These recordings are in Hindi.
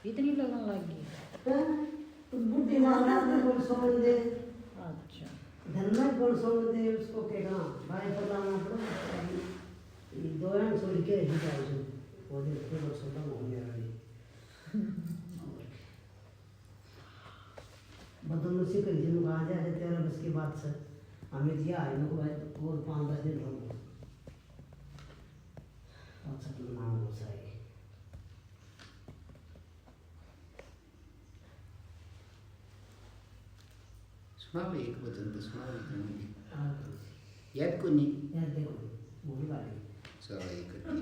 इतनी लगन लग गई। तो बुढ़ी मारा ने बोल समझ दे। अच्छा धन्ना बोल समझ दे उसको के कहां भाई पता ना पड़ो ये दोयां छोड़ के ही जाओ जो वो दिन के बोल समझ हो गया है बदल से कर जिन आ जाए तेरा बस की बात से हमें दिया है लोग और 5-10 दिन रहो अच्छा तो नाम हो सही सुनाओ एक वचन तो सुनाओ याद को नहीं याद देखो बोली वाली चलो एक करके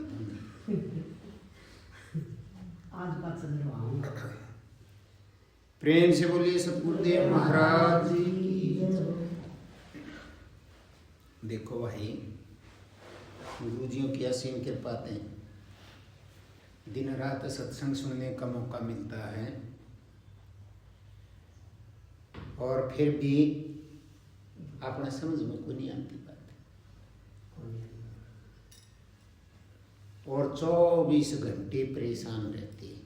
आज बात से दिलवाऊंगा प्रेम से बोलिए सतगुरुदेव महाराज जी की। देखो भाई गुरुजियों की असीम कृपा है, दिन रात सत्संग सुनने का मौका मिलता है और फिर भी अपना समझ में कोई नहीं आती बात और 24 घंटे परेशान रहते हैं।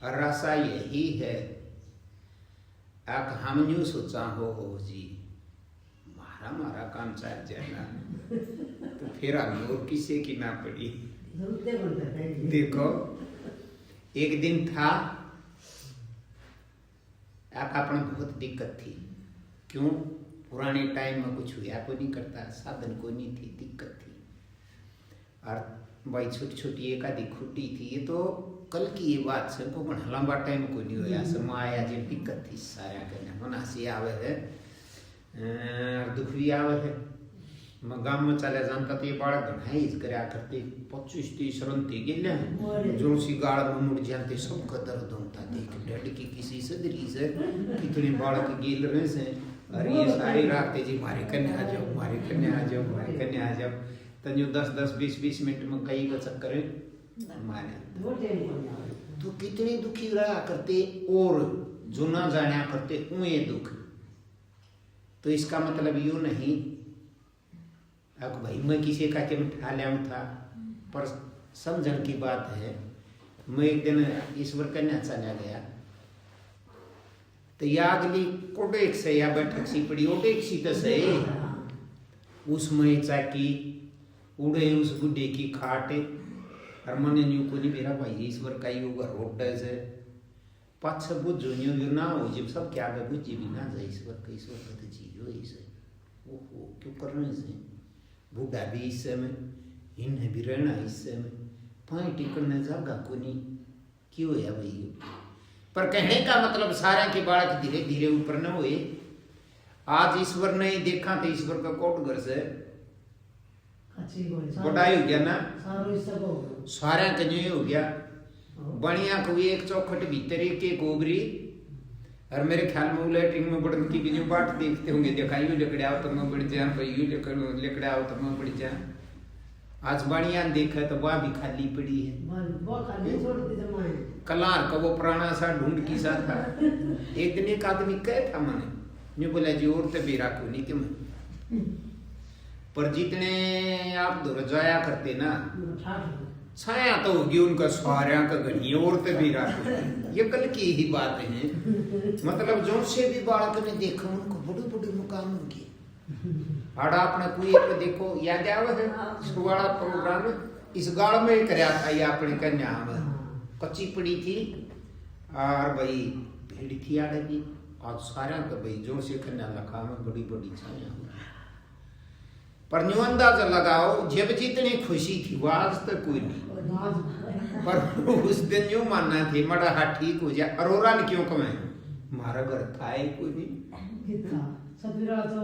और आशा यही है आप हम यूं सोचा हो जी मारा काम चल जाएगा तो फिर हम और किसी की ना पड़ी। देखो एक दिन था अपना बहुत दिक्कत थी। क्यों? पुराने टाइम में कुछ हुआ को नहीं करता, साधन को नहीं थी, दिक्कत थी और भाई छोटी छोटी एक आधी खुटी थी। ये तो कल की ये बात से को लंबा टाइम को नहीं होया समाया जी दिक्कत थी सारा करने मन हंसी आवे है दुख भी आवे है। मैं गांव में चले जानता तो ये बालक घनाई करया करते 25-30 रन थी गेले जो सी गाड़ में मुड़ जाते सबका दर्द होता देख डड की किसी सदरी से कितने बालक गेल रहे से अरे ये सारी रात जी मारे कन्या आ जाओ मारे कन्या आ जाओ मारे कन्या आ जाओ तंजो 10-20 मिनट में कई का चक्कर मारे तो कितने दुखी रहा करते और जो ना जाना करते उए दुख। तो इसका मतलब यूं नहीं अब भाई मैं किसी का के उठा लिया था पर समझन की बात है। मैं एक दिन ईश्वर कन्या चला गया तो या अगली कोडेक से या बैठक सी पड़ी ओडेक सी तो सही उसमें चाकी उड़े उस गुड्डे की खाटे और मने न्यू को नहीं मेरा भाई ईश्वर का ही होगा रोड से पाँच बुझो न्यू ना हो जब सब क्या कर बुझी भी ना जाए ईश्वर का तो चीज हो इसे वो क्यों करने से बूढ़ा भी इस समय इन्हें भी रहना इस समय पाए टिकने जागा को नहीं क्यों है भाई। पर कहने का मतलब सारा के बालक धीरे धीरे ऊपर न हुए। आज ईश्वर ने देखा तो ईश्वर का कोट घर से बड़ाई हो गया ना सारा कन्या हो गया बढ़िया को एक चौखट भीतर एक गोबरी और मेरे ख्याल में लैट्रिन में बढ़न की भी जो बाट देखते होंगे देखा यू लकड़े आओ तो मैं बढ़ जाए भाई यू लकड़े आओ तो मैं बढ़ जाए। आज बढ़िया देखा तो वह भी खाली पड़ी है कलार का वो पुराना सा ढूंढ की सा था। एक दिन एक आदमी कहे था मैंने जो बोला जी और तो बेरा को नहीं कि मैं पर जितने आप दूर जाया करते ना छाया तो होगी उनका सारा का घड़ी और तो बेरा को ये कल की ही बात है। मतलब जो से भी बालक ने देखा उनको बड़े बड़े मुकाम होंगे आड़ा अपने कोई एक देखो याद आवे है सुवाड़ा प्रोग्राम इस गाड़ में करया था ये अपने कन्या में कच्ची पड़ी थी और भाई भीड़ थी आड़े की और सारा का भाई जो से कन्या लखा में बड़ी बड़ी छाया हुई पर न्यू अंदाजा लगाओ जब जितनी खुशी थी वो आज तक कोई नहीं। पर उस दिन यूं मानना थी मड़ा हा ठीक हो जाए अरोरा ने क्यों कमाए मारा घर था ही कोई नहीं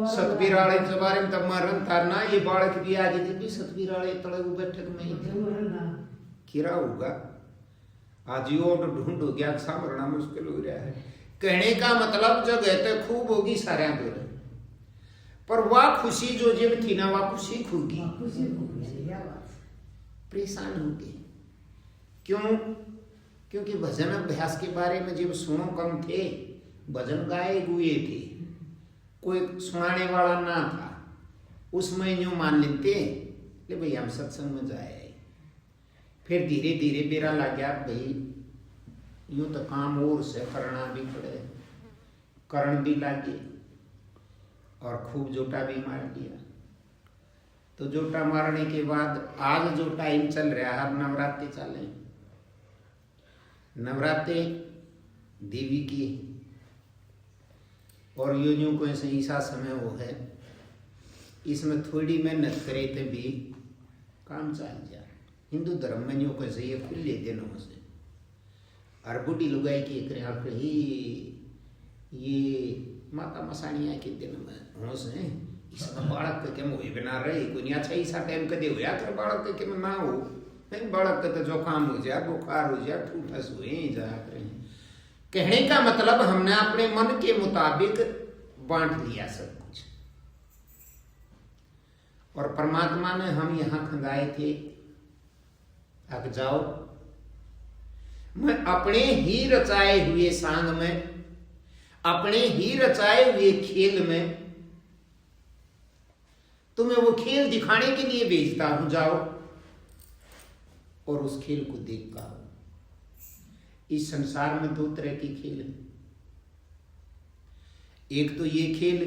सतबीराले के बारे में तब मरन था ना ये बालक भी आ गई थी सतबीराले तले वो बैठक में ही किरा होगा आज यो ढूंढ हो गया सामरना मुश्किल हो रहा है। कहने का मतलब जगह तो खूब होगी सारे दूर पर वह खुशी जो जब थी ना वह खुशी खूगी परेशान होगी। क्यों? क्योंकि भजन अभ्यास के बारे में जब सुनो कम थे भजन गाए गुए थे कोई सुनाने वाला ना था उसमें यूं मान लेते ले भाई हम सत्संग में जाए। फिर धीरे धीरे बेरा लग गया भाई यूं तो काम और से करना भी पड़े, करण भी लगे और खूब जोटा भी मार दिया। तो जोटा मारने के बाद आज जो टाइम चल रहा है, अब नवरात्रि चले, नवरात्रि देवी की और यूं को ऐसे ऐसा समय वो है, इसमें थोड़ी मेहनत करे तो भी काम चल जाए। हिंदू धर्म में यूं कैसे ये खुले दिनों से और बूढ़ी लुगाई की आखिर ही ये माता मसानिया के दिन में होश है, इसमें बालक के मोह बिना रहे कोई नहीं। अच्छा ऐसा टाइम कदे हो या फिर बालक के ना हो, नहीं बालक के तो जुकाम हो जाए, बुखार हो जाए, ठूठस हुए जा रहे। कहने का मतलब हमने अपने मन के मुताबिक बांट लिया सब कुछ, और परमात्मा ने हम यहां खंगाए थे अब जाओ मैं अपने ही रचाए हुए सांग में, अपने ही रचाए हुए खेल में तुम्हें वो खेल दिखाने के लिए भेजता हूं, जाओ और उस खेल को देखता हूं। इस संसार में दो तरह के खेल हैं। एक तो ये खेल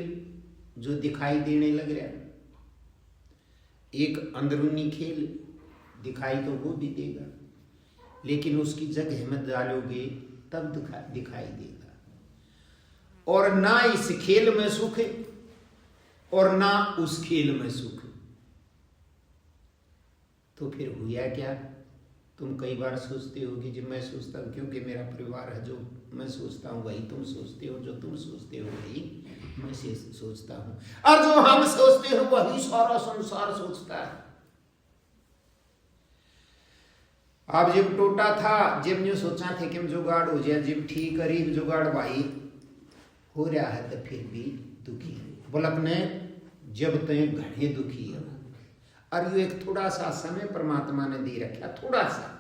जो दिखाई देने लग रहा है, एक अंदरूनी खेल दिखाई तो वो भी देगा, लेकिन उसकी जगह में डालोगे तब दिखाई देगा। और ना इस खेल में सुख और ना उस खेल में सुख, तो फिर हुआ क्या? तुम कई बार सोचते हो कि जब मैं सोचता हूँ, क्योंकि मेरा परिवार है, जो मैं सोचता हूँ वही तुम सोचते हो, जो तुम सोचते हो वही मैं से सोचता हूँ, और जो हम सोचते हो वही सारा संसार सोचता है। अब जब टूटा था, जब यूं सोचा थे कि जुगाड़ हो जाए, जब ठीक करीब जुगाड़ भाई हो रहा है, तो फिर भी दुखी बोलक ने जब तय घने दुखी है। और ये एक थोड़ा सा समय परमात्मा ने दे रखा, थोड़ा सा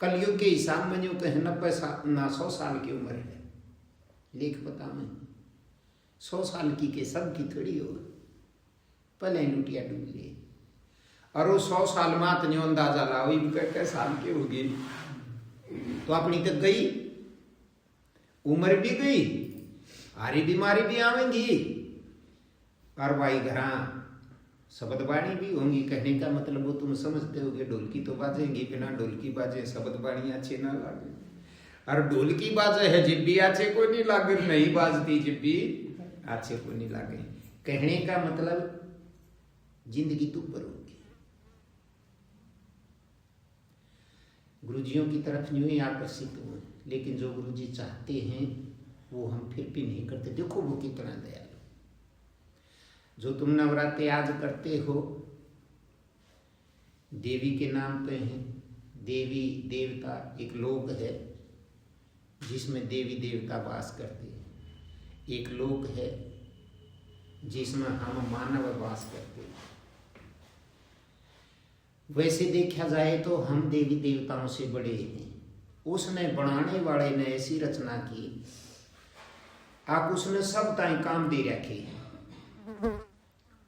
कलयुग के हिसाब में जो कहे 90 साल की उम्र है, लेख पता में 100 साल की के सब की थोड़ी हो, पहले लुटिया डूब लिए। और वो 100 साल मात ने अंदाजा लाओ भी साल के हो गए, तो अपनी तक गई, उम्र भी गई, हारी बीमारी भी आवेंगी, और भाई घरा शब्द बाणी भी होंगी। कहने का मतलब वो तुम समझते हो कि ढोलकी तो बाजेंगी, बिना ढोलकी बाजे शब्द बाणी अच्छे ना लागे, और ढोलकी बाजे है जिब भी अच्छे को नहीं लागे, नहीं बाजती जिब भी अच्छे को नहीं लागे। कहने का मतलब जिंदगी तू पर होगी। गुरुजियों की तरफ यूं ही आकर्षित हुए, लेकिन जो गुरुजी चाहते हैं वो हम फिर भी नहीं करते। देखो वो कितना दयालु। जो तुम नवरात्रि आज करते हो, देवी के नाम पे हैं। देवी देवता एक लोक है जिसमें देवी देवता वास करते हैं, एक लोक है जिसमें हम मानव वास करते हैं। वैसे देखा जाए तो हम देवी देवताओं से बड़े हैं। उसने बनाने वाले ने ऐसी रचना की, आप उसने सब ताई काम दे रखे हैं।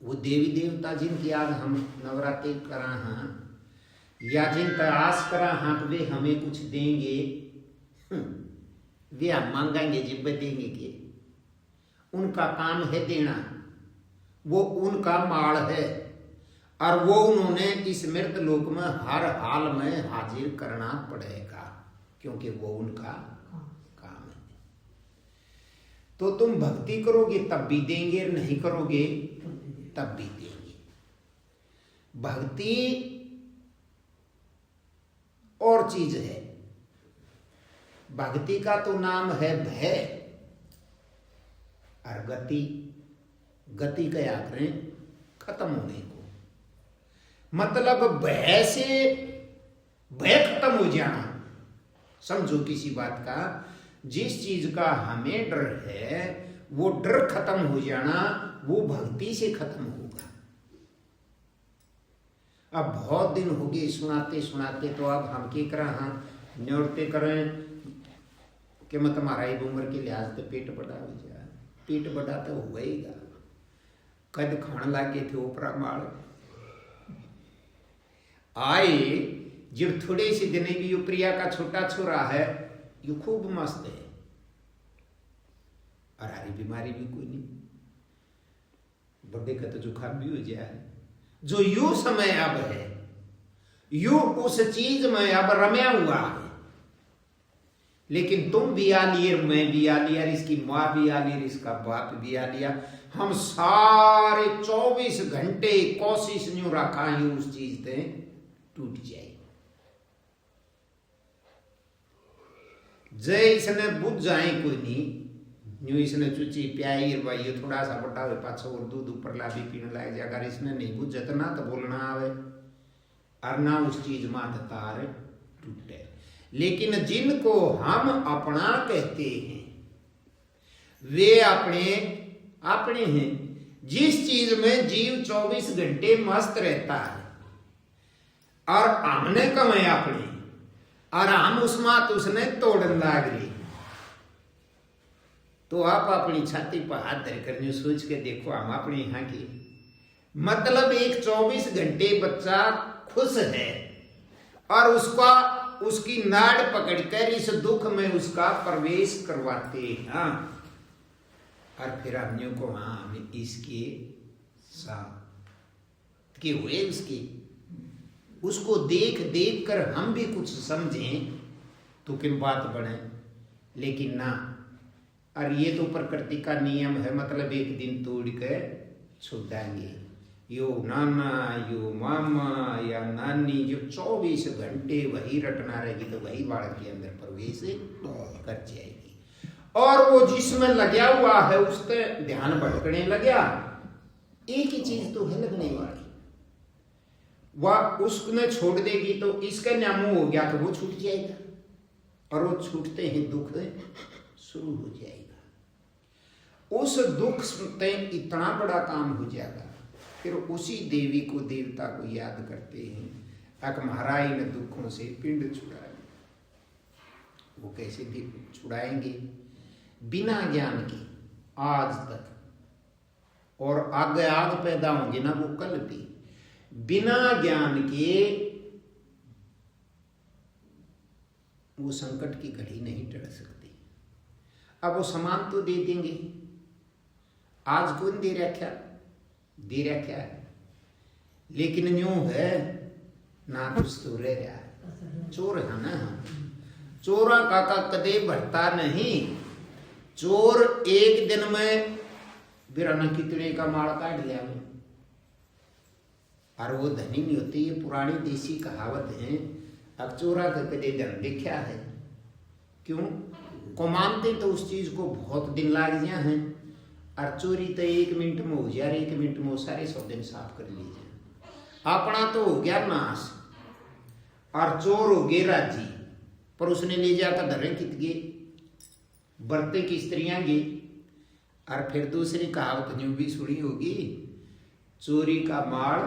वो देवी देवता जिनकी आज हम नवरात्रि करा हाँ, या जिनका आस करा हाँ कि वे हमें कुछ देंगे, वे हम मांगेंगे जिब्बे देंगे के, उनका काम है देना, वो उनका माल है, और वो उन्होंने इस मृत लोक में हर हाल में हाजिर करना पड़ेगा, क्योंकि वो उनका काम है। तो तुम भक्ति करोगे तब भी देंगे, नहीं करोगे तब भी देंगे। भक्ति और चीज है। भक्ति का तो नाम है भय, और गति क्या करें खत्म होने को, मतलब भय से भय खत्म हो जाना। समझो किसी बात का, जिस चीज का हमें डर है वो डर खत्म हो जाना, वो भक्ति से खत्म होगा। अब बहुत दिन हो गए सुनाते सुनाते, तो अब हम क्या करें, न्योड़ते करें कि मैं तुम्हारा ही उम्र के लिहाज से पेट बड़ा हो जाए। पेट बड़ा तो होएगा, कद खान लागे थे ऊपरा माल, आए जब थोड़े से दिन भी यो प्रिया का छोटा छोरा है, यो खूब मस्त है और हारी बीमारी भी कोई नहीं, बड़े का तो जुकाम भी हो जाए। जो यू समय अब है, यू उस चीज में अब रम्या हुआ है। लेकिन तुम भी आ लिए, मैं भी आ लिया, इसकी माँ भी आ ली, इसका बाप भी आ लिया, हम सारे 24 घंटे कोशिश न्यू रखा ही उस चीज से टूट जाए। जय इसने बुझ जाए कोई नहीं, न्यू इसने चुची प्याई भाई थोड़ा सा बड़ा हो पाछो और दूध ऊपर ला भी पीने लग जाए। अगर इसने नहीं बुझ ना तो बोलना आवे और ना उस चीज में तार टूटे। लेकिन जिनको हम अपना कहते हैं वे अपने हैं। जिस चीज में जीव 24 घंटे मस्त रहता है और हमने कमाए अपने और हम उसमें तो उसने तोड़न लाग रही, तो आप अपनी छाती पर हाथ धरकर सोच के देखो हम अपने यहाँ की, मतलब एक 24 घंटे बच्चा खुश है और उसकी नाड़ पकड़कर इस दुख में उसका प्रवेश करवाते हैं और फिर हमने को हम इसके साथ के हुए उसको देख देख कर हम भी कुछ समझें तो किन बात बने। लेकिन ना, और ये तो प्रकृति का नियम है, मतलब एक दिन तोड़ कर छुड़ाएंगे। यो नाना यो मामा या नानी जो 24 घंटे वही रटना रहेगी तो वही बालक के अंदर प्रवेश कर जाएगी। और वो जिसमें लगा हुआ है उसके ध्यान भटकने लगा, एक ही चीज तो है लगने वाली, वह उसने छोड़ देगी तो इसका नामो हो गया तो वो छूट जाएगा और वो छूटते ही दुख शुरू हो जाएगा। उस दुख से इतना बड़ा काम हो जाएगा, फिर उसी देवी को देवता को याद करते हैं, अक महाराज ने दुखों से पिंड छुड़ाए। वो कैसे भी छुड़ाएंगे? बिना ज्ञान के आज तक, और आगे आग पैदा होंगे ना वो कल भी, बिना ज्ञान के वो संकट की घड़ी नहीं टल सकती। अब वो सामान तो दे देंगे, आज कौन दे रखा है, लेकिन यूं है ना कुछ तो रह रहा है। चोर है ना, चोरा काका कदे भरता नहीं। चोर एक दिन में बिराना कितने का माल काट लिया में, और वो धनी नहीं होती। ये पुरानी देसी कहावत है। अब चोरा का कदे धन देखा है, क्यों को मानते तो उस चीज को बहुत दिन लाग गया है, और चोरी तो 1 मिनट में हो जाए, 1 मिनट में सारे 100 दिन साफ कर लीजिए। अपना तो हो गया नाश और चोर हो गए राजी, पर उसने ले जाकर धरे कित गए, बरते की स्त्रियां गई। और फिर दूसरी कहावत न्यू भी सुनी होगी, चोरी का माल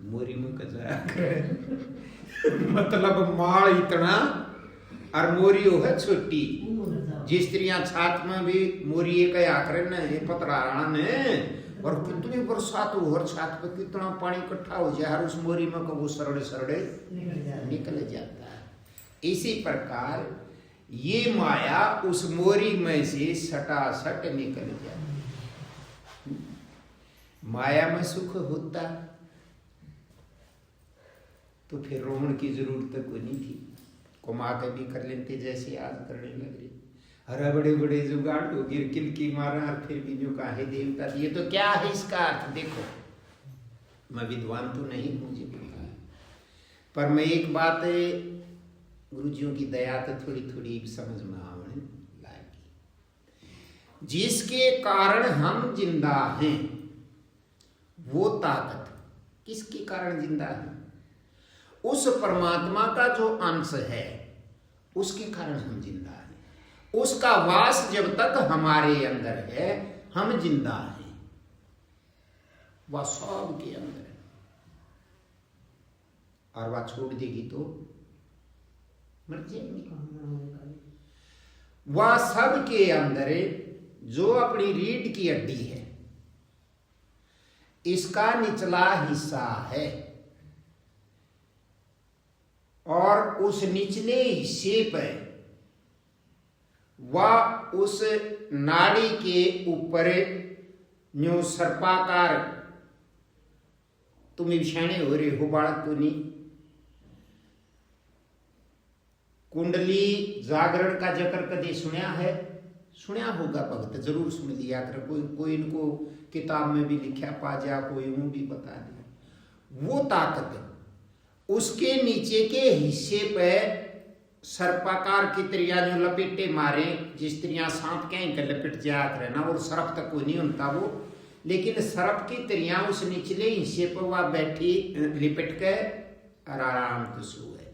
मोरी में कचरा मतलब माल इतना और मोरी हो है छोटी। जिस स्त्रियां छात में भी मोरी एक आकर ने पतरा ने, और कितनी बरसात हो हर छात पे कितना पानी इकट्ठा हो जाए, हर उस मोरी में को वो सरड़े निकल जाता है। इसी प्रकार ये माया उस मोरी में से सटासट निकल जाती। माया में सुख होता तो फिर रोहन की जरूरत कोई नहीं थी, कमा के भी कर लेते जैसे आज करने लग रही। हरा बड़े बड़े जुगाड़ हो गिर किल की मारा, और फिर भी जो कहा है देवता दिए, तो क्या है इसका अर्थ? देखो, मैं विद्वान तो नहीं, मुझे पता है, पर मैं एक बात गुरुजियों की दया तो थोड़ी थोड़ी समझ में आने लगी। जिसके कारण हम जिंदा हैं वो ताकत किसके कारण जिंदा है? उस परमात्मा का जो अंश है उसके कारण हम जिंदा हैं। उसका वास जब तक हमारे अंदर है हम जिंदा हैं, वह सब के अंदर है, और वह छोड़ देगी तो मर जाएंगे। वह सब के अंदर जो अपनी रीढ़ की हड्डी है, इसका निचला हिस्सा है, उस निचले हिस्से पर व उस नाड़ी के ऊपर न्यू सर्पाकार, तुम विषाणे हो रहे हो बालक को नहीं, कुंडली जागरण का जिक्र कभी सुना है? सुना होगा भगत, जरूर सुन लिया कर। कोई इनको किताब में भी लिखा पा जा, कोई यूं भी बता दिया। वो ताकत उसके नीचे के हिस्से पे सर्पाकार की त्रिया जो लपेटे मारे, जिस त्रिया सांप के लपेट जाया करे ना, और सर्प तक कोई नहीं होता वो, लेकिन सर्प की त्रिया उस निचले हिस्से पर वह बैठी लिपट के और आराम से सोए,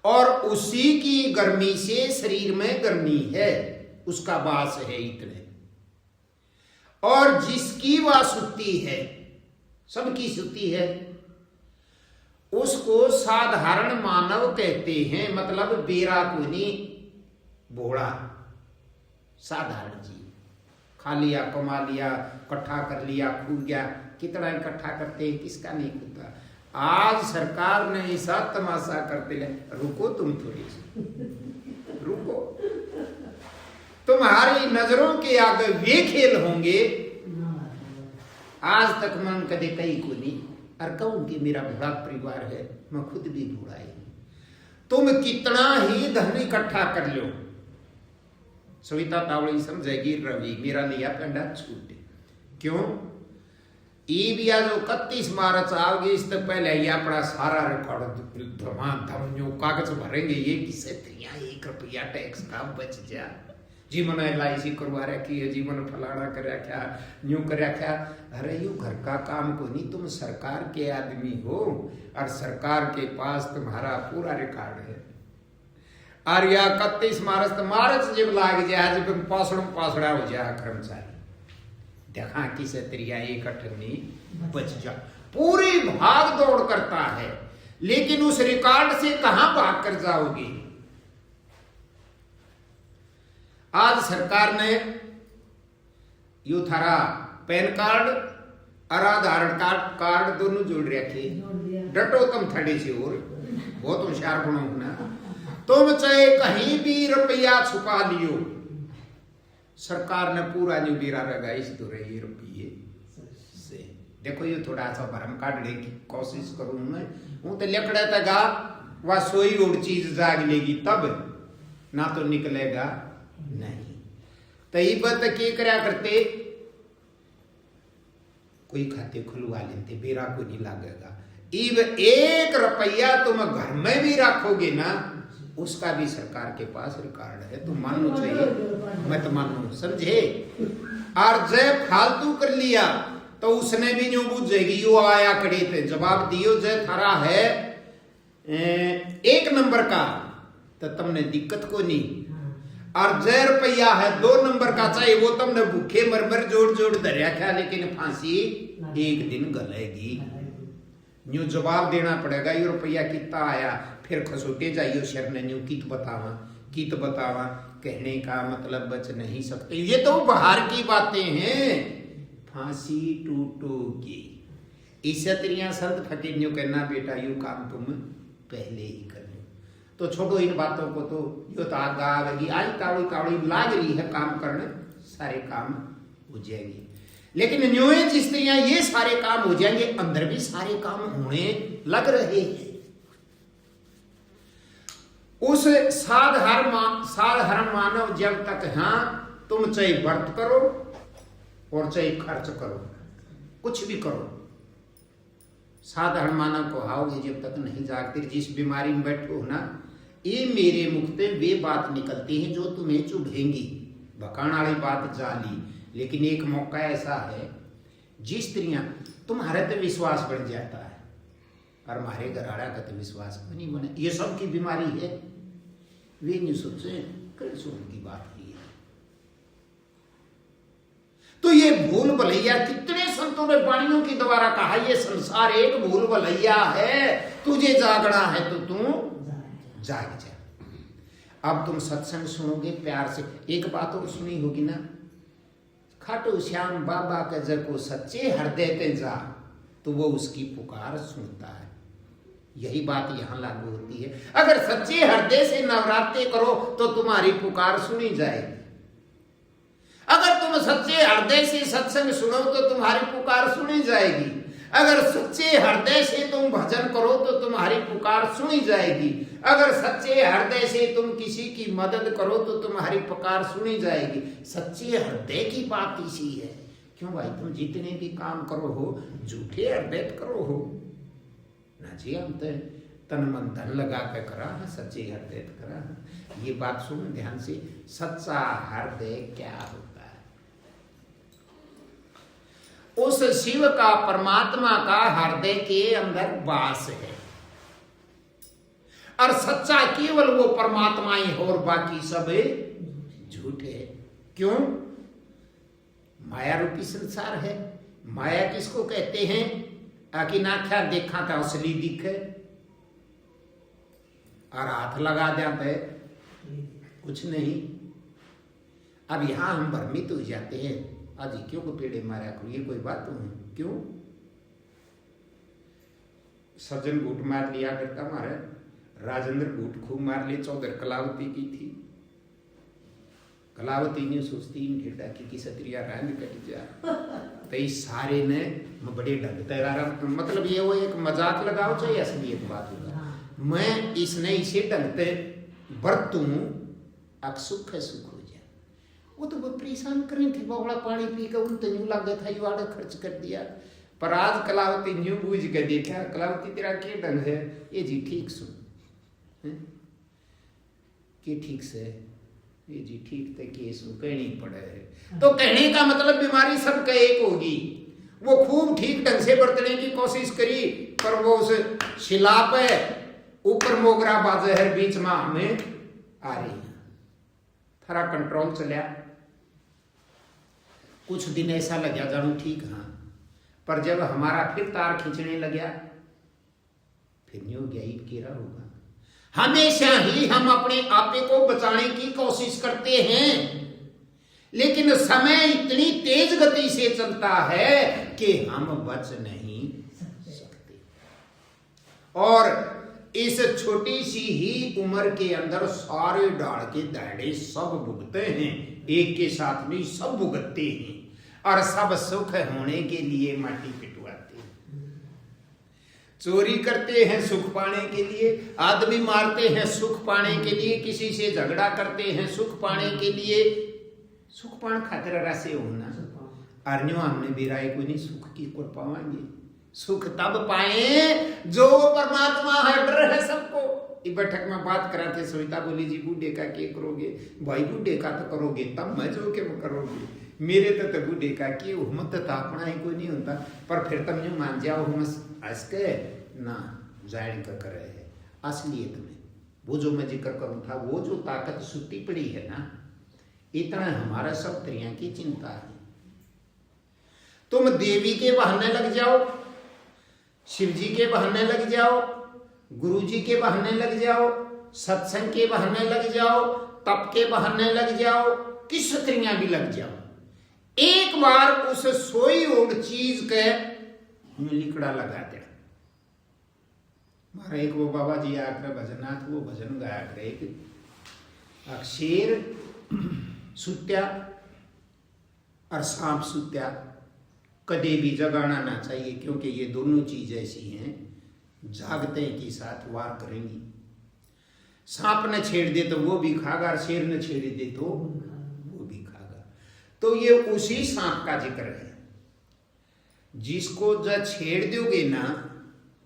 और उसी की गर्मी से शरीर में गर्मी है, उसका वास है इतने। और जिसकी वह सुती है, सबकी सुती है, उसको साधारण मानव कहते हैं। मतलब बेरा को नहीं, भोड़ा साधारण जीव, खा लिया, कमा लिया, इकट्ठा कर लिया, खूब गया। कितना इकट्ठा करते हैं, किसका नहीं होता। आज सरकार ने ऐसा तमाशा करते हैं, रुको तुम थोड़ी सी रुको, तुम्हारी नजरों के आगे वे खेल होंगे आज तक मन कदे कहीं को नहीं। और कहूं कि मेरा बड़ा परिवार है, मैं खुद भी बूढ़ा ही, तुम कितना ही धन इकट्ठा कर लो, सविता तावड़ी समझेगी रवि मेरा लिया पेंडा छूटे। क्यों? ईबिया जो 31 मार्च आओगे, इससे पहले ये अपना सारा रिकॉर्ड धमाधम जो कागज भरेंगे, ये किसे 1 रुपया टैक्स का बच जा। जी मैंने LIC करवा रखी है, जी मैंने फलाना कर रखा, यूं कर रखा। अरे यू घर का काम को नहीं, तुम सरकार के आदमी हो और सरकार के पास तुम्हारा पूरा रिकॉर्ड है। और या 31 मार्च जब लाग जाए, जब पासड़ा हो जाए कर्मचारी, देखा किसे त्रिया एक अठन्नी बच जा। पूरी भाग दौड़ करता है, लेकिन उस रिकॉर्ड से कहां भाग कर जाओगे। आज सरकार ने यू थारा पैन कार्ड और आधार कार्ड दोनों जोड़ रखे, डटो तुम थड़े से, और बहुत होशियार बनो ना। तुम चाहे कहीं भी रुपया छुपा लियो, सरकार ने पूरा जो बीरा लगा इस तो रही रुपये से। देखो ये थोड़ा सा भरम काटने की कोशिश करूं मैं, वो तो लकड़ा तगा वह सोई और चीज जाग लेगी तब, ना तो निकलेगा नहीं। तई बत के करया करते, कोई खाते खुलवा लेते, बेरा को नहीं लागेगा। इव 1 रुपया तुम घर में भी रखोगे ना, उसका भी सरकार के पास रिकॉर्ड है। तुम मानो चाहिए, मैं तो मानू, समझे। और जय फालतू कर लिया तो उसने भी यूं बुझेगी, यू आया कड़ी थे जवाब दियो, जय थारा है 1 नंबर का तो तुमने दिक्कत को नहीं। और जय रुपया है 2 नंबर का, चाहे वो तुमने भूखे मरमर जोड़ धरिया था, लेकिन फांसी एक दिन गलेगी। न्यू जवाब देना पड़ेगा, ये रुपया कितना आया, फिर खसोटे जाइयो शर ने न्यू कित बतावा, कहने का मतलब बच नहीं सकते। ये तो बाहर की बातें हैं, फांसी टूटोगी। इसे तेरिया संत फकीर न्यू कहना, बेटा यू काम तुम पहले ही कर लो। तो छोड़ो इन बातों को, तो यो तो आग लगी, आज कावड़ी लाग रही है काम करने, सारे काम हो जाएंगे। लेकिन न्यू जिस तरह ये सारे काम हो जाएंगे, अंदर भी सारे काम होने लग रहे हैं। उस साधारण मानव जब तक, हाँ तुम चाहे व्रत करो और चाहे खर्च करो, कुछ भी करो, साधारण मानव को आओगे जब तक नहीं जागते। जिस बीमारी में बैठो ना, ये मेरे मुख पे वे बात निकलती है जो तुम्हें चुभेंगी, भकान वाली बात जाली। लेकिन एक मौका ऐसा है जिस तरह तुम्हारे तो विश्वास बढ़ जाता है और हमारे घराड़ा का तो विश्वास नहीं बने। ये सब की बीमारी है, वे नहीं सोचे की बात की है। तो ये भूल भलैया, कितने संतों ने वाणियों के द्वारा कहा, ये संसार एक भूल भलैया है, तुझे जागना है तो तू जाग जा। अब तुम सत्संग सुनोगे प्यार से। एक बात और सुनी होगी ना, खाटू श्याम बाबा के जब को सच्चे हृदय पे जा तो वो उसकी पुकार सुनता है। यही बात यहाँ लागू होती है। अगर सच्चे हृदय से नवरात्रि करो तो तुम्हारी पुकार सुनी जाएगी। अगर तुम सच्चे हृदय से सत्संग सुनो तो तुम्हारी पुकार सुनी जाएगी। अगर सच्चे हृदय से तुम भजन करो तो तुम्हारी पुकार सुनी जाएगी। अगर सच्चे हृदय से तुम किसी की मदद करो तो तुम्हारी पुकार सुनी जाएगी। सच्चे हृदय की बात इसी है। क्यों भाई, तुम जितने भी काम करो हो झूठे हृदय करो हो ना जी। हम तो तन मन धन लगा कर करा, सच्चे हृदय करा। ये बात सुनो ध्यान से, सच्चा हृदय क्या होता है? उस शिव का, परमात्मा का हृदय के अंदर वास है। और सच्चा केवल वो परमात्मा ही हो और बाकी सब झूठे। क्यों? माया रूपी संसार है। माया किसको कहते हैं? आखिर देखा था असली दिखे और हाथ लगा जाते कुछ नहीं। अब यहां हम भ्रमित हो जाते हैं, आज क्यों को पेड़े मारा करो, ये कोई बात नहीं। क्यों? सज्जन घूट मार लिया करता, मारे राजेंद्र घूट खूब मार लिए। चौधर कलावती की थी, कलावती ने सोचती ढेडा की सत्रिया रंग कट जा तो इस सारे ने बड़े ढंग तैयार, मतलब ये वो एक मजाक लगाओ चाहे असलियत बात होगा। मैं इसने इसे ढंगते बरतूं अब सुख है, सुख हो जाए। वो तो बहुत परेशान करें थे, बड़ा पानी पी कर उन तन्यू लग गया था, युवाड़ा खर्च कर दिया। पर आज कलावती न्यू बूझ के देखा, कलावती तेरा क्या ढंग है? ये जी ठीक सुन के ठीक से ये जी ठीक थे कि कहनी पड़े है। तो कहने का मतलब बीमारी सबका एक होगी। वो खूब ठीक ढंग से बरतने की कोशिश करी, पर वो उस शिलाप है ऊपर मोगरा बाजे है, बीच में हमें आ रही है। थारा कंट्रोल चलिया। कुछ दिन ऐसा लगा जानू ठीक, हाँ, पर जब हमारा फिर तार खींचने लगा फिर नहीं हो गया। केरा होगा। हमेशा ही हम अपने आपे को बचाने की कोशिश करते हैं, लेकिन समय इतनी तेज गति से चलता है कि हम बच नहीं सकते। और इस छोटी सी ही उम्र के अंदर सारे डाल के दाड़े सब भुगते हैं, एक के साथ नहीं सब भुगतते हैं। और सब सुख होने के लिए माटी पिटवाते हैं, चोरी करते हैं सुख पाने के लिए, आदमी मारते हैं सुख पाने के लिए, किसी से झगड़ा करते हैं सुख पाने के लिए। सुख पान खातिर रसे होना आर्नियों हमने बिराए को नहीं सुख की को पाएंगे। सुख तब पाए जो परमात्मा है, डर है सबको। इस बैठक में बात करा थे, सविता बोली जी बूढ़े का क्या करोगे? भाई बूढ़े का तो करोगे तब मैं जो के करोगे, मेरे तो बूढ़े का की हिम्मत तो अपना ही कोई नहीं होता। पर फिर तुम यूं मान जाओ हम के ना जान का करे है। असलियत में वो जो मैं जिक्र करूं था, वो जो ताकत सुती पड़ी है ना, इतना हमारा सब त्रियां की चिंता है। तुम देवी के बहाने लग जाओ, शिव जी के बहाने लग जाओ, गुरु जी के बहाने लग जाओ, सत्संग के बहाने लग जाओ, तप के बहाने लग जाओ, किस त्रियां भी लग जाओ, एक बार उस सोई उड़ चीज के लिकड़ा लगा दे। हमारा एक वो बाबा जी आकर भजनाथ वो भजन गाया करे कि अक्षर सुत्या और सांप सुत्या कदे भी जगाना ना चाहिए, क्योंकि ये दोनों चीज ऐसी हैं जागते की साथ वार करेंगी। सांप ने छेड़ दे तो वो भी खागा, और शेर ने छेड़ दे तो वो भी खागा। तो ये उसी सांप का जिक्र है जिसको जब छेड़ दोगे ना,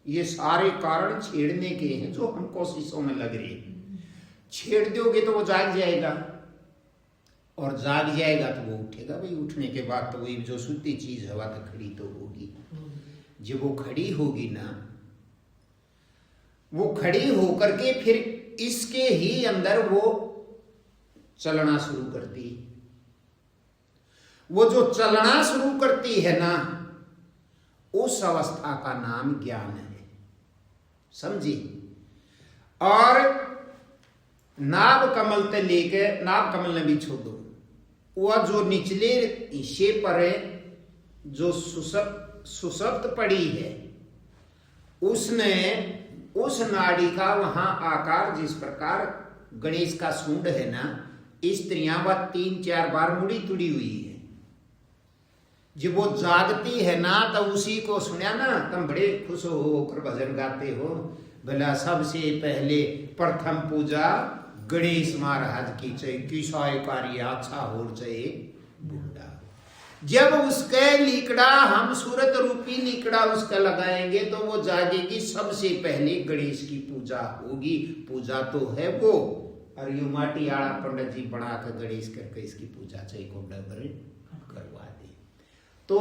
ये सारे कारण छेड़ने के हैं जो हम कोशिशों में लग रही है। छेड़ दोगे तो वो जाग जाएगा, और जाग जाएगा तो वो उठेगा। भाई उठने के बाद तो वही जो सुती चीज हवा तो खड़ी तो होगी। जब वो खड़ी होगी ना, वो खड़ी होकर के फिर इसके ही अंदर वो चलना शुरू करती। वो जो चलना शुरू करती है ना, उस अवस्था का नाम ज्ञान है, समझी। और नाभ कमल से लेके, नाभ कमल ने भी छोड़ दो, वह जो निचले हिस्से पर है जो सुसप्त पड़ी है, उसने उस नाड़ी का वहां आकार जिस प्रकार गणेश का सूंड है ना, स्त्रियां वह 3-4 बार मुड़ी तुड़ी हुई है। जब वो जागती है ना तो उसी को सुना ना तुम बड़े खुश होकर भजन गाते हो, भला सबसे पहले प्रथम पूजा गणेश महाराज की चाहिए, किसाय कार्य अच्छा हो चाहिए बूढ़ा। जब उसके लिकड़ा हम सूरत रूपी लिकड़ा उसका लगाएंगे तो वो जागेगी, सबसे पहले गणेश की पूजा होगी। पूजा तो है वो, और यू माटी आड़ा पंडित जी बना कर गणेश करके इसकी पूजा चाहिए को करवा दे। तो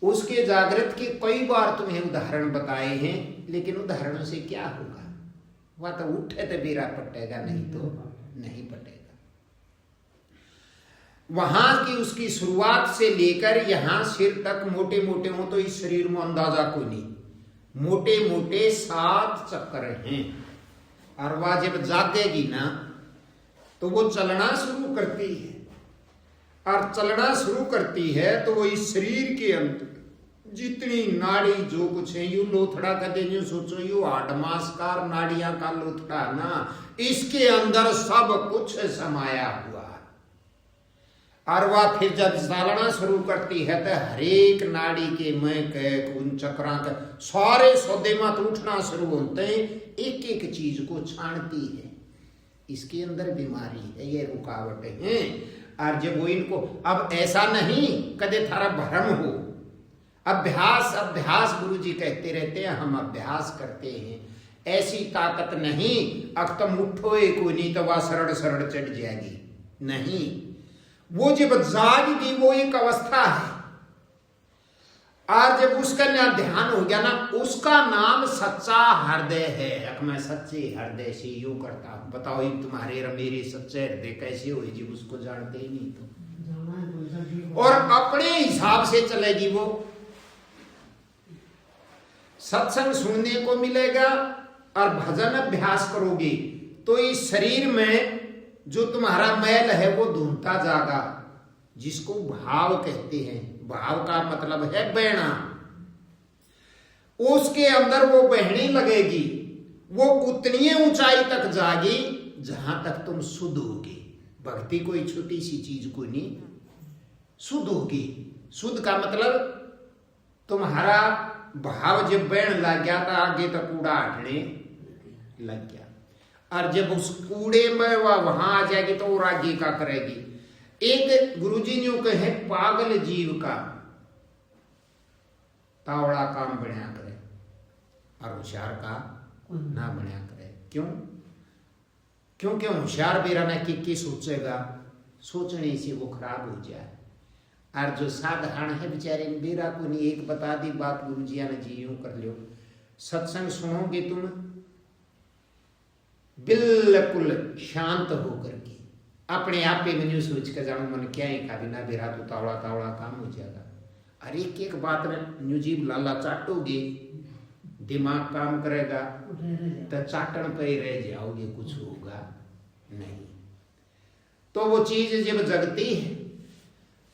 उसके जागृत के कई बार तुम्हें उदाहरण बताए हैं, लेकिन उदाहरणों से क्या होगा? वह तो उठे तो बेरा पटेगा, नहीं तो नहीं पटेगा। वहां की उसकी शुरुआत से लेकर यहां सिर तक मोटे मोटे हो तो इस शरीर में अंदाजा को नहीं, मोटे मोटे 7 चक्कर हैं। और वह जब जागेगी ना तो वो चलना शुरू करती है, और चलना शुरू करती है तो वो इस शरीर के अंदर जितनी नाड़ी जो कुछ है, यू लोथड़ा का दे, यू सोचो यू 8 मास का नाड़ियां का लोथड़ा ना, इसके अंदर सब कुछ समाया हुआ। और वह फिर जब चलना शुरू करती है तो हरेक नाड़ी के मैं के उन चक्रा के सारे सौदे मत उठना शुरू होते हैं, एक एक चीज को छानती है। इसके अंदर बीमारी है, ये रुकावटें हैं। और जब वो इनको, अब ऐसा नहीं कदे थारा भ्रम हो, अभ्यास अभ्यास गुरुजी कहते रहते हैं, हम अभ्यास करते हैं, ऐसी ताकत नहीं अब तुम उठो एक नहीं तो वह सरड़ सरड़ चढ़ जाएगी, नहीं। वो जब जागेगी वो एक अवस्था है, और जब उसका ध्यान हो गया ना, उसका नाम सच्चा हृदय है। अब मैं सच्चे हृदय से यूं करता हूं, बताओ तुम्हारे और मेरे सच्चे हृदय कैसे हुए जी, उसको जानते ही नहीं तो। और अपने हिसाब से चलेगी वो, सत्संग सुनने को मिलेगा और भजन अभ्यास करोगे तो इस शरीर में जो तुम्हारा मैल है वो धुलता जाएगा, जिसको भाव कहते हैं। भाव का मतलब है बहना, उसके अंदर वो बहने लगेगी, वो उतनी ऊंचाई तक जागी जहां तक तुम शुद्ध होगी। भक्ति कोई छोटी सी चीज को नहीं, शुद्ध होगी। शुद्ध का मतलब तुम्हारा भाव जब बहन लग गया तो आगे तक कूड़ा हटने लग गया, और जब उस कूड़े में वह वहां आ जाएगी तो और आगे का करेगी। एक गुरुजी ने कहे पागल जीव का तावड़ा काम बढ़िया करे और होशियार का ना बढ़िया करे। क्यों? क्योंकि होशियार बेरा ना कि सोचेगा, सोचने से वो खराब हो जाए। और जो साधारण है बेचारे बेरा को नहीं, एक बता दी बात गुरुजिया ने जी, यूं कर लो, सत्संग सुनोगे तुम बिल्कुल शांत होकर के, अपने आप पे मैंने सोच कर जाऊं मन क्या है का बिना बेरा तो तावड़ा तावड़ा काम हो जाएगा। और एक एक बात में न्यूजीब लाला चाटोगे, दिमाग काम करेगा तो चाटन पे ही रह जाओगे, कुछ होगा नहीं। तो वो चीज जब जगती है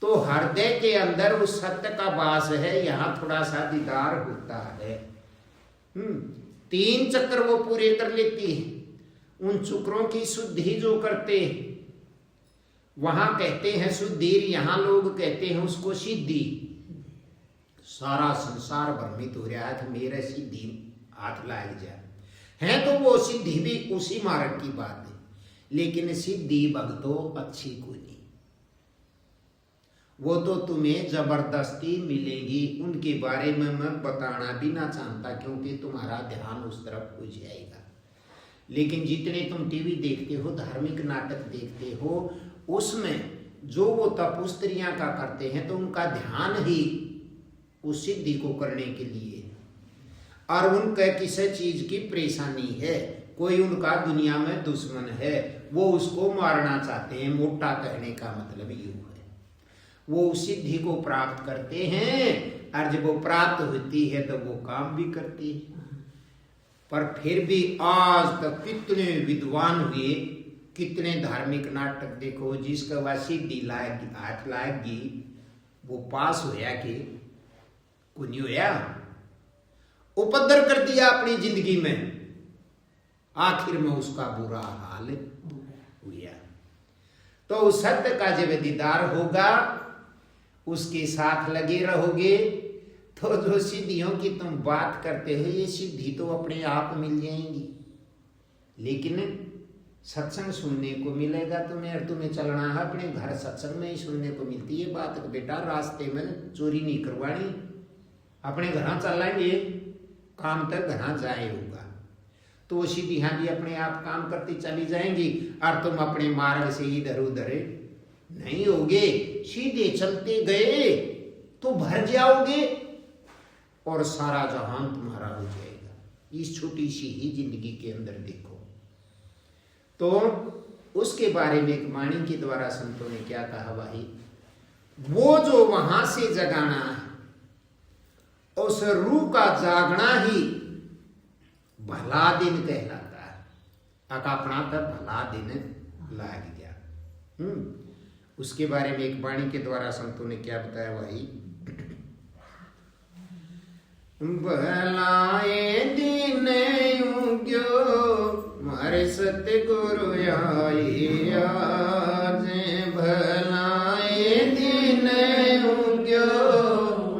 तो हृदय के अंदर उस सत्य का वास है, यहाँ थोड़ा सा दीदार होता है। 3 चक्कर वो पूरे कर लेती है। उन चक्रों की शुद्धि जो करते हैं, वहां कहते हैं शुद्धि, यहाँ लोग कहते हैं उसको सिद्धि। सारा संसार भ्रमित हो रहा है कि मेरे सिद्धि हाथ लाग जाए है, तो वो सिद्धि भी उसी मार्ग की बात है। लेकिन सिद्धि भक्तों अच्छी कोई नहीं, वो तो तुम्हें जबरदस्ती मिलेगी। उनके बारे में मैं बताना भी ना चाहता, क्योंकि तुम्हारा ध्यान उस तरफ हो जाएगा। लेकिन जितने तुम टीवी देखते हो, धार्मिक नाटक देखते हो, उसमें जो वो तपस्त्रियां का करते हैं तो उनका ध्यान ही उस सिद्धि को करने के लिए, और उनका किसी चीज की परेशानी है, कोई उनका दुनिया में दुश्मन है, वो उसको मारना चाहते हैं। मोटा कहने का मतलब यूं है, वो उस सिद्धि को प्राप्त करते हैं, और जब वो प्राप्त होती है तो वो काम भी करती है। पर फिर भी आज तक कितने विद्वान हुए, कितने धार्मिक नाटक देखो, जिसका वह सिद्धि लाएगी, हाथ लाएगी, वो पास होया कि कुछ नहीं होया। उपद्रव कर दिया अपनी जिंदगी में, आखिर में उसका बुरा हाल हुआ। तो उस सत्य का जब दीदार होगा, उसके साथ लगे रहोगे, तो जो सिद्धियों की तुम बात करते हो ये सिद्धि तो अपने आप मिल जाएंगी। लेकिन सत्संग सुनने को मिलेगा तुम्हें, और तुम्हें चलना है अपने घर, सत्संग में ही सुनने को मिलती है बात। बेटा रास्ते में चोरी नहीं करवानी, अपने घर चलेंगे, काम तक घर जाए होगा, तो वो सीधियां भी अपने आप काम करती चली जाएंगी, और तुम अपने मार्ग से इधर उधर नहीं होगे। सीधे चलते गए तो भर जाओगे और सारा जहान तुम्हारा हो जाएगा। इस छोटी सी ही जिंदगी के अंदर देखो। तो उसके बारे में एक वाणी के द्वारा संतों ने क्या कहा भाई, वो जो वहां से जगाना है उस रूह का जागना ही भला दिन कहलाता है। अपना तब भला दिन लाग गया। उसके बारे में एक वाणी के द्वारा संतों ने क्या बताया भाई, भलाए दिन उग्यो मारे सतगुरु आए आज, भलाए दिन उग्यो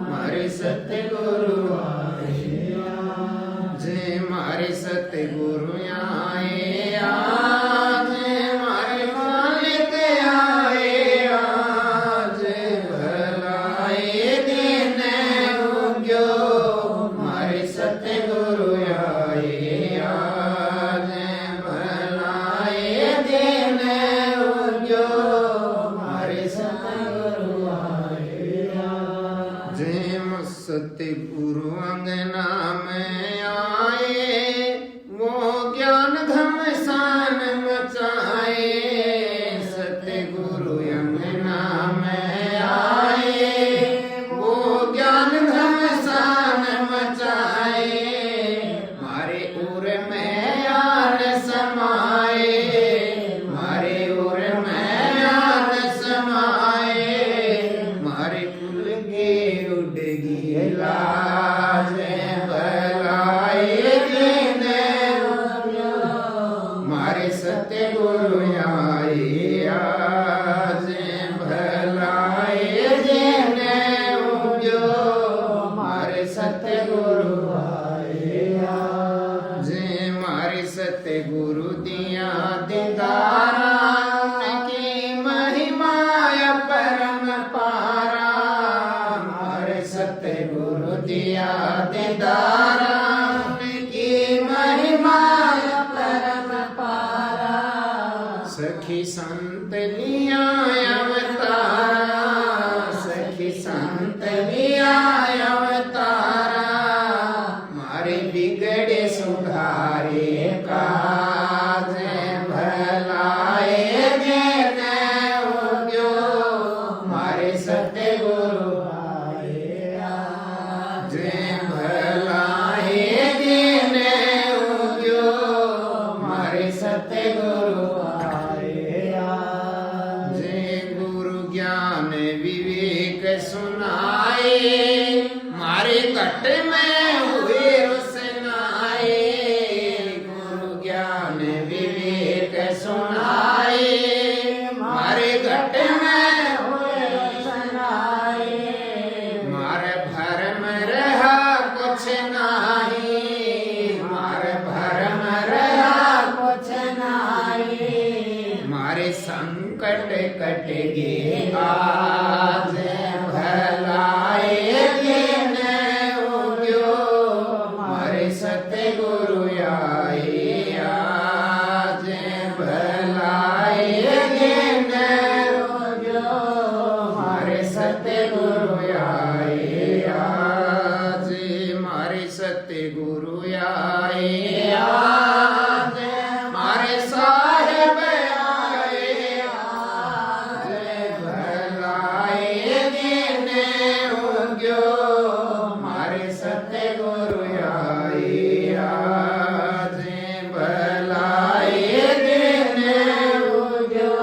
मारे सतगुरु आए आज, मारे सतगुरु आए आज, मारे मालिक आए आज, भलाए दिन उग्यो मारे सतगुरु आए आज, भलाए दिन उग्यो मारे सतगुरु आए आज। जे सतगुरु अंगना में आए वो ज्ञान घमसान मचाए, सतगुरु अंगना में आए वो ज्ञान घमसान मचाए, मारे उर में आन समाए, मारे उर में आन समाए, मारे कुल के उड़गी लाज, भलाए दिन मारे सतगुरु आए आज, भलाए दिन उग्यो मारे सतगुरु आए आज, मारे सतगुरु दिया दीदारा की महिमा परम पारा, मारे सतगुरु दिया दीदारा की महिमा परम पारा, सखी संत लिया अवतारा, सखी संत लिया अवतारा, मारे बिगड़े सुधारे काज, भलाए दिन उग्यो मारे सतगुरु आए आज, भलाए दिन उग्यो मारे सतगुरु आए आज, गुरु ज्ञान विवेक सुनाए, मारे घट में हुए रोशनाए, गुरु ज्ञान विवेक सुनाए, मारे घट में हुए रोशनाए, मारे भरम रहा कुछ नाही, मारे भरम रहा कुछ नाही, मारे संकट कट गए आज, भलाए दिन उग्यो मारे सतगुरु आए आज, भलाए दिन उग्यो मारे सतगुरु आए आज, मारे सतगुरु आए आज, मारे साहेब आए आज, भलाए दिन उग्यो मारे सतगुरु आए आज, भलाए दिन उग्यो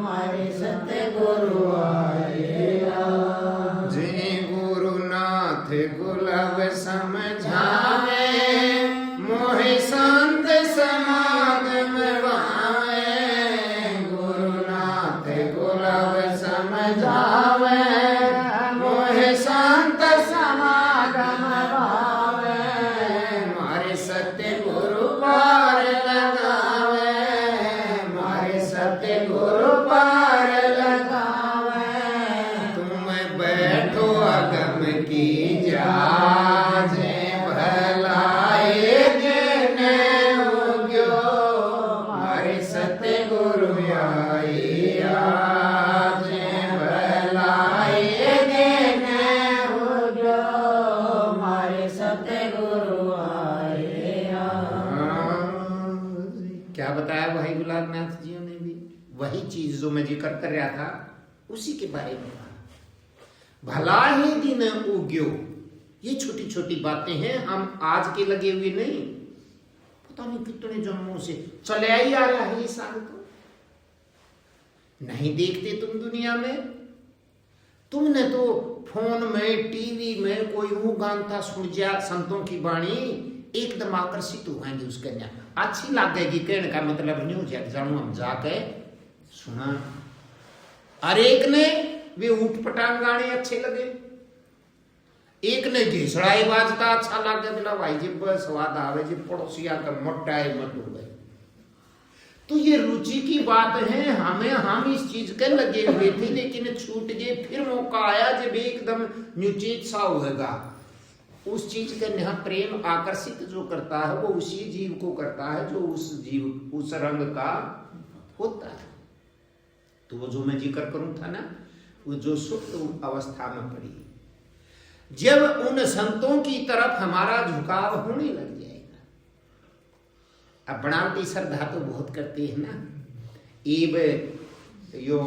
मारे सतगुरु आए आज, गुरुनाथ गुलाब समझा बताया भाई गुलाबनाथ जी ने भी, वही चीज जो मैं जिक्र कर रहा था उसी के बारे में कहा। भला ही दिन उग्यो, ये छोटी छोटी बातें हैं, हम आज के लगे हुए नहीं, पता नहीं कितने जन्मों से चले ही आ रहा है ये साल। तो नहीं देखते तुम दुनिया में? तुमने तो फोन में टीवी में कोई वो गानता सुन जा संतों की वाणी, एकदम आकर्षित होंगे उसके न्या अच्छी लगेगी। कहने का मतलब नहीं हो जानू हम जाके सुना। और एक ने वे ऊट पटांग गाने अच्छे लगे, एक ने घिसड़ाई बाजता अच्छा लगे, बोला भाई जी बस स्वाद आवे जी पड़ोसिया का मोटाई मत हो गए। तो ये रुचि की बात है, हम इस चीज के लगे हुए थे लेकिन छूट गए, फिर मौका आया जब एकदम न्यूचित सा होगा। उस चीज के यहाँ प्रेम आकर्षित जो करता है वो उसी जीव को करता है जो उस जीव उस रंग का होता है। तो वो जो मैं जिक्र करूं था ना, वो जो सुप्त अवस्था में पड़ी, जब उन संतों की तरफ हमारा झुकाव होने लग जाएगा। अब बनावटी श्रद्धा तो बहुत करते हैं ना। एब यो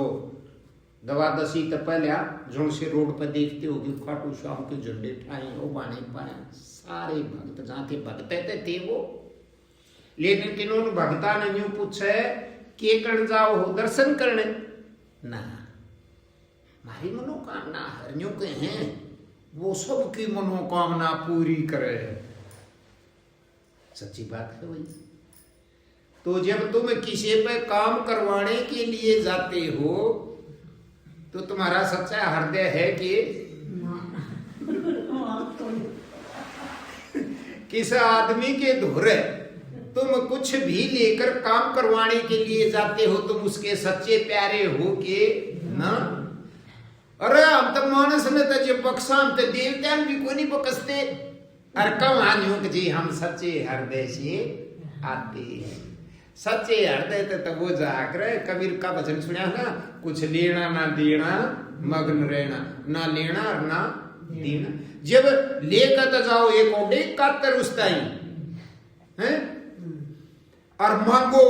द्वादशी तो पहले जो से रोड पर देखते होगे खाटू श्याम के झंडे ठाए वो बाने पाए, सारे भक्त जहाँ थे भक्त थे वो। लेकिन किन्होंने भक्ता ने यूं पूछे के कर्ण जाओ हो दर्शन करने ना, हमारी मनोकामना हरियों के हैं, वो सबकी मनोकामना पूरी करे। सच्ची बात है वही। तो जब तुम किसी पे काम करवाने के लिए जाते हो तो तुम्हारा सच्चा हृदय है कि किस आदमी के धुरे तुम कुछ भी लेकर काम करवाने के लिए जाते हो, तुम उसके सच्चे प्यारे हो के ना। अरे हम तो मानस ने तो जब बक्सा हम तो देवता भी कोई नहीं बकसते। अरे कम हानियों कि जी हम सच्चे हृदय से आते हैं। सच्चे हृदय तो वो जाकर कबीर का वचन सुना ना, कुछ लेना ना देना मग्न रहना, ना लेना और ना देना। जब लेकर तो जाओ एक ओडे कातर उस्ताई है और मांगो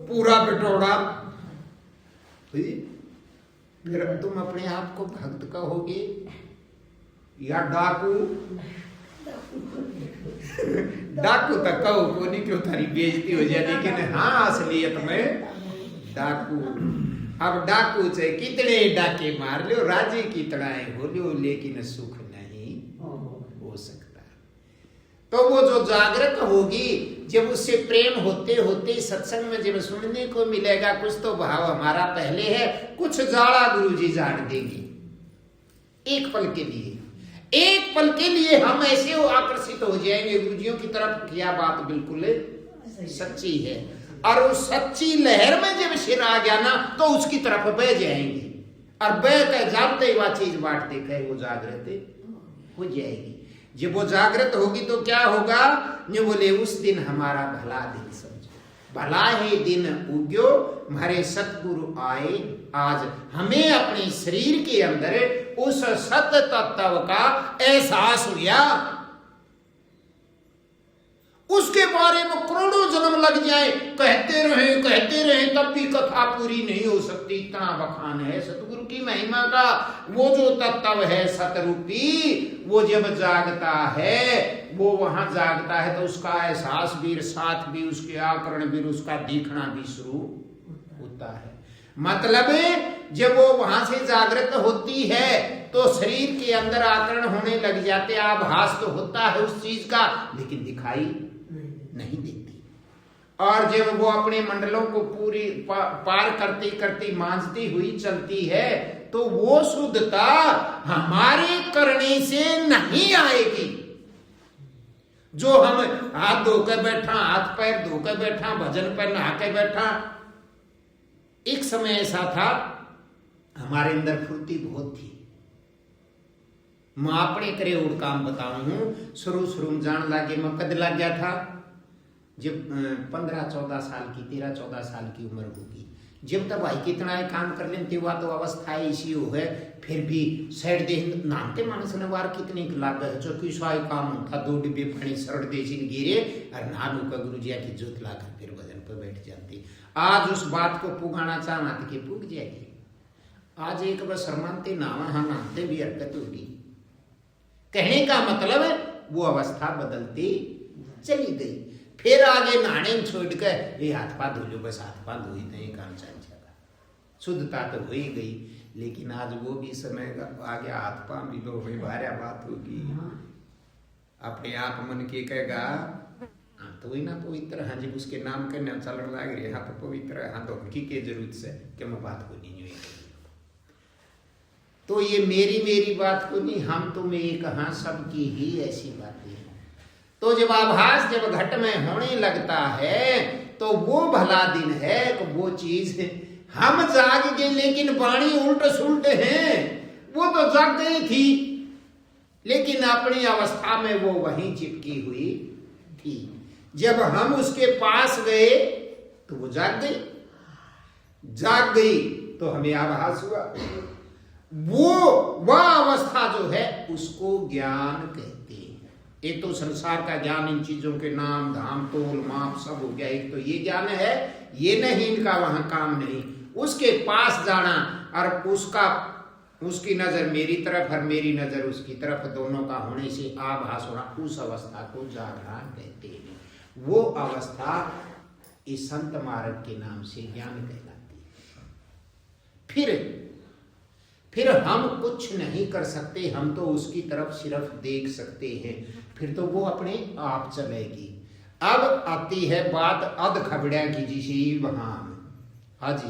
पूरा बिटोड़ा, फिर तुम अपने आप को भक्त कहोगे या डाकू? डाकू तक कहो को नहीं, क्यों थारी बेइज्जती हो जाए, लेकिन हाँ असलियत में डाकू। अब डाकू से कितने डाके मार लो, राजे की तड़ाए हो लो, लेकिन सुख नहीं हो सकता। तो वो जो जागृत होगी, जब उससे प्रेम होते होते सत्संग में जब सुनने को मिलेगा, कुछ तो भाव हमारा पहले है, कुछ जाड़ा गुरुजी जान देंगे। एक पल के लिए, एक पल के लिए हम ऐसे आकर्षित हो जाएंगे गुरुजियों की तरफ। क्या बात बिल्कुल सच्ची है। और उस सच्ची लहर में जब सिर आ गया ना तो उसकी तरफ बह जाएंगे, और बह कर जाते वह चीज बांटते कहे वो जागृत हो जाएगी। जब वो जागृत होगी तो क्या होगा, जो बोले उस दिन हमारा भला दिन समझो, भला ही दिन उग्यो, हमारे सतगुरु आए। आज हमें अपने शरीर के अंदर उस सत तत्व का एहसास हुआ। उसके बारे में करोड़ों जन्म लग जाए, कहते रहे तब भी कथा पूरी नहीं हो सकती। इतना बखान है सतगुरु की महिमा का। वो जो तत्व है सतरूपी, वो जब जागता है, वो वहां जागता है तो उसका एहसास भी, साथ भी उसके आकरण भी, उसका दिखना भी शुरू होता है। मतलब जब वो वहां से जागृत होती है तो शरीर के अंदर आकरण होने लग जाते, आभास तो होता है उस चीज का, लेकिन दिखाई नहीं देती। और जब वो अपने मंडलों को पूरी पार करती करती मांझती हुई चलती है तो वो शुद्धता हमारे करने से नहीं आएगी। जो हम हाथ धोकर बैठा, हाथ पैर धोकर बैठा, भजन पर नहा के बैठा, एक समय ऐसा था हमारे अंदर फुर्ती बहुत थी। मैं अपने करे और काम बताऊं हूं, शुरू में जान लागे मैं कद लग गया था जब 15-14 साल की, 13-14 साल की उम्र होगी। जब तक भाई कितना ही काम कर लेते हुआ तो अवस्था ऐसी हो है, फिर भी सैड दे नामते मानस ने वार कितनी लाग है जो कि स्वाय काम था 2 डिब्बे पानी सरड़ दे सिन गिरे और नानू का गुरु जी की जोत लाकर फिर भजन पर बैठ जाती। आज उस बात को पुगाना चाहना था कि पुग जाएगी। आज एक बार शर्मानते नावा हाँ नामते भी हरकत होगी। कहने का मतलब है वो अवस्था बदलती चली गई। फिर आगे नहाने छोड़ कर ये हाथ पा धो लो, बस हाथ पा धो ही नहीं काम चल जाएगा। शुद्धता तो हो ही गई, लेकिन आज वो भी समय आगे हाथ पा भी लो भाई भारी बात होगी। अपने आप मन के कहेगा तो वही ना पवित्र, हाँ जी उसके नाम करने चल लग रही हाँ तो पवित्र है, हाँ तो की के जरूरत से कि मैं बात को नहीं हुई। तो ये मेरी बात को नहीं, हम तुम एक हाँ सबकी ही ऐसी बातें हैं। तो जब आभास जब घट में होने लगता है तो वो भला दिन है कि वो चीज हम जाग गए, लेकिन वाणी उल्ट सुल्ट है। वो तो जाग गई थी लेकिन अपनी अवस्था में वो वहीं चिपकी हुई थी। जब हम उसके पास गए तो वो जाग गई तो हमें आभास हुआ। वह अवस्था जो है उसको ज्ञान कहते हैं। एक तो संसार का ज्ञान, इन चीजों के नाम धाम तोल माप सब हो गया, एक तो ये ज्ञान है, ये नहीं इनका वहां काम नहीं। उसके पास जाना और उसकी नजर मेरी तरफ और मेरी नजर उसकी तरफ, दोनों का होने से आभास होना, उस अवस्था को जागरण कहते हैं। वो अवस्था इस संत मार्ग के नाम से ज्ञान कहलाती है। फिर हम कुछ नहीं कर सकते, हम तो उसकी तरफ सिर्फ देख सकते हैं, फिर तो वो अपने आप चलेगी। अब आती है बात अध खबड़िया की, जिसे वहां हाँ जी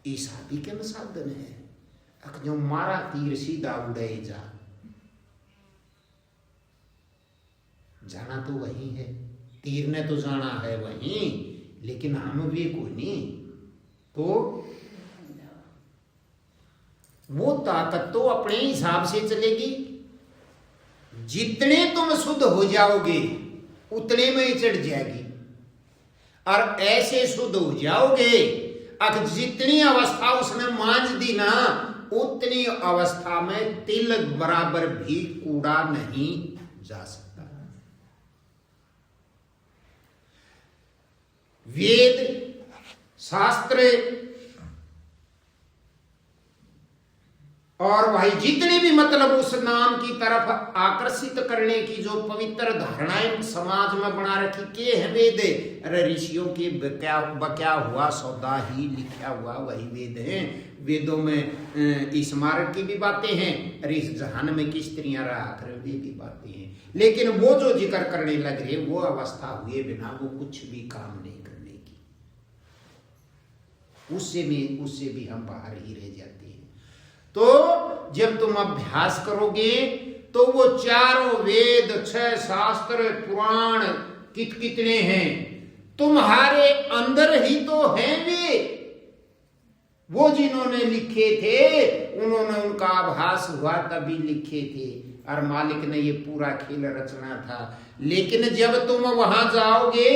ये शादी के साधन है, जो मारा तीर सीधा उड़े जाना तो वही है, तीर ने तो जाना है वही, लेकिन हम भी कोई नहीं। तो वो ताकत तो अपने हिसाब से चलेगी। जितने तुम शुद्ध हो जाओगे उतने में ही चढ़ जाएगी, और ऐसे शुद्ध हो जाओगे अगर जितनी अवस्था उसने मांझ दी ना, उतनी अवस्था में तिल बराबर भी कूड़ा नहीं जा सकता। वेद शास्त्र और भाई जितने भी मतलब उस नाम की तरफ आकर्षित करने की जो पवित्र धारणाएं समाज में बना रखी के है वेद। अरे ऋषियों के बक्या हुआ सौदा ही लिखा हुआ वही वेद है। वेदों में इस मार्ग की भी बातें हैं, अरे इस जहान में किस स्त्रियां रहा कर वे भी बातें हैं, लेकिन वो जो जिक्र करने लग रहे वो अवस्था हुए बिना वो कुछ भी काम नहीं करने की, उससे भी हम बाहर ही रह जाते हैं। तो जब तुम अभ्यास करोगे तो वो चारों वेद 6 शास्त्र पुराण कितने हैं तुम्हारे अंदर ही तो हैं। वो जिन्होंने लिखे थे उन्होंने उनका आभास हुआ तभी लिखे थे, और मालिक ने ये पूरा खेल रचना था। लेकिन जब तुम वहां जाओगे,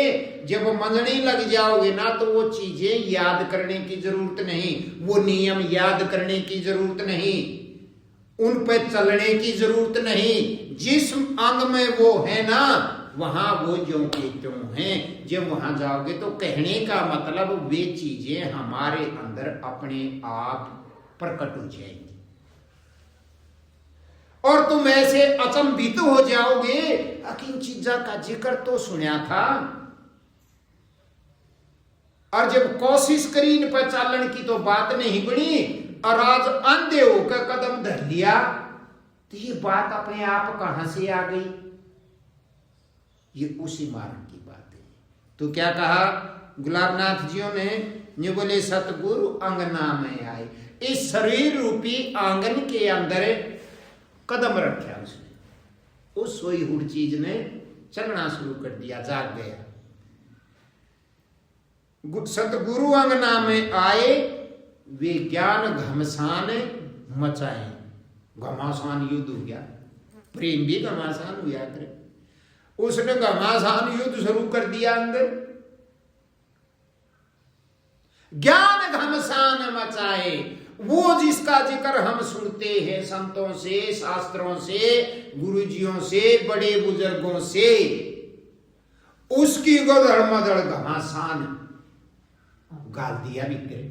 जब मनने लग जाओगे ना, तो वो चीजें याद करने की जरूरत नहीं, वो नियम याद करने की जरूरत नहीं, उन पे चलने की जरूरत नहीं। जिस अंग में वो है ना वहां वो जो के त्यों हैं। जब वहां जाओगे तो कहने का मतलब वे चीजें हमारे अंदर अपने आप प्रकट हो जाएंगी, और तुम ऐसे अचंभित हो जाओगे किन चीजा का जिक्र तो सुना था, और जब कोशिश करी इन पर चालन की तो बात नहीं बनी, और आज अंधे होकर कदम धर लिया तो ये बात अपने आप कहां से आ गई। ये उसी मार्ग की बात है। तो क्या कहा गुलाबनाथ जियों ने, ये बोले सतगुरु अंगना में आए, इस शरीर रूपी आंगन के अंदर कदम रखा उसने, उस सोई हुड़ चीज ने चलना शुरू कर दिया, जाग गया। सतगुरु अंगना में आए, वे ज्ञान घमसान मचाए। घमासान युद्ध हो गया, प्रेम भी घमासान हुआ करे, उसने घमासान युद्ध शुरू कर दिया अंदर। ज्ञान घमसान मचाए। वो जिसका जिक्र हम सुनते हैं संतों से, शास्त्रों से, गुरुजियों से, बड़े बुजुर्गों से, उसकी गदड़ मदड़ घमासान गाल दिया बिक्रे।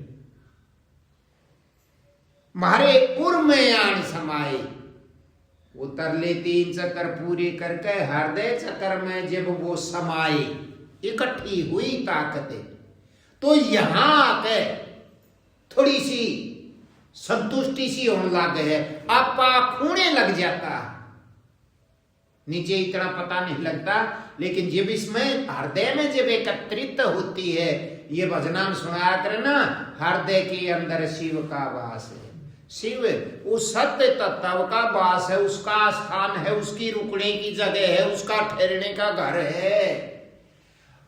मारे उर में आन समाए। वो तरले 3 चक्कर पूरे करके हृदय चक्कर में जब वो समाए, इकट्ठी हुई ताकतें, तो यहां आके थोड़ी सी संतुष्टि सी होने लग है, आपा खूने लग जाता। नीचे इतना पता नहीं लगता, लेकिन जब इसमें हृदय में जब एकत्रित होती है, ये भजनाम सुनाया करे ना, हृदय के अंदर शिव का वास है। शिव उस सत्य तत्व का वास है, उसका स्थान है, उसकी रुकने की जगह है, उसका ठहरने का घर है।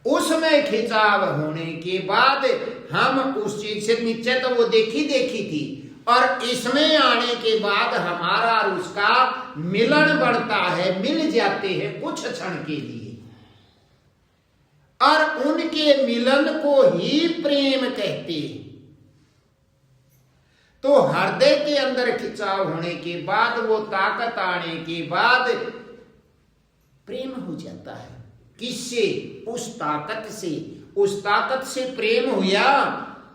उसमें खिंचाव होने के बाद हम उस चीज से नीचे तो वो देखी थी, और इसमें आने के बाद हमारा और उसका मिलन बढ़ता है, मिल जाते हैं कुछ क्षण के लिए, और उनके मिलन को ही प्रेम कहते हैं। तो हृदय के अंदर खिंचाव होने के बाद, वो ताकत आने के बाद प्रेम हो जाता है। किससे? उस ताकत से। उस ताकत से प्रेम हुआ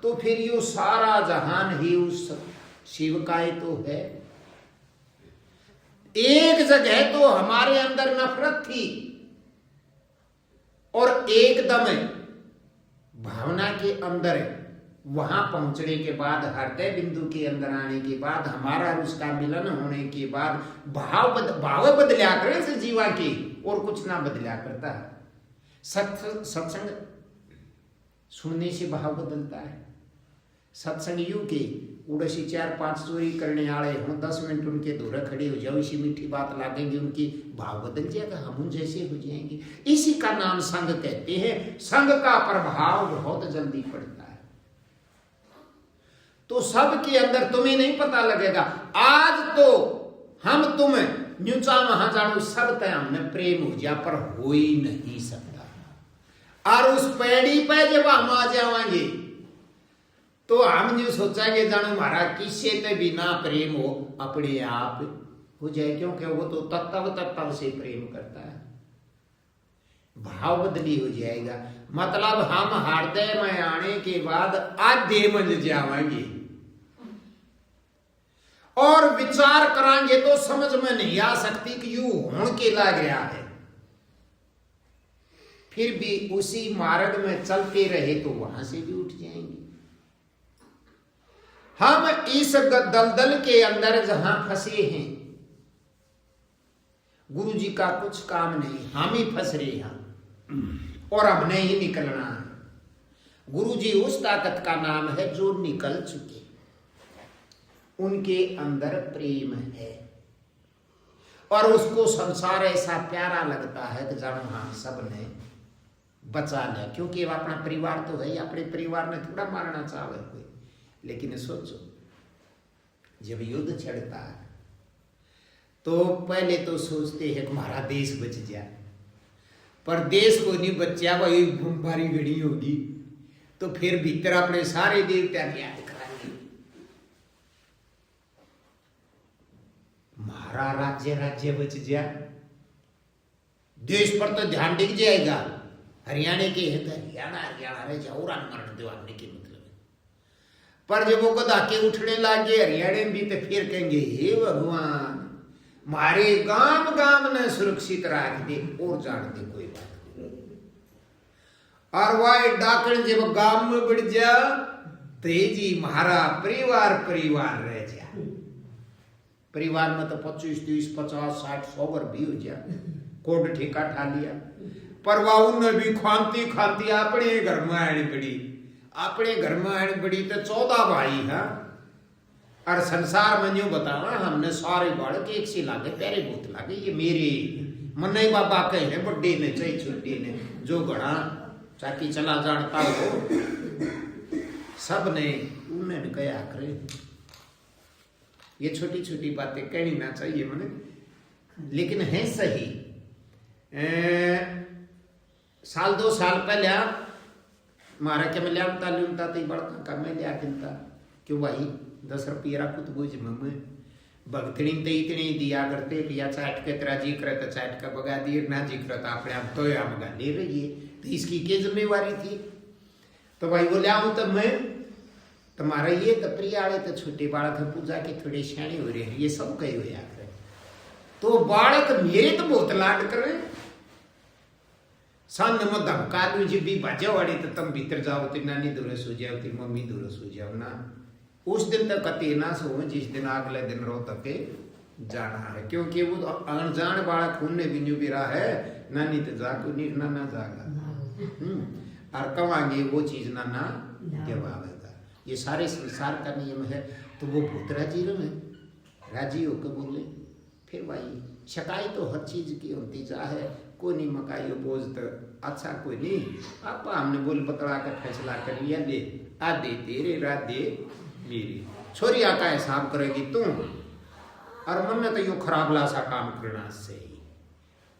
तो फिर ये सारा जहान ही उस शिव का ही तो है। एक जगह तो हमारे अंदर नफरत थी, और एकदम भावना के अंदर वहां पहुंचने के बाद, हृदय बिंदु के अंदर आने के बाद, हमारा उसका मिलन होने के बाद भाव बदलिया करे से जीवा की, और कुछ ना बदलिया करता है। सत्संग सुनने से भाव बदलता है। सत्संग यू के उड़सी 4-5 चोरी करने वाले हों, 10 मिनट उनके दूर खड़े हो जाओ, इसी मीठी बात लागेंगे, उनकी भाव बदल जाएगा, हम उन जैसे हो जाएंगे। इसी का नाम संग कहते हैं। संग का प्रभाव बहुत जल्दी पड़ता है। तो सबके अंदर तुम्हें नहीं पता लगेगा। आज तो हम तुम न्यूचा वहां जानो सब तय हमने प्रेम हो जा, पर हो ही नहीं सकता। और उस पैड़ी पे जब हम आ जाएंगे तो हम जो सोचेंगे जानो हमारा किससे तो बिना प्रेम हो, अपने आप हो जाए, क्योंकि वो तो तत्व से प्रेम करता है। भाव बदली हो जाएगा। मतलब हम हृदय में आने के बाद आधे बन जाएंगे, और विचार कराएंगे तो समझ में नहीं आ सकती कि यू हों के लग रहा है। फिर भी उसी मार्ग में चलते रहे तो वहां से भी उठ जाएंगे। हम इस दलदल के अंदर जहां फंसे हैं, गुरु जी का कुछ काम नहीं, हम ही फंस रहे हैं और हमने ही निकलना है। गुरु जी उस ताकत का नाम है जो निकल चुके, उनके अंदर प्रेम है, और उसको संसार ऐसा प्यारा लगता है कि जानो हाँ सबने बचा लिया, क्योंकि वो अपना परिवार तो है, अपने परिवार ने थोड़ा मारना चाहे कोई। लेकिन सोचो जब युद्ध छिड़ता है तो पहले तो सोचते हैं कि हमारा देश बच जाए, पर देश को नहीं बचा, वही बमबारी घड़ी होगी तो फिर भीतर अपने सारे देवता याद कराएंगे, हमारा राज्य बच जाए, देश पर तो ध्यान टिक जाएगा। हरियाणा के है तो हरियाणा रह जाओ, मरण दिवाने के मतलब है। पर जब वो धाके उठने लगे हरियाणा भी, तो फिर कहेंगे हे भगवान मारे गांव ने सुरक्षित रख दे, और जान दे कोई बात नहीं। और वह डाकण जब गांव में बढ़ जा तो जी हमारा परिवार रह जा। परिवार में तो 25, 30, 50, 60, 100 भी हो जा, कोड ठेका ठा लिया, पर वाहू ने भी खांती अपने घर में आने पड़ी, तो 14 भाई है। और संसार में यूं बतावा हमने सारे बालक एक से लागे, प्यारे बहुत लागे, ये मेरे मन्नई बाबा कहे हैं, बड्डे ने चाहे छोटे ने, जो घड़ा चाकी चला जानता हो सब ने उन्हें कहा करे। ये छोटी छोटी बातें कहनी ना चाहिए मने, लेकिन है सही। 1-2 साल पहले मारा के मैं लियामता लियामता तो बड़का का मैं लिया किनता क्यों भाई 10 रुपये रखू तो बोझ मम्मी भगतनी तो इतनी दिया करते कि या चाट के तेरा जी करे तो चाट का बगा दिए ना जी करे तो अपने आप तो या मगा ले रही है तो इसकी क्या जिम्मेवारी थी। तो भाई बोले आऊँ तो मैं तुम्हारा ये तो प्रिय आड़े तो छोटे बालक पूजा के थोड़े श्याणे हो रहे हैं ये सब कहे हुए आकर तो बालक मेरे तो बहुत लाड करे सामने में धमका लू जी भी बाजा वाड़ी तो तुम भीतर जाओ तो नानी दूर सो जाओ तो मम्मी दूर सो जाओ ना उस दिन तक कते ना सो जिस दिन अगले दिन रो तक जाना है क्योंकि वो अनजान बालक खून ने भी भी रहा है नानी तो जागो नहीं ना जागा और कमांगे वो चीज ना देवावेगा। ये सारे संसार का नियम है तो वो बहुत राजी रहे राजी होकर बोले फिर भाई शकाई तो हर चीज की होती जा है कोई नहीं मकाई बोझ तो अच्छा कोई नहीं आप हमने बोल बतला कर फैसला कर लिया दे आ दे तेरे रात दे मेरी छोरी का हिसाब करेगी तू और मन में तो यो खराब लासा काम करना से ही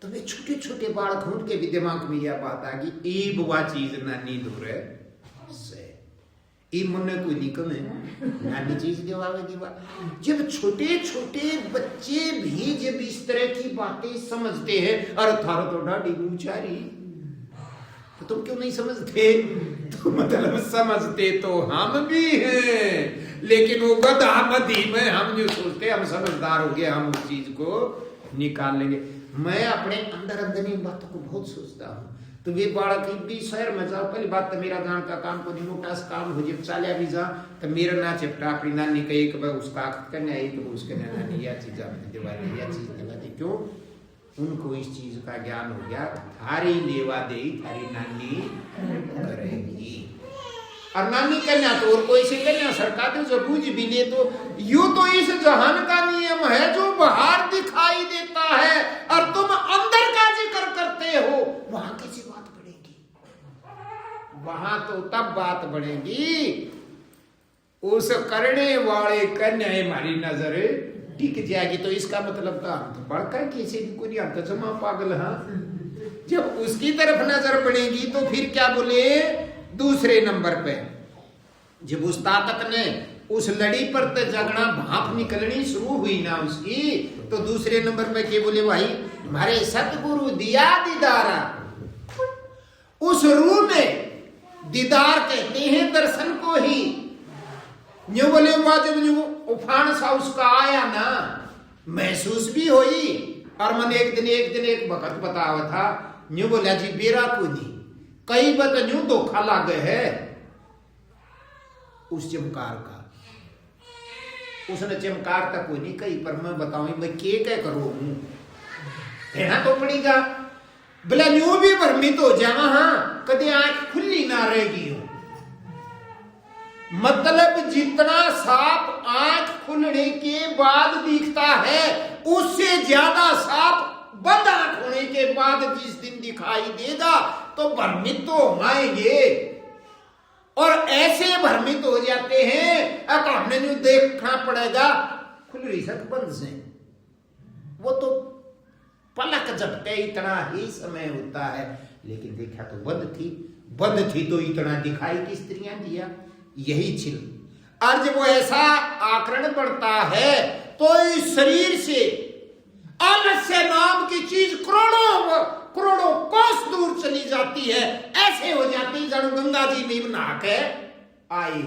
तो वे छोटे छोटे बालक उनके भी दिमाग में यह बात आ गई ई बुआ चीज नानी दूर है से ई मन कोई निकम है नानी चीज देवावेगी बात जब छोटे छोटे बच्चे भी जब इस तरह की बातें समझते हैं और थारो तो डाडी ऊंचारी तो तुम क्यों नहीं समझते तो मतलब समझते तो हम भी हैं लेकिन वो गधा मधी में हम जो सोचते हम समझदार हो गए हम उस चीज को निकाल लेंगे। मैं अपने अंदर अंदर इन बातों को बहुत सोचता हूँ तो वे बालक भी शहर में जाओ पहली बात तो मेरा गांव का काम को नहीं मोटा सा काम हो जब चालिया भी जा तो मेरा ना चिपटा अपनी नानी का एक बार उसका करने आई तो उसके नानी यह चीज दिवाली यह चीज दिवाली क्यों उनको इस चीज का ज्ञान हो गया थारी लेवा दे थारी नानी करेगी और नानी कन्या तो और कोई से कन्या सरकार दे जो बूझ भी ले तो यू तो इस जहान का नियम है जो बाहर दिखाई देता है और तुम अंदर का जिक्र करते हो वहां कैसी बात बढ़ेगी वहां तो तब बात बढ़ेगी उस करने वाले कन्या हमारी नजर टिक जाएगी तो इसका मतलब तो हम तो बड़का किसी भी कोई हम तो जमा पागल हाँ जब उसकी तरफ नजर पड़ेगी तो फिर क्या बोले दूसरे नंबर पे जब उस ताकत ने उस लड़ी पर तो जगना भाप निकलनी शुरू हुई ना उसकी तो दूसरे नंबर पे क्या बोले भाई हमारे सतगुरु दिया दीदारा उस रूह में दीदार कहते हैं दर्शन को ही न्यू बोले हुआ जब न्यू उफान सा उसका आया ना महसूस भी हुई और मन एक दिन एक वक्त बतावा था न्यू बोला जी बेरा को नहीं कई बात न्यू धोखा लागे है उस चमकार का उसने चमकार तक कोई नहीं कही पर मैं बताऊं मैं क्या करूं कहना तो पड़ेगा बोला न्यू भी भ्रमित हो जावा हाँ कदे आंख खुली ना रहेगी हो मतलब जितना साफ आंख खुलने के बाद दिखता है उससे ज्यादा साफ बंद आंख होने के बाद जिस दिन दिखाई देगा तो भ्रमित तो होंगे और ऐसे भ्रमित हो जाते हैं अब हमने जो देखना पड़ेगा खुल रही सक बंद से वो तो पलक झपके इतना ही समय होता है लेकिन देखा तो बंद थी तो इतना दिखाई की स्त्रियां दिया यही छिल और जब वो ऐसा आकरण बढ़ता है तो इस शरीर से आलस्य नाम की चीज करोड़ों कोस दूर चली जाती है ऐसे हो जाती है जब गंगा जी में नहा के आई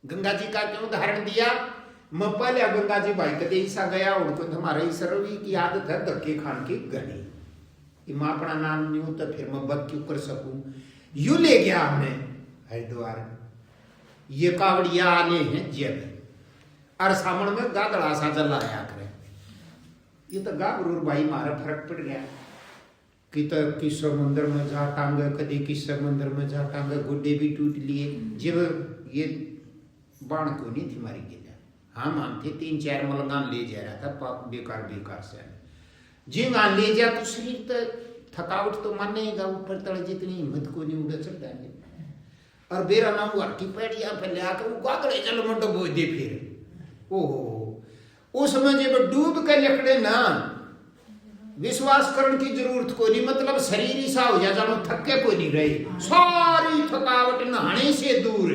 गंगा जी का क्यों उदाहरण दिया मैं पहले गंगा जी भाई कदे ईसा गया उनको हमारे ईश्वरी की आदत है धक्के खान की गनी मां अपना नाम नहीं हो तो फिर मैं बद क्यों कर सकूं यू ले गया हमने हरिद्वार ये कावड़िया आने हैं जब और सामने में गागड़ा सा जलाया करे ये तो गाबरूर भाई मारा फर्क पड़ गया कि तो किस समुद्र में जा टांगे कभी किस समुद्र में जा टांगे गुड्डे भी टूट लिए जब ये बाण को नहीं थी मारी गया हम थे 3-4 मलगान ले जा रहा था बेकार से जिंगान ले जा तो शरीर तो थकावट तो मानेगा ऊपर तले जितनी हिम्मत को नहीं उड़ा चढ़ जाएंगे और बेरा नाम हट्टी पैड़िया पहले आकर वो गागड़े चल मंडो बोझ दे फिर ओहो उसमें जब डूब के लकड़े ना विश्वास करने की जरूरत को नहीं, मतलब शरीर ऐसा हो जाए जानो थके को नहीं रहे, सारी थकावट नहाने से दूर।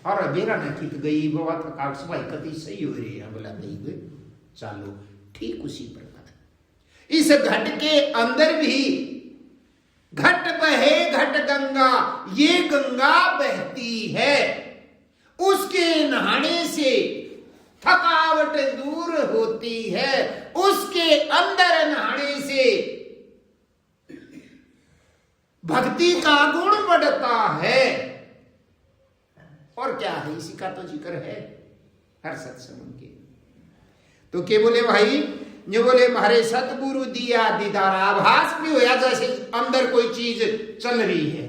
और बेरा न खित गई बाबा थकावट सफाई कति सही हो रही है, बोला नहीं गए चलो ठीक उसी प्रकार इस घट के अंदर भी घट बहे घट गंगा, ये गंगा बहती है, उसके नहाने से थकावट दूर होती है, उसके अंदर नहाने से भक्ति का गुण बढ़ता है। और क्या है, इसी का तो जिक्र है हर सत्संग के। तो क्या बोले भाई, जो बोले हमारे सतगुरु दिया दीदार, आभास भी होया जैसे अंदर कोई चीज चल रही है,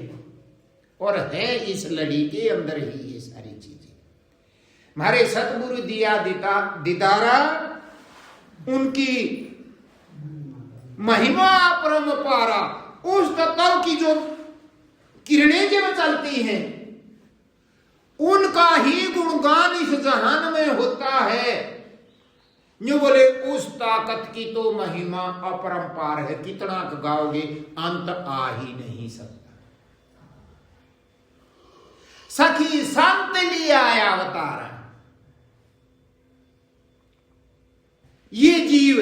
और है इस लड़ी के अंदर ही ये सारी चीजें। हमारे सतगुरु दिया दीदारा, उनकी महिमा परम पारा, उस तत्व की जो किरणें जब चलती हैं उनका ही गुणगान इस जहान में होता है। जो बोले उस ताकत की तो महिमा अपरंपार है, कितना गाओगे अंत आ ही नहीं सकता। सखी संत लिया अवतार, ये जीव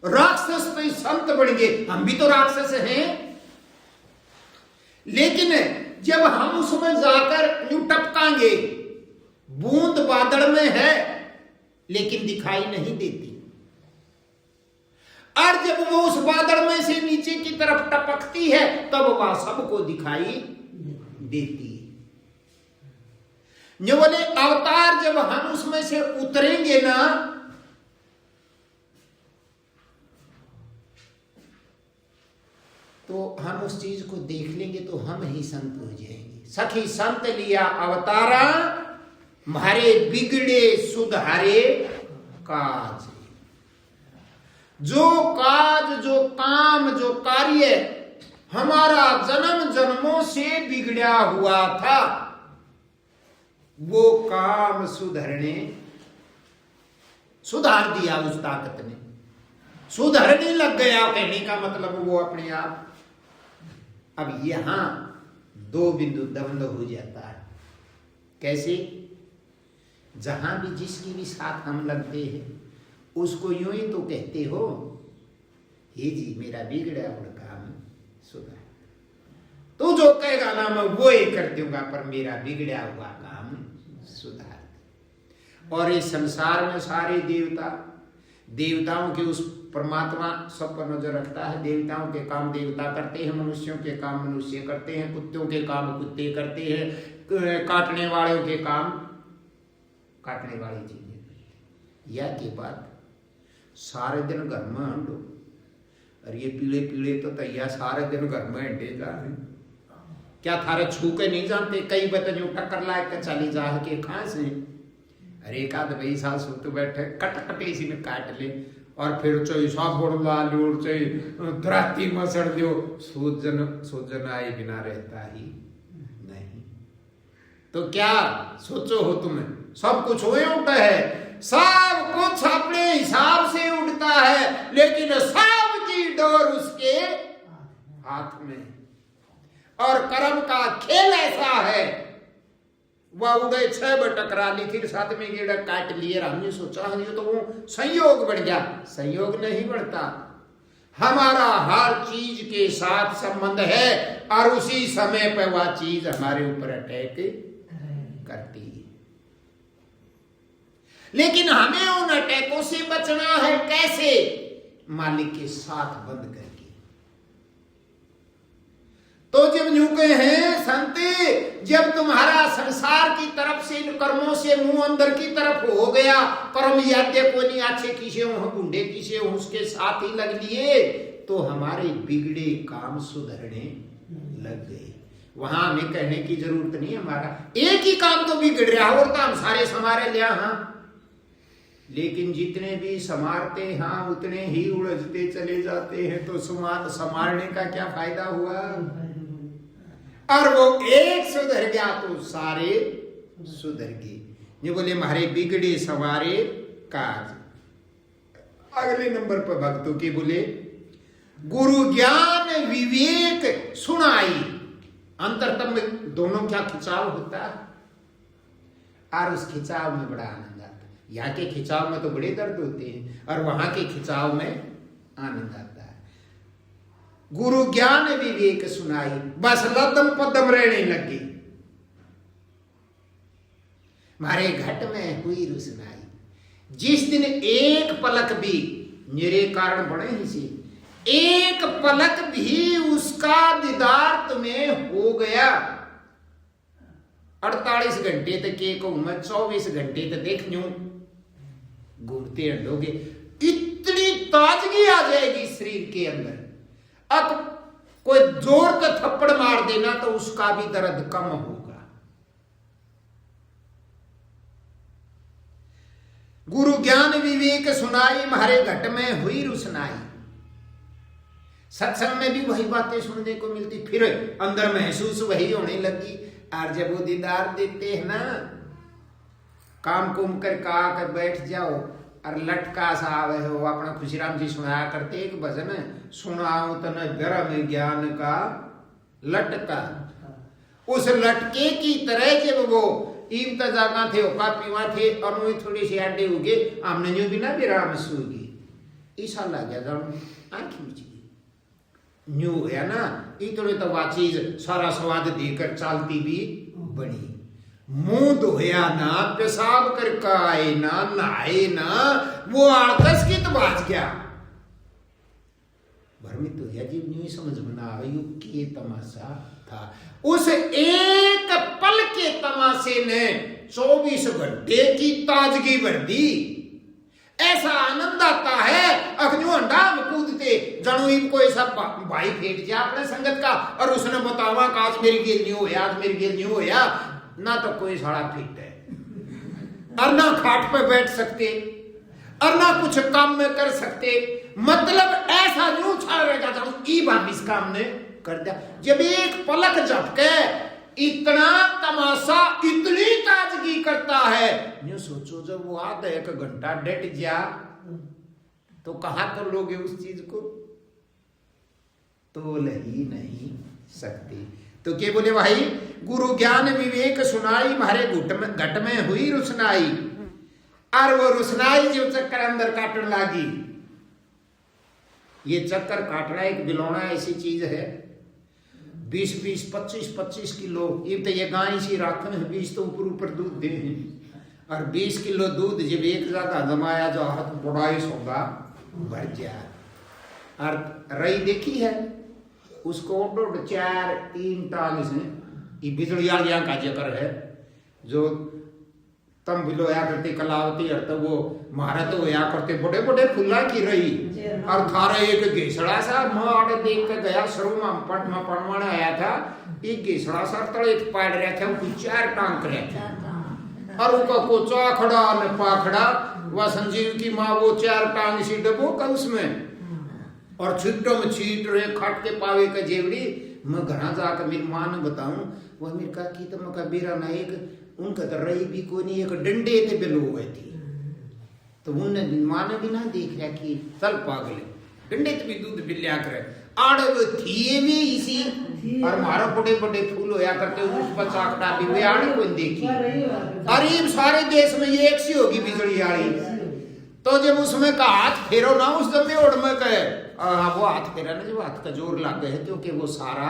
राक्षस पे संत बन गए, हम भी तो राक्षस हैं, लेकिन जब हम उसमें जाकर यूं टपकांगे, बूंद बादल में है लेकिन दिखाई नहीं देती, और जब वो उस बादल में से नीचे की तरफ टपकती है तब वह सबको दिखाई देती है। जो बोले अवतार जब हम उसमें से उतरेंगे ना, तो हम उस चीज को देख लेंगे तो हम ही संत हो जाएंगे। सखी संत लिया अवतारा, मारे बिगड़े सुधारे काज। जो काज, जो काम, जो कार्य हमारा जन्म जन्मों से बिगड़ा हुआ था, वो काम सुधार दिया उस ताकत ने, सुधरने लग गया। कहने का मतलब वो अपने आप अब यहां दो बिंदु दबंद हो जाता है। कैसे? जहां भी जिसकी भी साथ हम लगते हैं उसको यूं ही तो कहते हो, हे जी मेरा बिगड़ा हुआ काम सुधार। तो जो कहेगा ना मैं वो ही कर दूंगा, पर मेरा बिगड़ा हुआ काम सुधार। और इस संसार में सारे देवताओं के उस परमात्मा सब पर नजर रखता है। देवताओं के काम देवता करते हैं, मनुष्यों के काम मनुष्य करते हैं, कुत्तों के काम कुत्ते करते हैं, काटने वालों के काम काटने वाली चीजें। यह के बाद सारे दिन घर में हंडो, और ये पीले पीले तो तैयार सारे दिन घर में हंडे जा रहे, क्या थारे छू के नहीं जानते? कई बत जो टक्कर लाए के चली जा के खास है, अरे एक आध भाई साल सोते बैठे कट इसी में काट ले, और फिर चो साबुन ला लो, धराती मसड़ दो, सोजन आए बिना रहता ही नहीं। तो क्या सोचो हो तुम्हें, सब कुछ हुए उठा है, सब कुछ अपने हिसाब से उठता है, लेकिन सब की डोर उसके हाथ में। और कर्म का खेल ऐसा है, वह उड़े 6 बार टकरा ली, फिर 7वें गेड़ा काट लिए। हमने सोचा ये तो वो संयोग बढ़ गया, संयोग नहीं बढ़ता। हमारा हर चीज के साथ संबंध है, और उसी समय पर वह चीज हमारे ऊपर अटैक करती है। लेकिन हमें उन अटैकों से बचना है। कैसे? मालिक के साथ बंद करके। तो जब यूं कहे हैं संत, जब तुम्हारा संसार की तरफ से इन कर्मों से मुंह अंदर की तरफ हो गया, कर्म याद्य को नहीं अच्छे किसे हो बूढ़े किसे हो उसके साथ ही लग लिए, तो हमारे बिगड़े काम सुधरने लग गए। वहां हमें कहने की जरूरत नहीं, हमारा एक ही काम तो बिगड़ रहा है, और तो हम सारे समारे लिया। हाँ, लेकिन जितने भी समारते हैं उतने ही उलझते चले जाते हैं, तो संवारने का क्या फायदा हुआ? और वो एक सुधर गया तो सारे सुधर गए। ये बोले हमारे बिगड़े संवारे काज। अगले नंबर पर भक्तों के बोले गुरु ज्ञान विवेक सुनाई। अंतरतम में दोनों क्या खिंचाव होता है, और उस खिंचाव में बड़ा आनंद आता है। यहाँ के खिंचाव में तो बड़े दर्द होते हैं, और वहां के खिंचाव में आनंद आता है। गुरु ज्ञान विवेक सुनाई, बस लदम पदम रहने लगी। मारे घट में हुई रुसनाई। जिस दिन एक पलक भी मेरे कारण बने ही सी, एक पलक भी उसका दीदार तुम्हें हो गया। 48 घंटे तक के कहूं मैं, 24 घंटे तक देख यूं घूरते हटोगे, इतनी ताजगी आ जाएगी शरीर के अंदर। अब कोई जोर का थप्पड़ मार देना तो उसका भी दर्द कम होगा। गुरु ज्ञान विवेक सुनाई, म्हारे घट में हुई रुसनाई। सत्संग में भी वही बातें सुनने को मिलती, फिर अंदर महसूस वही होने लगी। और जब वो दीदार देते हैं ना, काम कुम कर का कर बैठ जाओ और लटका सा आवे हो। अपना खुशीराम जी सुनाया करते एक भजन, सुनाओ तने ब्रह्म ज्ञान का लटका। उस लटके की तरह जब वो ईम जागा थे, ओका पीवा थे, और वो थोड़ी सी आडे उगे, हमने यूं भी ना विराम सूगी। ईसा लग गया जब आंख मीची न्यू है ना, इतने तो वो चीज सारा स्वाद देकर चालती भी बनी। मुंह धोया ना, पेशाब करके आए ना, नहाए ना, वो आड़कस की तो बाज गया। भ्रमित हो गया, जीव न्यू समझ बना के तमाशा था। उस एक पल के तमाशे ने 24 घंटे की ताजगी भर दी। ऐसा आनंद आता है, अग्नि अंडा में कूदते जानू इनको ऐसा भाई फेट जा अपने संगत का, और उसने बतावा कि आज मेरी गेल नहीं होया, आज मेरी गेल नहीं होया। ना तो कोई साड़ा फिट है, और ना खाट पे बैठ सकते, और ना कुछ काम में कर सकते। मतलब ऐसा यूं छा रहेगा जानू ई बात इस काम ने कर दिया। जब एक पलक झपके इतना तमाशा, इतनी ताजगी करता है। यूं सोचो जब वो आधा एक घंटा डट जा तो कहां कर लोगे उस चीज को, तोल ही नहीं सकती। तो क्या बोले भाई, गुरु ज्ञान विवेक सुनाई, म्हारे घट में हुई रुसनाई। और वो रुसनाई जो चक्कर अंदर काटने लगी। ये चक्कर काटना एक बिलौना ऐसी चीज है, 20-20, 25-25 किलो। ये तो ये गाय सी राखन है, 20 तो ऊपर दूध दे हैं, और 20 किलो दूध जब एक जगह जमाया जो हाथ बड़ा ही सोगा भर जाए। और रई देखी है उसको 4-3 टांग से, ये बिजलियां का जिक्र है जो तम बिलोया करते कलावती, और तो वो महारत होया करते बड़े बड़े फुल्ला की रही। और थारा एक घेसड़ा सा माड़ देख के गया, शर्मा पट में पड़वाना आया था, एक घेसड़ा सा तड़े पाड़ रहा था, वो 4 टांग कर रहा था, और उसका कोचा खड़ा न पाखड़ा, वह संजीव की माँ वो 4 टांग सी डबो का उसमें, और छुट्टों में छीट रहे खाट के पावे का जेवड़ी। मैं घरा जाकर मेरी माँ ने बताऊं, वह मेरे का की तो मैं बेरा ना एक उनका तो रही भी कोई नहीं, एक डंडे थे बिलो हुए थी। तो उनने माँ ने भी ना देख रहा कि चल पागल डंडे तो भी दूध बिल्लिया करे आड़ थी भी इसी, और मारो बड़े बड़े फूल होया करते उस पर चाकड़ा भी वे आड़ को देखी। अरे सारे देश में ये एक सी होगी बिजली आड़ी। तो जब उसमें का हाथ फेरो ना उस जमे ओढ़ में कहे, वो हाथ फेरा ना, जब हाथ का जोर लग गए क्योंकि वो सारा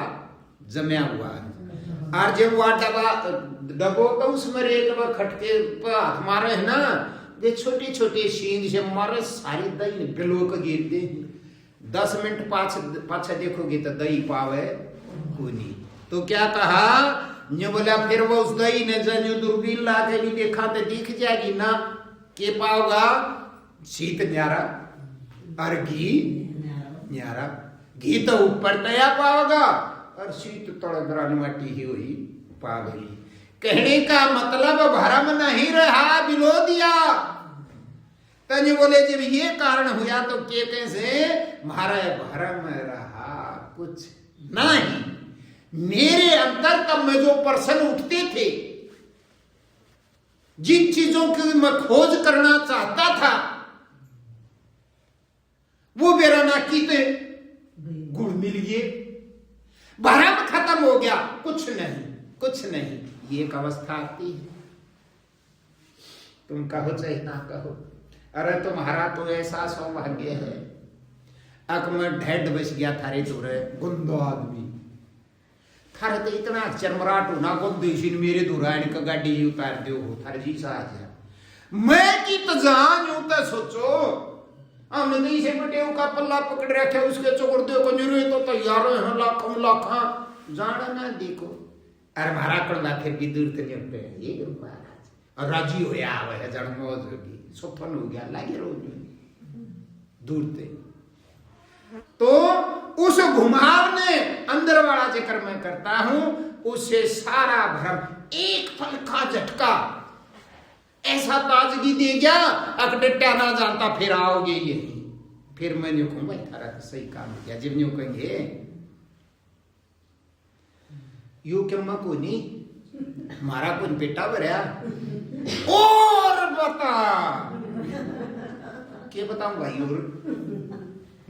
जमया हुआ है। और जब वो डबो का उसमें रेत में खटके पर हाथ मारे है ना, ये छोटे छोटे सींग से मारे सारी दही बिलो को गिर दे। 10 मिनट पाछे देखोगे तो दही पावे कोनी। तो क्या कहा ने बोला, फिर वो उस दही ने जन्यू दूरबीन ला के भी देखा तो दिख जाएगी ना, के पाओगा शीत न्यारा और घी न्यारा। घी तो ऊपर तया पाओगा और शीत तड़गरानी माटी ही हुई पा गई। कहने का मतलब भरम नहीं रहा बिलो दिया। तज बोले जब ये कारण हुआ तो के कैसे मारा भरम रहा कुछ नहीं। मेरे अंतर तब में जो प्रश्न उठते थे, जिन चीजों की मैं खोज करना चाहता था, वो मेरा ना कीते गुड़ मिल गए, भरम खत्म हो गया, कुछ नहीं। ये एक अवस्था आती है। तुम कहो चाहे ना कहो, अरे तुम्हारा तो ऐसा सौभाग्य है, अक में ढेड बस गया थारे दूरे गुंदो आदमी, थारे तो इतना चरमराट होना गुंदी सीन मेरे दूरायण का गाड़ी ही उतार दो हो थारे जी सा आ मैं की तो जान यूं तो सोचो, हमने तो इसे बटेऊ का पल्ला पकड़ रखे उसके चोकर दो कंजूरे तो तैयार है लाखा जाना ना देखो। अरे मारा कड़ना फिर भी दूर तक निपटे ये महाराज और राजी होया आवे है जड़ मौज होगी सोफन हो गया लागे रोज दूर ते तो उस घुमाव ने अंदर वाला जिक्र मैं करता हूं, उससे सारा भ्रम एक पल का झटका ऐसा ताजगी दे गया, अकड़टा ना जानता फिर आओगे यही। फिर मैंने कहूँ भाई थारा तो सही काम हो गया। जब यूं कहेंगे यू क्यों को नहीं मारा कुछ बेटा भरया और बता क्या बताऊं भाई और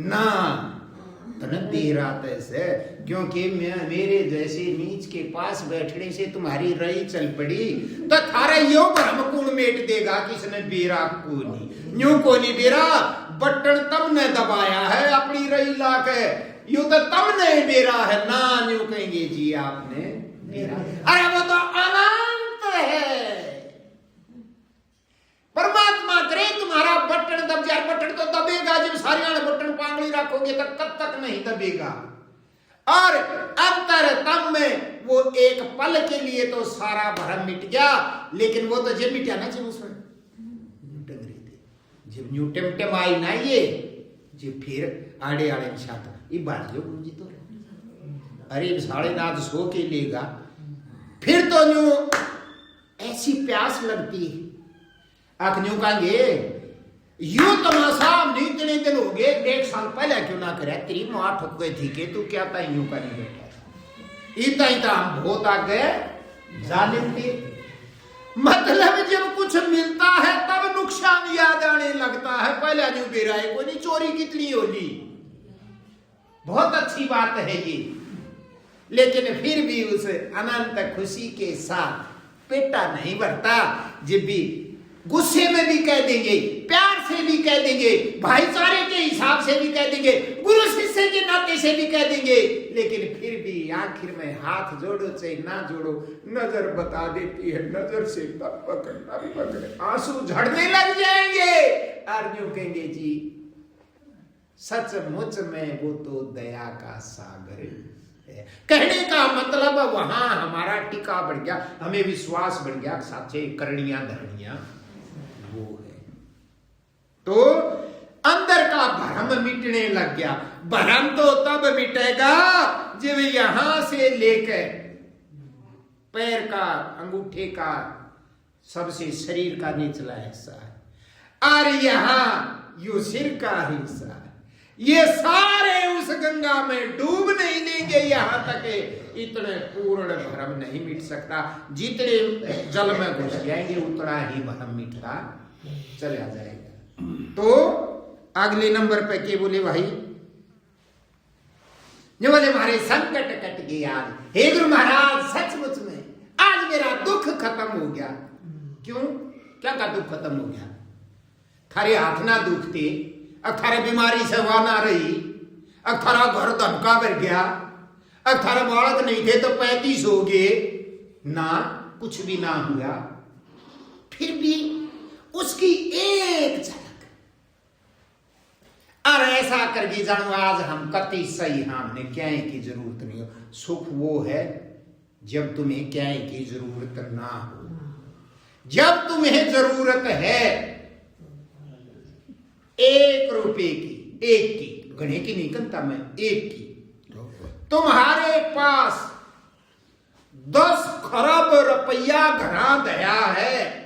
ना तने तेरा तैसे, क्योंकि मैं मेरे जैसे नीच के पास बैठने से तुम्हारी रई चल पड़ी तो थारा यो भ्रम कौन मेट देगा किसने बेरा को नहीं यूं को नहीं बेरा बटन तब ने दबाया है अपनी रई ला के यू तो तब ने बेरा है ना यूं कहेंगे जी आपने बेरा। अरे वो तो अनंत है, परमात्मा करे तुम्हारा बटन दब जाए, बटन तो दबेगा जब सारे बटन पांगली रखोगे तब कब तक नहीं दबेगा। और अंतर तम में वो एक पल के लिए तो सारा भरम मिट गया, लेकिन वो तो जब मिटा ना जब उसमें जब न्यू टेम आई ना ये जब फिर आड़े आड़े छाता ये बात जो गुरुजी तो अरे साढ़े नाथ सो के लेगा फिर तो न्यू ऐसी प्यास लगती है आखियों कहेंगे यू तमाशा हमने इतने दिन हो गए 1.5 साल पहले क्यों ना करे, तेरी मां ठुक गई थी कि तू क्या था यूं का नहीं बैठा इतना हम बहुत आ गए जालिम थे। मतलब जब कुछ मिलता है तब नुकसान याद आने लगता है, पहले न्यू बेरा है कोई नहीं चोरी कितनी होली बहुत अच्छी बात है ये, लेकिन फिर भी उस अनंत खुशी के साथ पेटा नहीं भरता। जब भी गुस्से में भी कह देंगे, प्यार से भी कह देंगे, भाईचारे के हिसाब से भी कह देंगे, गुरु शिष्य के नाते से भी कह देंगे, लेकिन फिर भी आखिर में हाथ जोड़ो चाहे ना जोड़ो नजर बता देती है, नजर से तब पकड़े आंसू झड़ने लग जाएंगे और यूं कहेंगे जी सचमुच में वो तो दया का सागर है। कहने का मतलब वहां हमारा टिका बढ़ गया, हमें विश्वास बढ़ गया, साचे करणियां धरणियां वो है। तो अंदर का भ्रम मिटने लग गया। भ्रम तो तब मिटेगा जब यहां से लेकर पैर का अंगूठे का सबसे शरीर का निचला हिस्सा है और यहां यो सिर का हिस्सा है, ये सारे उस गंगा में डूब नहीं देंगे यहां तक इतने पूर्ण भ्रम नहीं मिट सकता। जितने जल में घुस जाएंगे उतना ही भ्रम मिटता चला जाएगा। तो अगले नंबर पे के बोले भाई जो बोले हमारे संकट कट गए आज, हे गुरु महाराज सचमुच में आज मेरा दुख खत्म हो गया। क्यों क्या का दुख खत्म हो गया? थारे हाथ ना दुखते, अब थारे बीमारी से हवा ना रही, अब थारा घर धमका भर गया, अब थारा बालक नहीं थे तो 35 हो गए ना, कुछ भी ना हुआ, फिर भी उसकी एक झलक और ऐसा करके जानो आज हम कति सही, हमने क्या की जरूरत नहीं हो। सुख वो है जब तुम्हें क्या की जरूरत ना हो। जब तुम्हें जरूरत है 1 रुपए की, 1 की गणे की नहीं कहता मैं, 1 की, तुम्हारे पास 10 खरब रुपया घरा दया है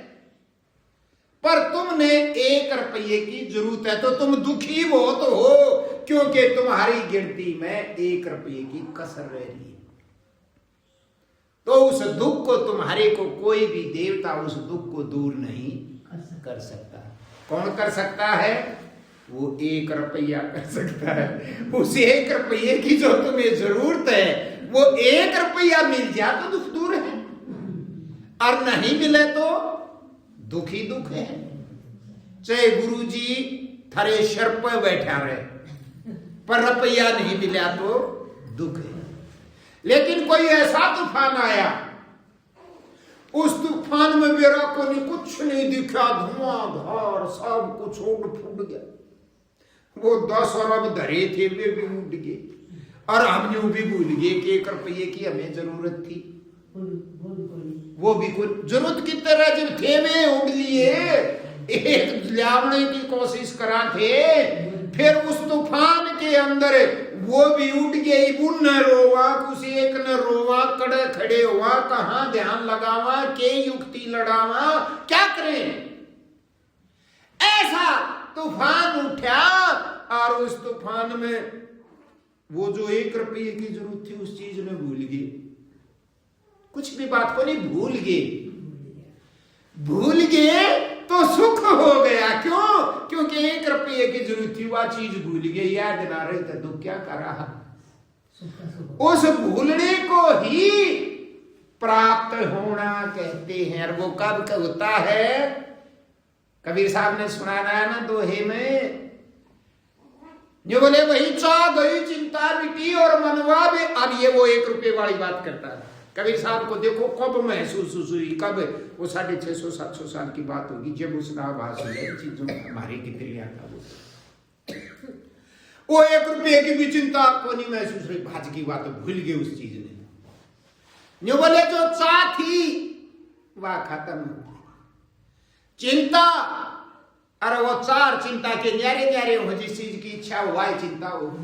पर तुमने 1 रुपये की जरूरत है तो तुम दुखी बहुत हो, क्योंकि तुम्हारी गिनती में 1 रुपये की कसर रह रही है। तो उस दुख को तुम्हारे को कोई भी देवता उस दुख को दूर नहीं कर सकता। कौन कर सकता है? वो 1 रुपया कर सकता है। उस 1 रुपये की जो तुम्हें जरूरत है वो 1 रुपया मिल जाए तो दुख दूर है, और नहीं मिले तो दुख ही दुख है। चाहे गुरु जी थारे सर पर बैठा रहे, पर रुपया नहीं मिला तो दुख है। लेकिन कोई ऐसा तूफान आया, उस तूफान में मेरा को कुछ नहीं दिखा, धुआंधार सब कुछ उड़ फूट गया। वो 10 अरब धरे थे वे भी उड़ गए, और हम यूं भी भूल गए कि 1 रुपये की हमें जरूरत थी। वो भी कोई जरूरत की तरह जब थे वे उड़ लिए, एक लावने की कोशिश करा थे, फिर उस तूफान के अंदर वो भी उठ गई। वो न रोवा, कुछ एक न रोवा, कड़े खड़े हुआ, कहां ध्यान लगावा, के युक्ति लड़ावा, क्या करें। ऐसा तूफान उठा, और उस तूफान में वो जो 1 रुपये की जरूरत थी उस चीज में भूल गए। कुछ भी बात को नहीं भूल गए तो सुख हो गया। क्यों? क्योंकि 1 रुपये की जरूरत थी, वह चीज भूल गई, याद ना रही तो दुख क्या कर रहा। उस भूलने को ही प्राप्त होना कहते हैं। और वो कब होता है? कबीर साहब ने सुनाया ना दोहे में, जो बोले वही चाह गई चिंता मिटी और मनवा भी। अब ये वो 1 रुपये वाली बात करता है। कबीर साहब को देखो कब महसूस हुई, कब वो 650-700 साल की बात होगी जब उसने आभास हुआ चीजों हमारे कितने था। वो 1 रुपये की भी चिंता को नहीं महसूस रही, भाज की बात भूल गई उस चीज ने। जो बोले जो चाह थी वह खत्म हो गई, चिंता, अरे वो 4 चिंता के न्यारे न्यारे हो, जिस चीज की इच्छा हुआ है चिंता हो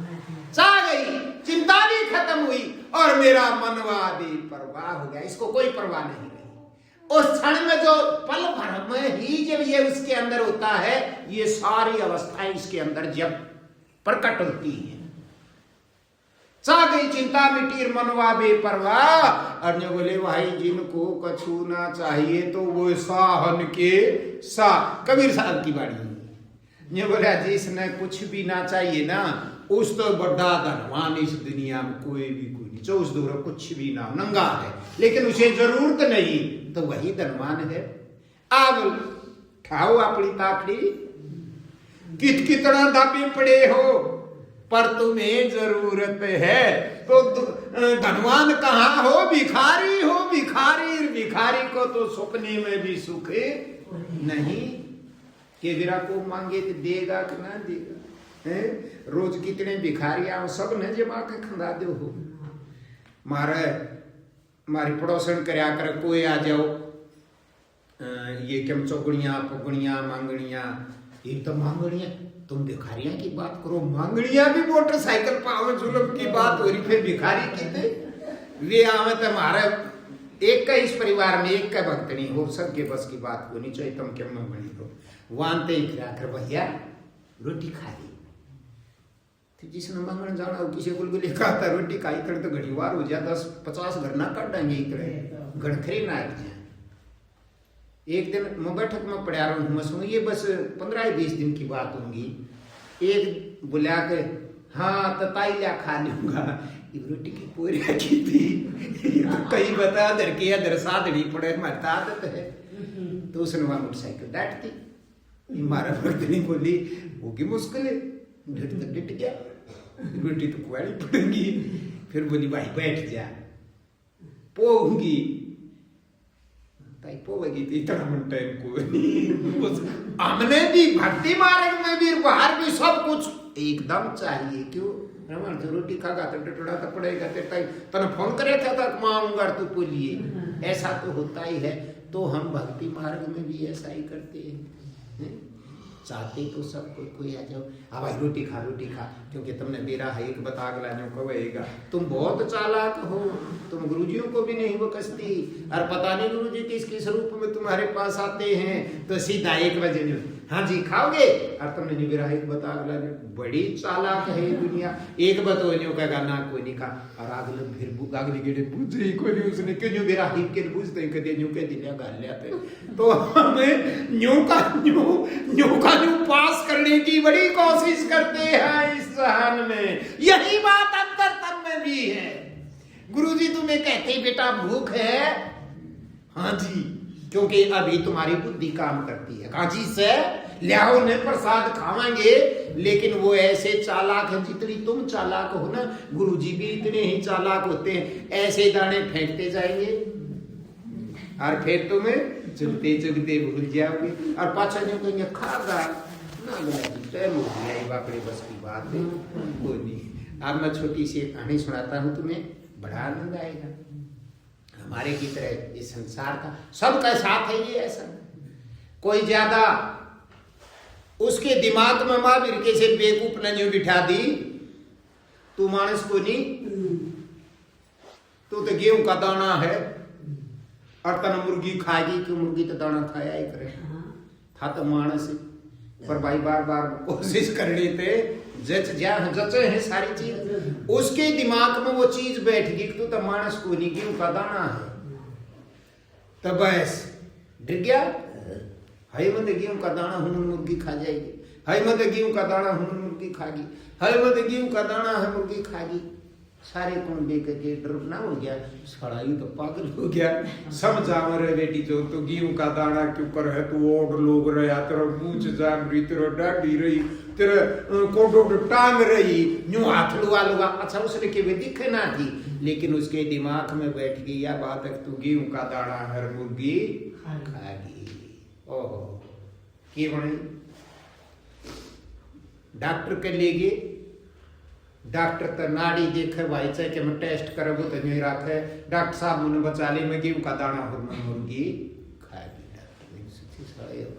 चाह गई, चिंता भी खत्म हुई, और मेरा मनवा भी परवाह हो गया। इसको कोई परवाह नहीं रही। उस क्षण में जो पल भर में ही जब ये उसके अंदर होता है, ये सारी अवस्थाएं इसके अंदर जब प्रकट होती है। चाह गई चिंता मिटी मनवा बेपरवाह। और जो बोले भाई जिनको कछु ना चाहिए तो वो साहन के सा, कबीर साहब की बाड़ी है। जो बोला जिसने कुछ भी ना चाहिए ना, उस तो बड़ा धनवान इस दुनिया में कोई नहीं। जो उस दूर कुछ भी ना, नंगा है लेकिन उसे जरूरत नहीं, तो वही धनवान है। अब खाओ अपनी ताकड़ी, कितना दाबे पड़े हो, पर तुम्हें जरूरत है तो धनवान कहाँ हो? भिखारी हो। भिखारी को तो सपने में भी सुख नहीं। के विरा को मांगे तो देगा कि ना देगा। रोज कितने भिखारियां सब ने जमा के खंदा दो हो। मारी पड़ोसन करया कर कोई आ जाओ, ये क्यों चौगड़ियां पगड़ियां मांगड़ियां, ये तो मांगड़ियां, तुम भिखारियां की बात करो। मांगड़ियां भी मोटरसाइकिल पावे जुलम की बात हो रही, फिर भिखारी कितने वे आवे तो हमारा एक का इस परिवार में एक का भक्त नहीं हो, सबके बस की बात होनी चाहिए। तुम क्यों में बनी हो वानते ही खिला कर भैया रोटी खा ली। जिसने मंगन जाना हो किसी को लिखा था रोटी खाई कर तो घड़ी बार हो जाए 10-50 घर ना काट देंगे इतने गणखरी ना जाए। एक दिन मैं बैठक में पड़ा रहा हूँ, मैं ये बस 15-20 दिन की बात होंगी। एक बुला के हाँ तताई लिया खा लूंगा, रोटी की पोरिया की थी तो कहीं बता दर के दर साधड़ी पड़े मरता आदत है। तो उसने वहां मोटरसाइकिल डांटती, मारा भक्त नहीं बोली होगी मुश्किल है, डिट गया रोटी तो कुआड़ी पड़ेगी। फिर बोली भाई बैठ जा पोगी, ताई पोगी तो इतना मन टाइम को हमने भी भक्ति मार्ग में भी बाहर भी सब कुछ एकदम चाहिए। क्यों रमन तो रोटी खागा तो टटड़ा तो पड़ेगा, तने फोन करे था तक मांगूंगा तो बोलिए, ऐसा तो होता ही है। तो हम भक्ति मार्ग में भी ऐसा ही करते हैं, चाहते तो सब कोई आ जाओ हाँ भाई रोटी खा क्योंकि तुमने मेरा है एक बता गला जो कहेगा तुम बहुत चालाक हो, तुम गुरुजियों को भी नहीं बकसती, और पता नहीं गुरुजी किस किस रूप में तुम्हारे पास आते हैं। तो सीधा 1 बजे हाँ जी खाओगे। और तुमने नहीं मेरा एक बता अगला ने बड़ी चालाक है ये दुनिया। एक बतो नहीं कहेगा ना कोई नहीं खा और अगले फिर अगली गेड़े बुझे ही कोई नहीं उसने क्यों न्यू मेरा हिप के बुझते हैं कदे न्यू के दिलिया गाल लेते। तो हमें न्यू का पास करने की बड़ी कोशिश करते हैं इस जहान में। यही बात अंतरतम में भी है। गुरुजी तुम्हें कहते बेटा भूख है, हाँ जी, क्योंकि अभी तुम्हारी बुद्धि काम करती है। काजी से लियाओ ने प्रसाद खावांगे, लेकिन वो ऐसे चालाक है जितनी तुम चालाक हो ना, गुरुजी भी इतने ही चालाक होते हैं। ऐसे दाने फेंकते जाएंगे और फिर तुम्हें चुगते चुगते भूल जाओगे और पाछा जो कहेंगे खागा ना टाइम हो गया। ये बापड़े बस की बात है कोई नहीं। अब मैं छोटी सी कहानी सुनाता हूँ, तुम्हें बड़ा आनंद आएगा। हमारे की तरह इस संसार का सबका साथ है ये ऐसा। कोई ज्यादा उसके दिमाग में महावीर के से बेवकूफ नहीं बिठा दी, तू मानस को नहीं, तू तो गेहूं का दाना है और तन मुर्गी खाएगी, क्यों मुर्गी तो दाना खाया ही करे था तो मानस। पर भाई बार बार कोशिश कर लेते जच है सारी चीज, उसके दिमाग में वो चीज बैठ गई तो तो मानस को नहीं, गेहूं का दाना है। तब बस डर गया, हाय मत गेहूं का दाना हूं मुर्गी खा जाएगी, हाय मत गेहूं का दाना हूं मुर्गी खागी, हाय मत गेहूं का दाना है मुर्गी खागी। सारे कौन देख के डरना हो गया, सारा ही तो पागल हो गया। समझा मरे बेटी जो तो गेहूं का दाना क्यों कर है, तू और लोग रहा तेरा मूछ जान रही, तेरा डाडी रही, तेरे कोडो टांग रही, न्यू हाथ लुआ लुआ। अच्छा उसने के वे दिखे ना थी, लेकिन उसके दिमाग में बैठ गई या बात है, तू गेहूं का दाना हर मुर्गी खागी। ओहो की बनी। डॉक्टर के ले गए, डॉक्टर तो नाड़ी देखे भाई चाहे कि मैं टेस्ट करे वो तो नहीं रखे। डॉक्टर साहब मुझे बचा ले, मैं गेहूं का दाना हर मुर्गी खाएगी। डॉक्टर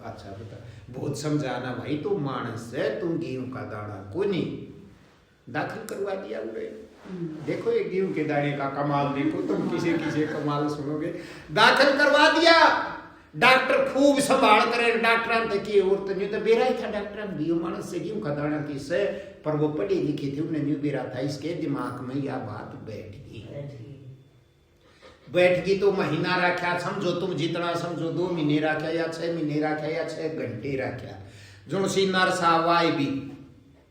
अच्छा बता, बहुत समझाना भाई, तू मानस है, तुम गेहूं का दाना को नहीं। दाखिल करवा दिया उन्हें। देखो ये गेहूं के दाने का कमाल देखो, तुम किसे कमाल सुनोगे। दाखिल करवा दिया, डॉक्टर खूब संभाल करे। डॉक्टर देखिए और तो नहीं तो बेरा ही था, डॉक्टर भी मानस से गेहूं का दाना किससे, पर वो पढ़े लिखे थे, उन्हें नहीं बेरा था, इसके दिमाग में यह बात बैठ गई तो महीना रखा, समझो तुम जितना समझो, 2 महीने रखा या 6 महीने रखा या 6 घंटे रखा। जो सी नरसाव आए भी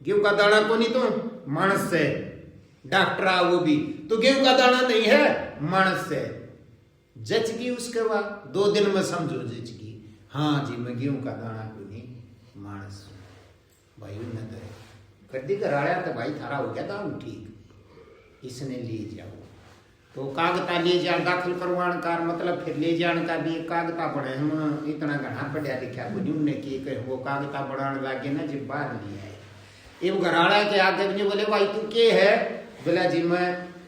गेहूं का दाना को नहीं तो मानस से, डॉक्टर आ वो भी तो गेहूं का दाना नहीं है मानस से। जच गई उसके बाद 2 दिन में समझो जच गई, हाँ जी मैं गेहूं का दाना को नहीं मानस भाई न दे कर दी कराया तो भाई थारा हो गया था ठीक। इसने ले जाओ तो कागता ले जा, दाखिल करवाण का मतलब फिर ले जाने का भी कागता पड़े। हम इतना घना पढ़िया लिखा उन्होंने की वो कागता बढ़ाने लगे ना जब बाहर ले आए। ये घराड़ा के आगे भी बोले भाई तू के है, बोला जी मैं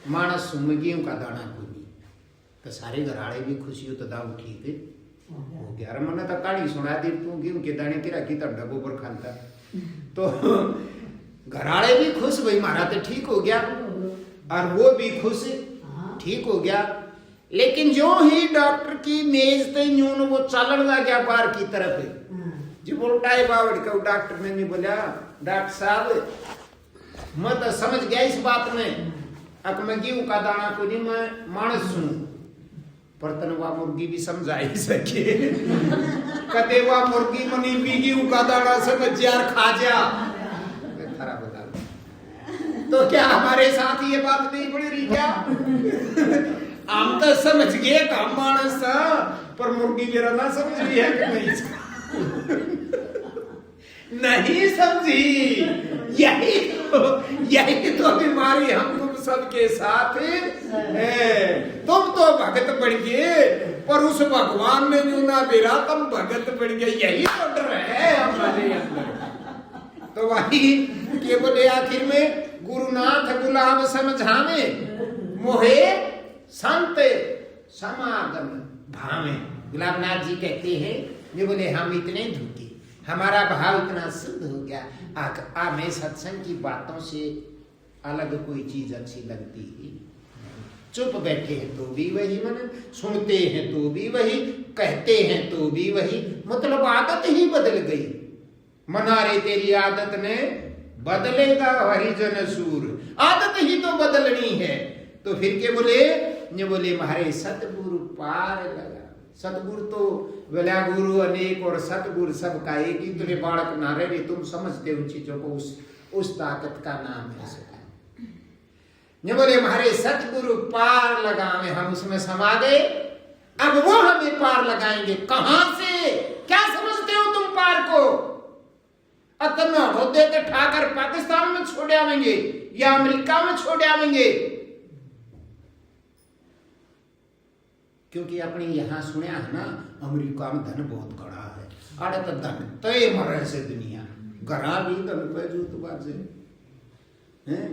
मानस हूँ, मैं गेहूं का दाना को नहीं। तो सारे घराड़े भी खुशी हो तो दाऊ ठीक है हो गया। अरे मैंने तो कहानी सुना दी, तू गेहूं के दाने की रखी तो डब्बों पर खाता। तो घराड़े भी खुश, भाई मारा तो ठीक हो गया और वो भी खुश ठीक हो गया। लेकिन जो ही डॉक्टर की मेज पे न्यून वो चलन लग गया बाहर की तरफ जी, बोलता है बावड़ का डॉक्टर ने नहीं बोला, डॉक्टर साहब मैं तो समझ गया इस बात में, अब मैं गेहूं का दाना को नहीं मैं मानस हूं। पर तनवा मुर्गी भी समझा ही सके कदे वा मुर्गी मनी भी गेहूं का दाना समझ यार खा जा। खराब बता तो क्या हमारे साथ ये बात नहीं पड़ी रही क्या? हम तो समझ गए काम मानस, पर मुर्गी मेरा ना समझ रही है कि नहीं समझी। यही तो बीमारी हम तुम सबके साथ है। तुम तो भगत बन गए, पर उस भगवान ने जो ना बेरा तुम भगत बन गए, यही तो डर है हमारे अंदर। तो वही के बोले आखिर में गुरुनाथ गुलाब समझावे, मोहे संत समागम भावे। गुलाबनाथ जी कहते हैं, ये बोले हम इतने धूते, हमारा भाव इतना शुद्ध हो गया, हमें सत्संग की बातों से अलग कोई चीज अच्छी लगती ही। चुप बैठे हैं तो भी वही मन, सुनते हैं तो भी वही, कहते हैं तो भी वही, मतलब आदत ही बदल गई। मना रे तेरी आदत ने बदलेगा हरिजन सूर, आदत ही तो बदलनी है। तो फिर के बोले, ये बोले मारे सतगुरु पार लगा। सतगुरु तो बोला गुरु अनेक और सतगुरु सबका एक ही, तुझे बालक ना रहे, तुम समझते उन चीजों को, उस ताकत का नाम है सका। ये बोले मारे सतगुरु पार लगावे, हम उसमें समा गए, अब वो हमें पार लगाएंगे। कहां से, क्या समझते हो तुम पार को? अतन होते के ठाकर पाकिस्तान में छोड़ आवेंगे या अमेरिका में छोड़ आवेंगे? क्योंकि अपने यहां सुना है ना, अमेरिका में धन बहुत कड़ा है, अरे तो धन तय मरे से दुनिया, घरा भी धन पे जूत बाजे हैं,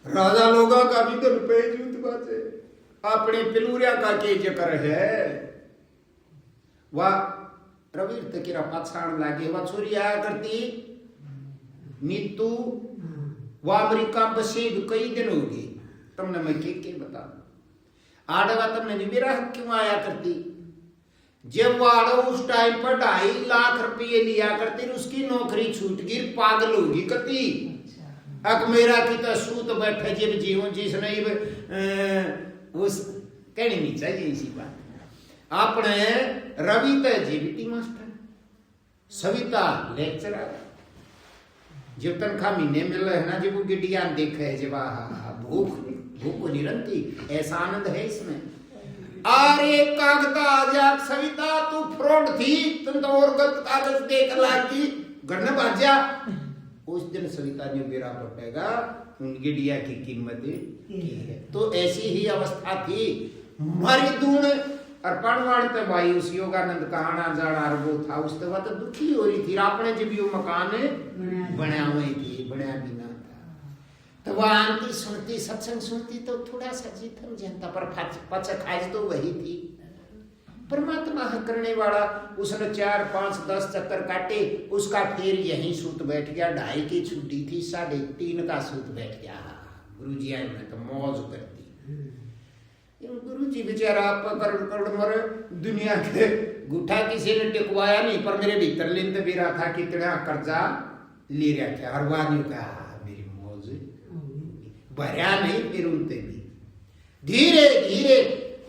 राजा लोगों का भी धन पे जूत बाजे, अपने पिलूरिया का के जिक्र है। वह रवीर तकीरा पाछाण लागे, वह छोरी आया करती नीतू, वह अमेरिका बसे कई दिन हो गए, तुमने मैं के बता आड़वा तुमने नहीं, मेरा हक क्यों आया करती? जब वाड़ो उस टाइम पर 2.5 लाख रुपये लिया करती, उसकी नौकरी छूट गई, पागल होगी कती। अक मेरा की तो सूत बैठे जब जीवन जिसने उस कहनी नहीं चाहिए इसी बात। अपने रवि तो जीबीटी मास्टर, सविता लेक्चरर, जब तनखा महीने मिल रहे है ना, जब वो गिटिया देखे, जब भूख नहीं रंती, ऐसा आनंद है इसमें। अरे कागता आजाद सविता, तू फ्रॉड थी, तुम तो और गलत कागज देख लागी, घर में भाजा। उस दिन सविता ने बेरा पटेगा, उन गिटिया की कीमत की है। तो ऐसी ही अवस्था थी मारी दून और पणवाड़ते भाई उस योगानंद का आना जाना वो था, उस वक्त तो दुखी हो रही थी। आपने जब यो मकान बना हुई थी, बना भी ना था, तो वह आंटी सुनती, सत्संग सुनती तो थोड़ा सा जी थम जनता, पर पच खाज तो वही थी। परमात्मा करने वाला, उसने 4, 5, 10 चक्कर काटे, उसका फिर यहीं सूत बैठ गया। 2.5 की छुट्टी थी, 3.5 का सूत बैठ गया। गुरु जी आए तो मौज करती। गुरु जी बेचारा करोड़ मर दुनिया के गुठा किसी ने टिकवाया नहीं, पर मेरे भीतर लिंद भी रहा था कि कितना कर्जा ले रहा था, हर वानी का मेरी मौज भरिया नहीं। फिर उनते भी धीरे धीरे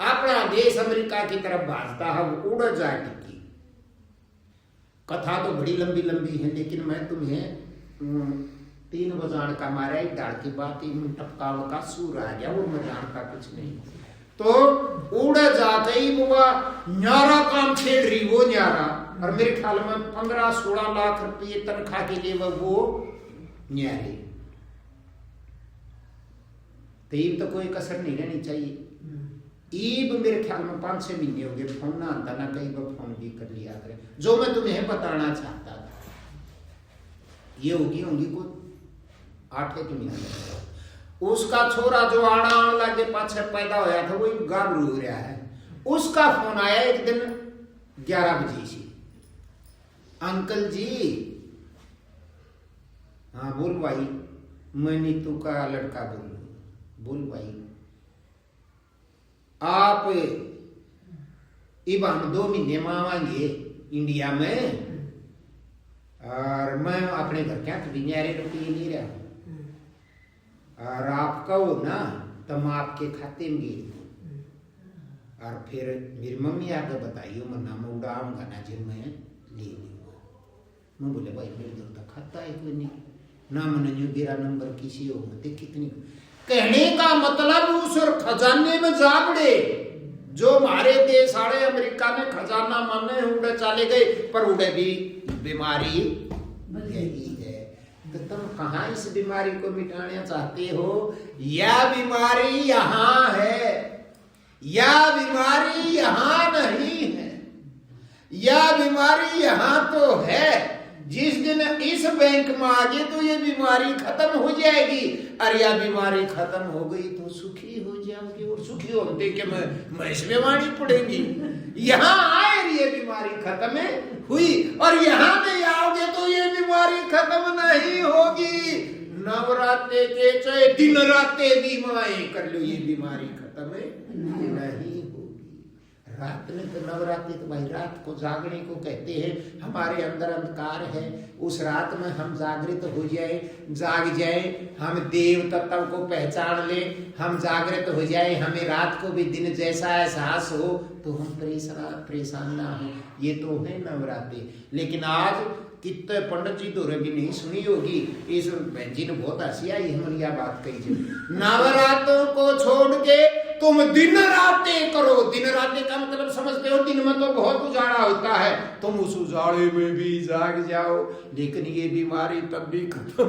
अपना देश अमेरिका की तरफ भाजता है, वो उड़ जा टिकी। कथा तो बड़ी लंबी लंबी है, लेकिन मैं तुम्हें 3 बजान का मारा एक डाल की बात, टपकाव का सूर आ गया, वो मैं जानता कुछ नहीं। तो उड़ जा गई वो, न्यारा काम छेड़ रही वो न्यारा, और मेरे ख्याल में 15-16 लाख रुपये तनख्वाह के लिए वो न्यारी। तब तो कोई कसर नहीं रहनी चाहिए। ईब मेरे ख्याल में 5-6 महीने हो गए, फोन ना आता ना, कई बार फोन भी कर लिया करे। जो मैं तुम्हें बताना चाहता था, ये होगी को 8 महीने, उसका छोरा जो आना लगे पाछे पैदा होया था, वही गाभरू हो रहा है। उसका फोन आया एक दिन 11 बजे से, अंकल जी। हाँ बोल भाई, मैं नीतू का लड़का बोल भाई, आप इब हम 2 महीने में आवांगे इंडिया में, और मैं अपने घर क्या कभी न्यारे रुपये नहीं रहा हूं, और आप कहो ना तो मैं आपके खाते में गिर दूं, और फिर मेरी मम्मी आके बताइयो, मैं नाम उड़ाऊंगा ना जब मैं ले लूंगा। मैं बोले भाई मेरे घर तक खाता है कोई नहीं, ना मैंने जो गिरा नंबर किसी हो मत कितनी। कहने का मतलब उस खजाने में जा पड़े, जो हमारे देश सारे अमेरिका में खजाना माने उड़े चले गए, पर उड़े भी बीमारी यही है। तो तुम कहाँ इस बीमारी को मिटाना चाहते हो? यह बीमारी यहाँ है, यह बीमारी यहाँ नहीं है, यह बीमारी यहाँ तो है। जिस दिन इस बैंक में आ गए तो ये बीमारी खत्म हो जाएगी, और यह बीमारी खत्म हो गई तो सुखी हो जाओगे, और सुखी होते कि मैं इस बीमारी पड़ेगी। यहाँ आए ये बीमारी खत्म हुई, और यहाँ पे आओगे तो ये बीमारी खत्म नहीं होगी। नवरात्रे के चाहे दिन राते बीमारी कर लो, ये बीमारी खत्म नहीं होगी। रात में तो नवरात्रि तो भाई रात को जागने को कहते हैं। हमारे अंदर अंधकार है, उस रात में हम जागृत हो जाए, जाग जाए, हम देव तत्व को पहचान ले, हम जागृत हो जाए, हमें रात को भी दिन जैसा एहसास हो, तो हम परेशान ना हो। ये तो है नवरात्रि। लेकिन आज कितने पंडित जी तो भी नहीं सुनी होगी, इस बहन जी ने बहुत हंसी आई हमारी बात कही थी। नवरात्रों को छोड़ के तुम दिन रातें करो। दिन रातें का मतलब समझते हो, दिन में तो बहुत उजाड़ा होता है, तुम उस उजाड़े में भी जाग जाओ। लेकिन ये बीमारी तब भी खत्म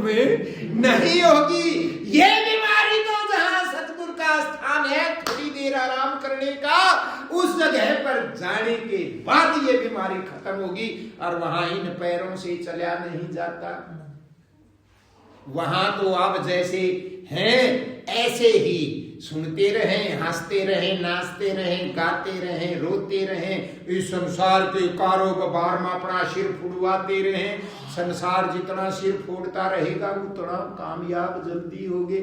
नहीं होगी। ये बीमारी तो जहां सतगुरु का स्थान है, थोड़ी देर आराम करने का, उस जगह पर जाने के बाद ये बीमारी खत्म होगी। और वहां इन पैरों से चला नहीं जाता। वहां तो आप जैसे हैं ऐसे ही सुनते रहें, हंसते रहें, नाचते रहें, गाते रहें, रोते रहें, इस संसार के कारोबार में अपना सिर फुड़वाते रहें। संसार जितना सिर फोड़ता रहेगा उतना कामयाब जल्दी होगे।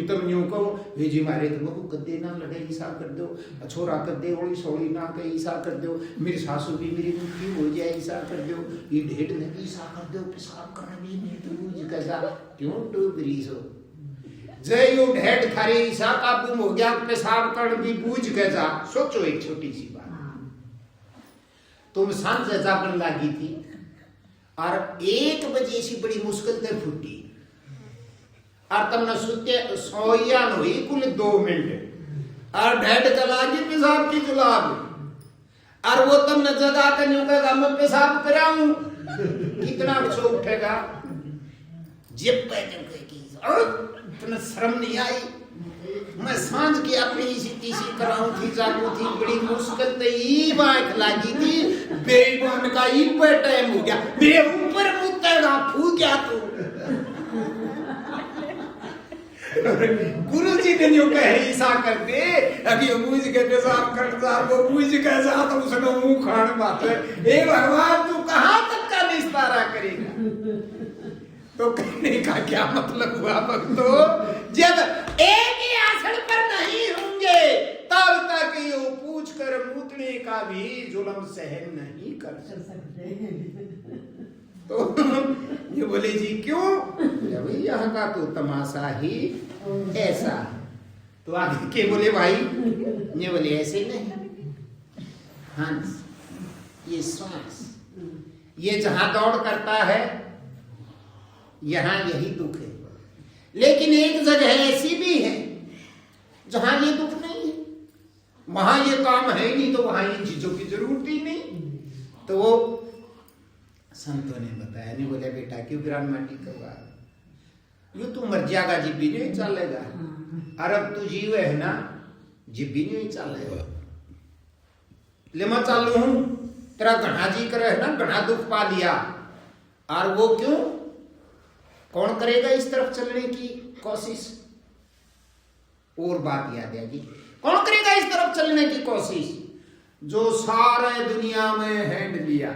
तुम यूं कहो हे जी मारे तो बहू कदे ना लड़े ईसा कर दो, छोरा कदे होली सोली ना कहे ईसा कर दो, मेरी सासू भी मेरी मुक्ति हो जाए ईसा कर दो, ये ढेड ने भी ईसा कर दो, पेशाब करना भी नहीं तो कैसा क्यों तो ब्रीजो जय यू ढेड थारी ईसा का गुम हो गया, पेशाब कर भी बूझ कैसा। सोचो एक छोटी सी बात, तुम सांझ जागने लगी थी और 1 बजे से बड़ी मुश्किल से फुटी और तुमने सुते सोया हुई कुल 2 मिनट और ढेड चला गई पेशाब की जुलाब और वो तुमने जगा कर यूं कहा मैं पेशाब कराऊं, कितना सो उठेगा। जिप पे इतना शर्म नहीं आई, मैं सांझ की अपनी इसी तीसी कराऊं थी, जागू थी, बड़ी मुश्किल से ई बात लगी थी, बेईमान का ई पे टाइम हो गया, मेरे ऊपर मुतेगा फू क्या तू। गुरु जी ने जो कहे ईसा करते अभी मूझ के पेशाब करता, वो मूझ के साथ उसने मुंह खान बात है। हे भगवान तू कहां तक का निस्तारा करेगा। तो कहने का क्या मतलब हुआ भक्तों, जब एक ही आसन पर नहीं होंगे तब तक ये पूछ कर मूतने का भी जुल्म सहन नहीं कर सकते। तो ये बोले जी क्यों, भाई यहाँ का तो तमाशा ही ऐसा। तो आगे के बोले भाई, ये बोले ऐसे नहीं, हंस ये श्वास ये जहां दौड़ करता है यहां यही दुख है। लेकिन एक जगह ऐसी भी है जहां ये दुख नहीं है, वहां ये काम है ही नहीं, तो वहां इन चीजों की जरूरत ही नहीं। तो वो संतों ने बताया, नहीं बोले बेटा क्यों गिरान माटी करवा, यू तू मर जाएगा जिब्बी नहीं चलेगा, अरब तू जीव है ना जिब्बी नहीं चलेगा। ले मैं चालू हूं, तेरा घना जी करे है ना, घना दुख पा लिया, और वो क्यों, कौन करेगा इस तरफ चलने की कोशिश। और बात याद आएगी, कौन करेगा इस तरफ चलने की कोशिश, जो सारे दुनिया में हैंड लिया।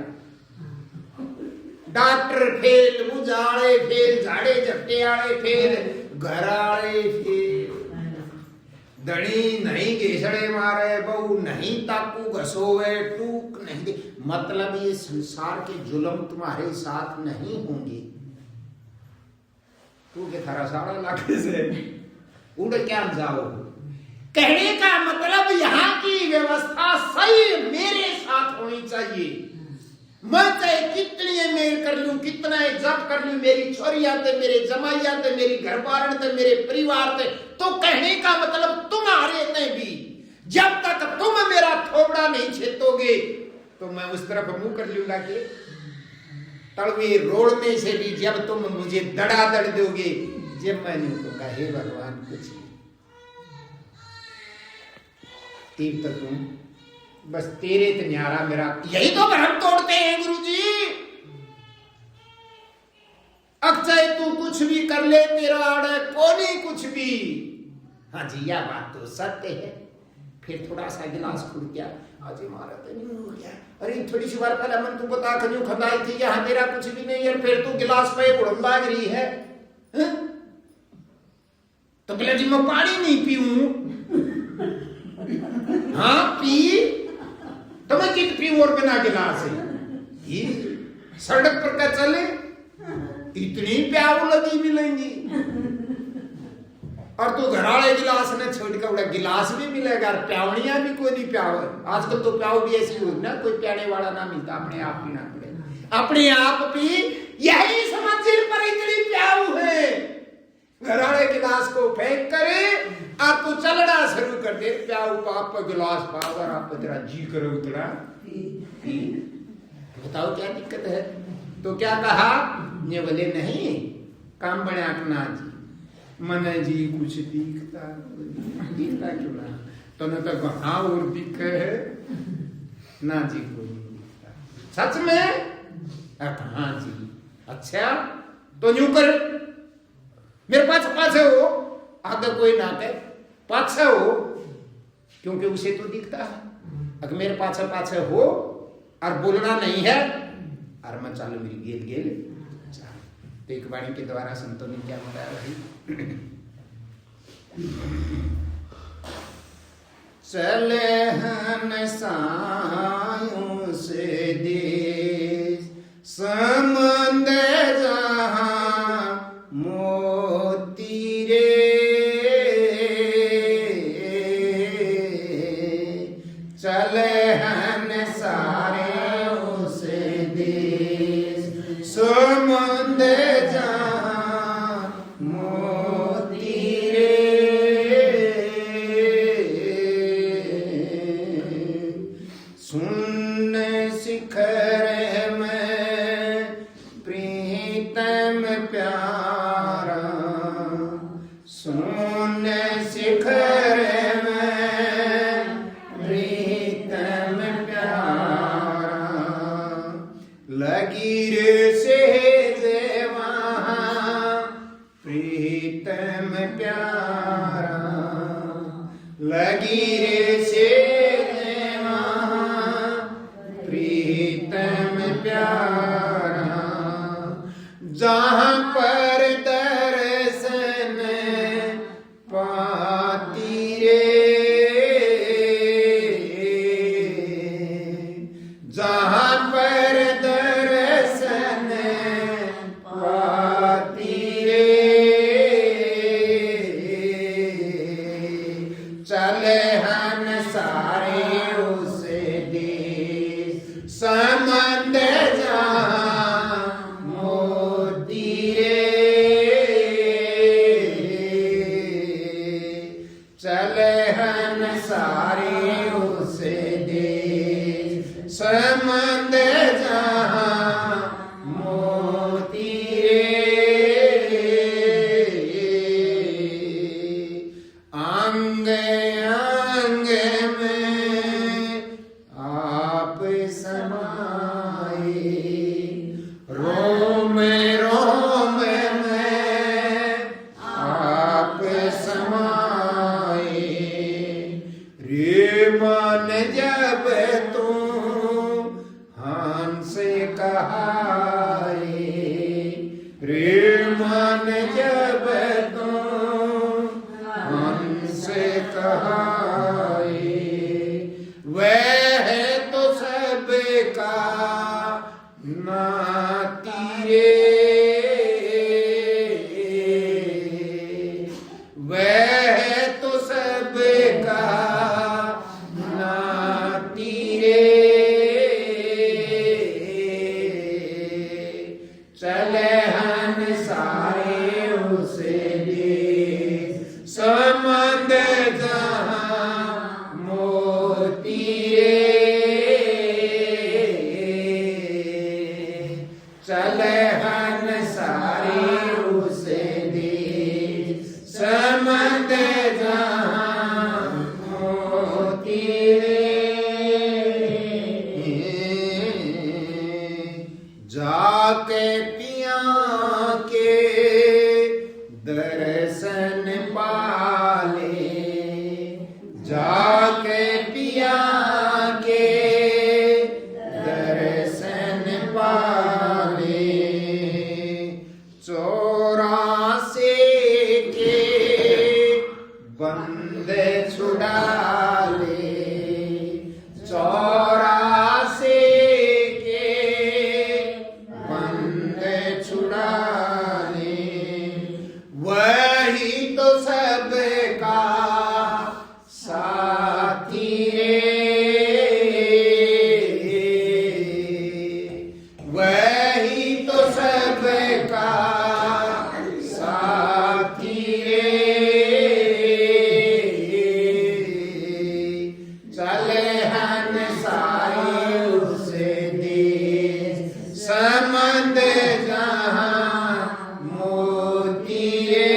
डॉक्टर फेल, बुझाड़े फेल, झाड़े झपटे आड़े फेल, घर आड़े फेल, दड़ी नहीं घेसड़े मारे, बहु नहीं ताकू घसोवे, टूक नहीं दे। मतलब ये संसार के जुल्म तुम्हारे साथ नहीं होंगे। तू के थारा सारा लाके से उड़ क्या जाओ। कहने का मतलब यहाँ की व्यवस्था सही मेरे साथ होनी चाहिए। मैं चाहे कितनी मेल कर लूं, कितना जप कर लूं, मेरी छोरियां थे, मेरे जमाइयां थे, मेरी घरवार थे, मेरे परिवार थे, तो कहने का मतलब तुम्हारे ने भी जब तक तुम मेरा थोबड़ा नहीं छेतोगे तो मैं उस तरफ मुंह कर लूंगा कि तड़वे रोड़ने से भी जब तुम मुझे दड़ादड़ दोगे, जब मैंने तो कहा हे भगवान कुछ तीर तक तुम बस तेरे तो न्यारा मेरा, यही तो भ्रम तोड़ते हैं गुरुजी। अक्षय तू कुछ भी कर ले, तेरा आड़े कोनी कुछ भी। हाँ जी यह बात तो सत्य है। फिर थोड़ा सा गिलास खुल गया, आज हमारा तो नहीं हो गया, अरे थोड़ी सी बार पहले मन तू बता क्यों खंदाई थी, यहाँ तेरा कुछ भी नहीं है, फिर तू गिलास पे उड़न लाग रही है। तो बोले जी मैं पानी नहीं पीऊं। हाँ पी, और बिना गिलास ये सड़क पर का चले इतनी प्याऊ लगी मिलेंगी और तू घराड़े गिलास ने छोड़ के उड़ा गिलास भी मिलेगा और प्यावनिया भी कोई नहीं प्याव। आजकल तो प्याव भी ऐसी हुई ना कोई प्याने वाला ना मिलता, अपने आप पीना पड़ेगा, अपने आप पी। यही समझ पर इतनी प्याऊ है, घराड़े गिलास को फेंक करे और तू चलना शुरू कर दे, प्याऊ पाप गिलास पावर आप तेरा जी करे उतरा पी। बताओ क्या दिक्कत है? तो क्या कहा ये बोले नहीं काम बने आकना जी मन जी कुछ दिखता क्यों ना, तो न तो कहा और दिख है ना जी कोई नहीं दिखता सच में। हाँ जी अच्छा तो यूं कर मेरे पाछे हो, आगे कोई ना कहे पाछे हो क्योंकि उसे तो दिखता है। अगर मेरे पाछे हो और बोलना नहीं है और मैं चालू मेरी गेल तो एक वाणी के द्वारा संतों ने क्या बताया भाई, चले हन सायों से देश समंद जहां मोती रे, चले हन सारे उसे देश समंद जहां मोती रे, सुन शिखर में प्रीतम प्यारा, सुन शिखर में प्रीतम प्यारा, लगी रे से प्रीतम प्यारा, लगी रे से प्रीतम प्यारा, जहां पर दर्शन पाती रे, जहां पर दर्शन पाती रे, चले हन सारे उसे देश समंद जहां मोती रे, चले हन सारे उसे देश समंद जहां मोती रे, अंग अंग में आप समाए, रोम रोम में आप समाए, रे मन जब तू हंस कहाए, रे मन जब तू हंस कहाए, वह तो सबका नाती रे, वह तो सबका नाती रे, चले हन सारे उसे देश समंद जहां मोती रे, चले हन सारे उसे देश समंद जहां मोती रे, जाके पिया के दर्शन पाले, जाके पिया के दर्शन पाले, 84 के बंदे छुड़ा ले, 84 साथी रे, वही तो सबका साथी रे। चले हंसाए उसे देश संबंध जहाँ मोती रे।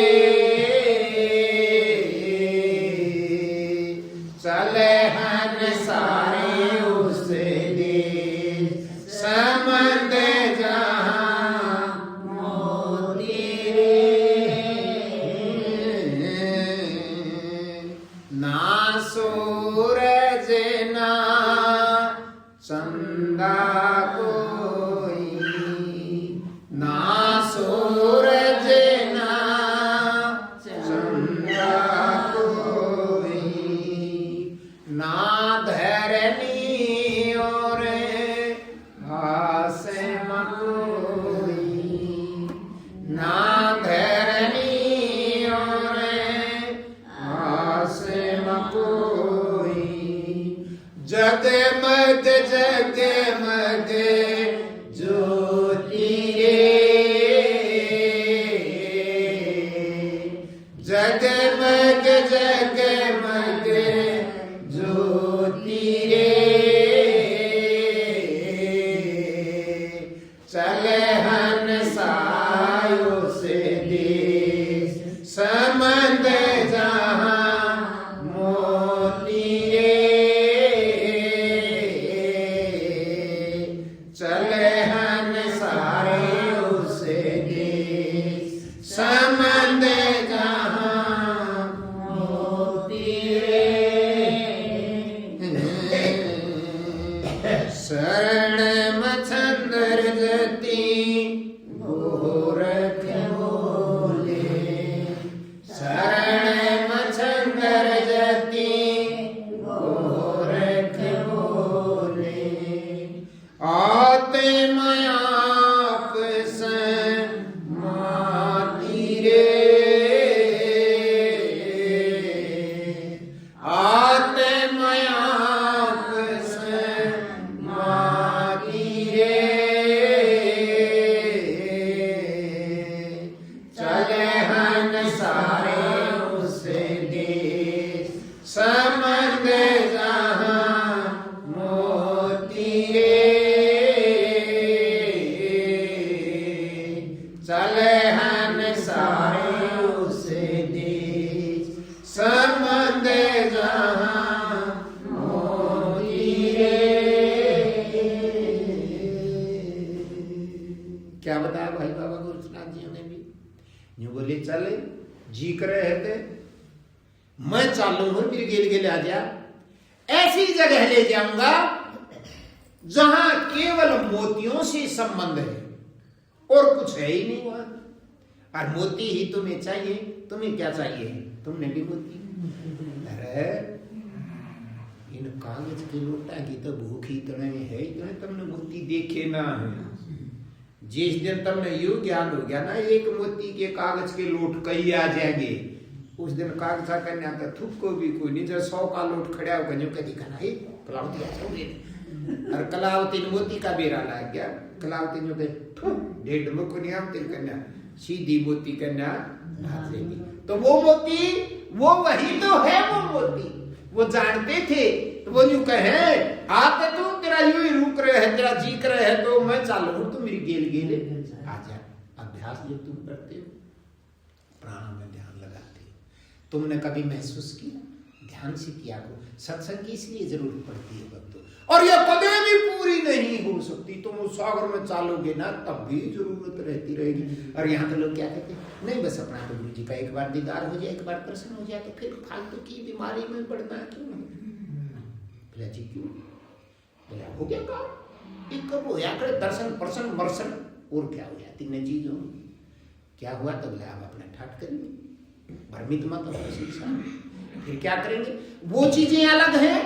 चले हंसाए उसे देश संबंध जहाँ मोती रे। ना सूरज ना चंदा कोई, ना सूरज ना चंदा कोई, ना धरनी और आसमां कोई, ना धरनी और आसमां कोई। जगमग जगमग ज्योति रे, जगमग जगमग ज्योति रे। चले हंसायो से देश संबंध जहाँ मोती रे। चले हंसायो से देश संबंध जहाँ मोती रे। शरण मछंदर जती गोरख बोले, शरण मछंदर जती गोरख बोले। आते मायाप समाती रे, आते मायाप समाती रे। चले हंसाए उसे देश संबंध जहाँ मोती रे। चले हंसाए उसे देश संबंध जहाँ मोती रे। क्या बताया भाई बाबा गोरखनाथ जी ने भी? यूं बोले चले जी करे थे, मैं चालू हूं मेरे गेल गेले आ जा, ऐसी जगह ले जाऊंगा जहां केवल मोतियों से संबंध है और कुछ है ही नहीं वहां। और मोती ही तुम्हें चाहिए, तुम्हें क्या चाहिए? तुमने भी मोती। अरे इन कागज के लोटा की तो भूख ही इतने है, इतने तुमने मोती देखे ना है। जिस दिन तुमने यू ज्ञान हो गया ना एक मोती के कागज के लोट कई आ जाएंगे, उस दिन कागजा कन्या का थुक को भी कोई नहीं। जब 100 का लोट खड़ा होकर जो कभी कहना है कलावती और कलावती ने मोती का बेरा ला गया। कलावती जो कहे 1.5 मुख नहीं हम तेरी कन्या सीधी मोती कन्या हाथ लेगी। तो वो मोती वो वही तो है, वो मोती वो जानते थे। तो वो यूं कहे आते तू तेरा यूं ही रुक रहे है, तेरा जी कर रहे है, तो मैं चालू हूं, तुम मेरी गेल गेले आ जा। अभ्यास जब तुम करते हो, प्राण में ध्यान लगाते हो, तुमने कभी महसूस किया? ध्यान से किया करो। सत्संग की इसलिए जरूरत पड़ती है भक्तों, और यह कभी भी पूरी नहीं हो सकती। तुम उस सागर में चालोगे ना तब भी जरूरत रहती रहेगी। और यहाँ तो लोग क्या कहते हैं, नहीं बस अपना तो गुरु जी का एक बार दीदार हो जाए, एक बार दर्शन हो जाए, तो फिर फालतू की बीमारी में पड़ना है क्यों? बोला जी क्यों? बोला हो गया काम, एक कब होया करे दर्शन प्रसन्न मर्शन, और क्या हो जाती न चीज हो। क्या हुआ? तो बोला आप अपना ठाट करेंगे, भ्रमित मत हो। फिर क्या करेंगे? वो चीजें अलग हैं,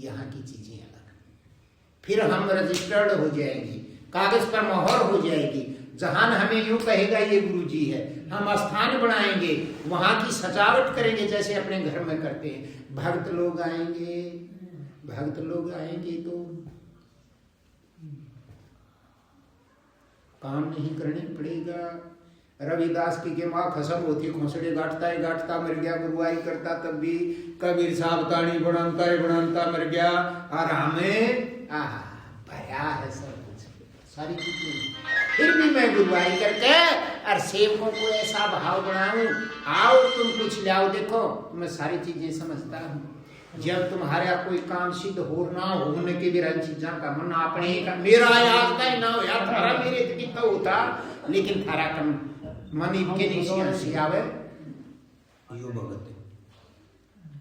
यहाँ की चीजें अलग। फिर हम रजिस्टर्ड हो जाएंगे, कागज पर मोहर हो जाएगी, जहान हमें यूं कहेगा ये गुरु जी है, हम स्थान बनाएंगे, वहां की सजावट करेंगे जैसे अपने घर में करते हैं। भक्त लोग आएंगे तो काम नहीं करने पड़ेगा। रविदास की माँ खसम होती, खोसड़े गाटता मर गया, गुरुआई करता तब भी। कबीर साहब ताणी बनाता मर गया। और हमें भया है सब कुछ, सारी चीजें, फिर भी मैं गुरुआई करके और सेवकों को ऐसा भाव बनाऊं, आओ तुम कुछ लाओ, देखो मैं सारी चीजें समझता हूँ। जब तुम्हारा कोई काम सिद्ध हो ना होने के भी चीजा का मन अपने का मेरा याद का ना होया, थारा मेरे कितना होता, लेकिन थारा कम मन इनके नहीं आवे। यो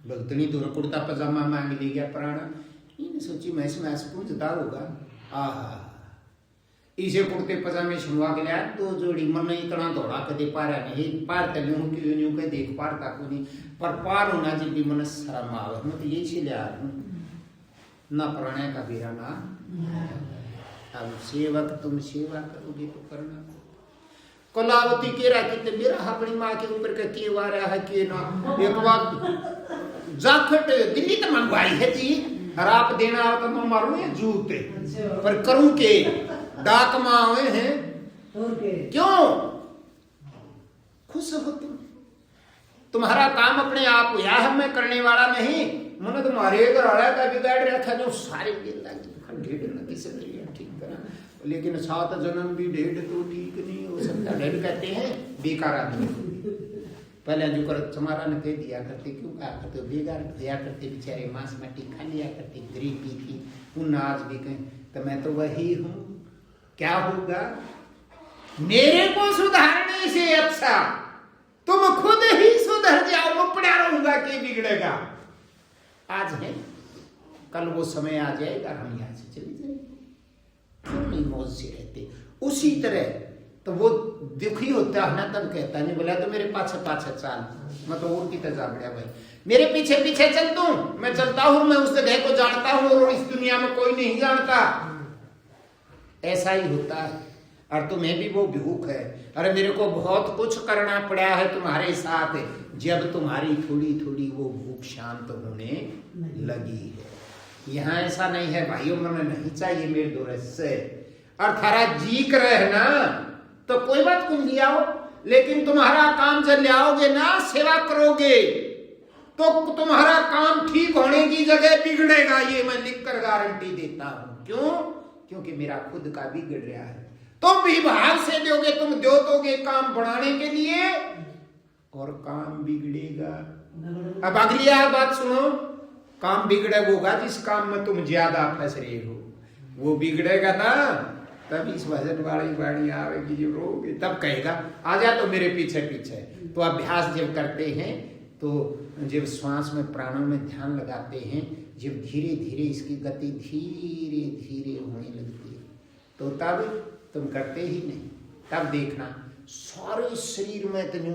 भगतनी तो कुर्ता पजामा मांग ले गया प्राण, इन सोची मैं पूछता होगा, आहा इसे कुर्ते पजामे सुनवा के लिया दो जोड़ी, मन इतना दौड़ा कदे पारा नहीं, पार तलू क्यों न्यू के देख पारता को नहीं, पर पार होना जब भी मन शर्म आवे, मैं तो ये छिले आ ना प्राणे का बीरा ना। अब सेवक तुम सेवा करोगे तो करना। कलावती के रहा कि मेरा अपनी माँ के ऊपर का के वारा है के ना, एक बात जाखट दिल्ली तो मंगवाई है जी, हराप देना हो तो मैं मारूं ये जूते, पर करूं के डाक मावे हैं क्यों? खुश हो तुम्हारा काम अपने आप हुआ है, मैं करने वाला नहीं। मैंने तुम्हारे घर वाला का बिगाड़ रखा जो सारे ठीक करा, लेकिन 7 जन्म भी डेढ़ तो ठीक नहीं हो सकता। डेढ़ कहते हैं बेकार आदमी, पहले जो कर तुम्हारा ने कह दिया करते, क्यों कहा करते बेकार दिया करते, बेचारे मांस मट्टी खा लिया करते, गरीबी थी उन आज भी कहें तो मैं तो वही हूँ। क्या होगा मेरे को सुधारने से अच्छा तुम खुद ही सुधर जाओ, मैं पड़ा रहूंगा कि बिगड़ेगा। आज है कल वो समय आ जाएगा, हम यहाँ से चले जाएंगे, क्यों नहीं मौज से रहते। उसी तरह तो वो दुखी होता है ना, तब कहता नहीं बोला तो मेरे पाछे चाल, मैं तो और की तजा बढ़िया भाई, मेरे पीछे पीछे चल तू, मैं चलता हूं, मैं उस जगह को जानता हूं और इस दुनिया में कोई नहीं जानता। ऐसा ही होता है। और तुम्हें भी वो भूख है, अरे मेरे को बहुत कुछ करना पड़ा है तुम्हारे साथ, जब तुम्हारी थोड़ी थोड़ी वो भूख शांत होने लगी है। यहाँ ऐसा नहीं है भाइयों, मन नहीं चाहिए मेरे दोस्त से, और थारा जी कर है ना तो कोई बात कुछ ले आओ, लेकिन तुम्हारा काम जब ले आओगे ना, सेवा करोगे तो तुम्हारा काम ठीक होने की जगह बिगड़ेगा, ये मैं लिखकर गारंटी देता हूं। क्यों? क्योंकि मेरा खुद का बिगड़ रहा है। तुम भी भाग से दोगे, तुम दोगे काम बढ़ाने के लिए और काम बिगड़ेगा। अब अगली बात सुनो, काम बिगड़ेगा जिस काम में तुम ज्यादा फंस रहे हो, वो बिगड़ेगा ना, तब इस भजन वाली वाणी आवेगी जो रोगे, तब कहेगा आजा तो मेरे पीछे पीछे। तो अभ्यास जब करते हैं तो जब श्वास में प्राणों में ध्यान लगाते हैं, जब धीरे धीरे इसकी गति धीरे धीरे होने लगती है, तो तब तुम करते ही नहीं, तब देखना सारे शरीर में तेन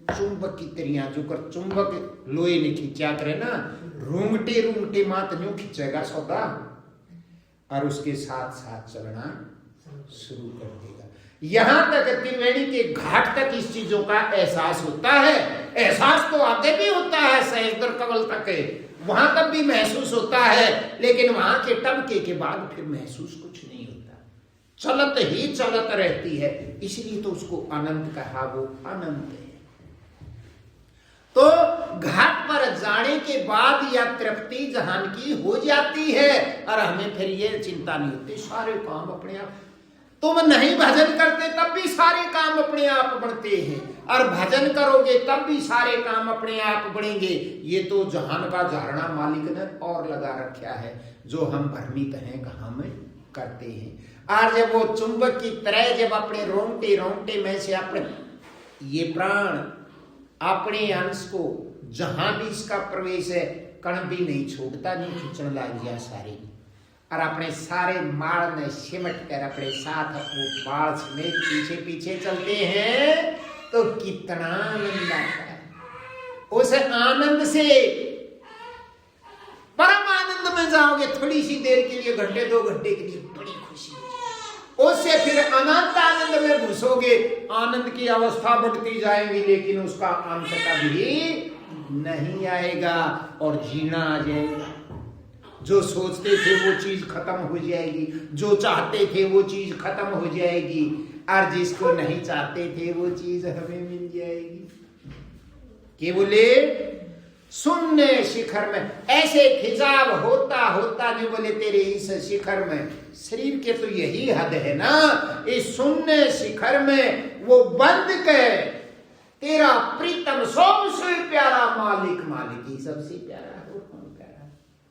चुंबक की तरियां जो कर चुंबक लोहे ने खींचा करे ना, रूंगटे रूंगटे मात न्यू खींचेगा सौदा, और उसके साथ साथ चलना शुरू कर देगा। यहां तक त्रिवेणी के घाट तक इस चीजों का एहसास होता है। एहसास तो आगे भी होता है, सहस्त्र कमल तक है, वहां तक भी महसूस होता है, लेकिन वहां के टबके के बाद फिर महसूस कुछ नहीं होता, चलत ही चलत रहती है। इसलिए तो उसको आनंद कहा, वो आनंद है। तो घाट पर जाने के बाद यह तृप्ति जहान की हो जाती है, और हमें फिर ये चिंता नहीं होती, सारे काम अपने आप। तुम नहीं भजन करते तब भी सारे काम अपने आप बढ़ते हैं, और भजन करोगे तब भी सारे काम अपने आप बढ़ेंगे। ये तो जहान का धारणा मालिक ने और लगा रखा है, जो हम भ्रमित हैं कहाँ में करते हैं। और जब वो चुंबक की तरह जब अपने रोंगटे रोंगटे में से अपने ये प्राण अपने अंश को जहां भी इसका प्रवेश है, कण भी नहीं छोड़ता, नहीं खींचने लग गया सारे, और अपने सारे माल में सिमट कर अपने साथ वो बाल समेत पीछे पीछे चलते हैं, तो कितना आनंद आता है। उस आनंद से परम आनंद में जाओगे, थोड़ी सी देर के लिए, घंटे 2 घंटे के लिए बड़ी खुशी, उससे फिर अनंत आनंद में घुसोगे, आनंद की अवस्था बढ़ती जाएगी, लेकिन उसका अंत कभी नहीं आएगा और जीना आ जाएगा। जो सोचते थे वो चीज खत्म हो जाएगी, जो चाहते थे वो चीज खत्म हो जाएगी, और जिसको नहीं चाहते थे वो चीज हमें मिल जाएगी। के बोले शून्य शिखर में ऐसे खिंचाव होता होता नहीं बोले तेरे इस शिखर में, शरीर के तो यही हद है ना, इस शून्य शिखर में वो बंद के तेरा प्रीतम सबसे प्यारा मालिक, मालिक ही सबसे प्यारा है, और कौन प्यारा।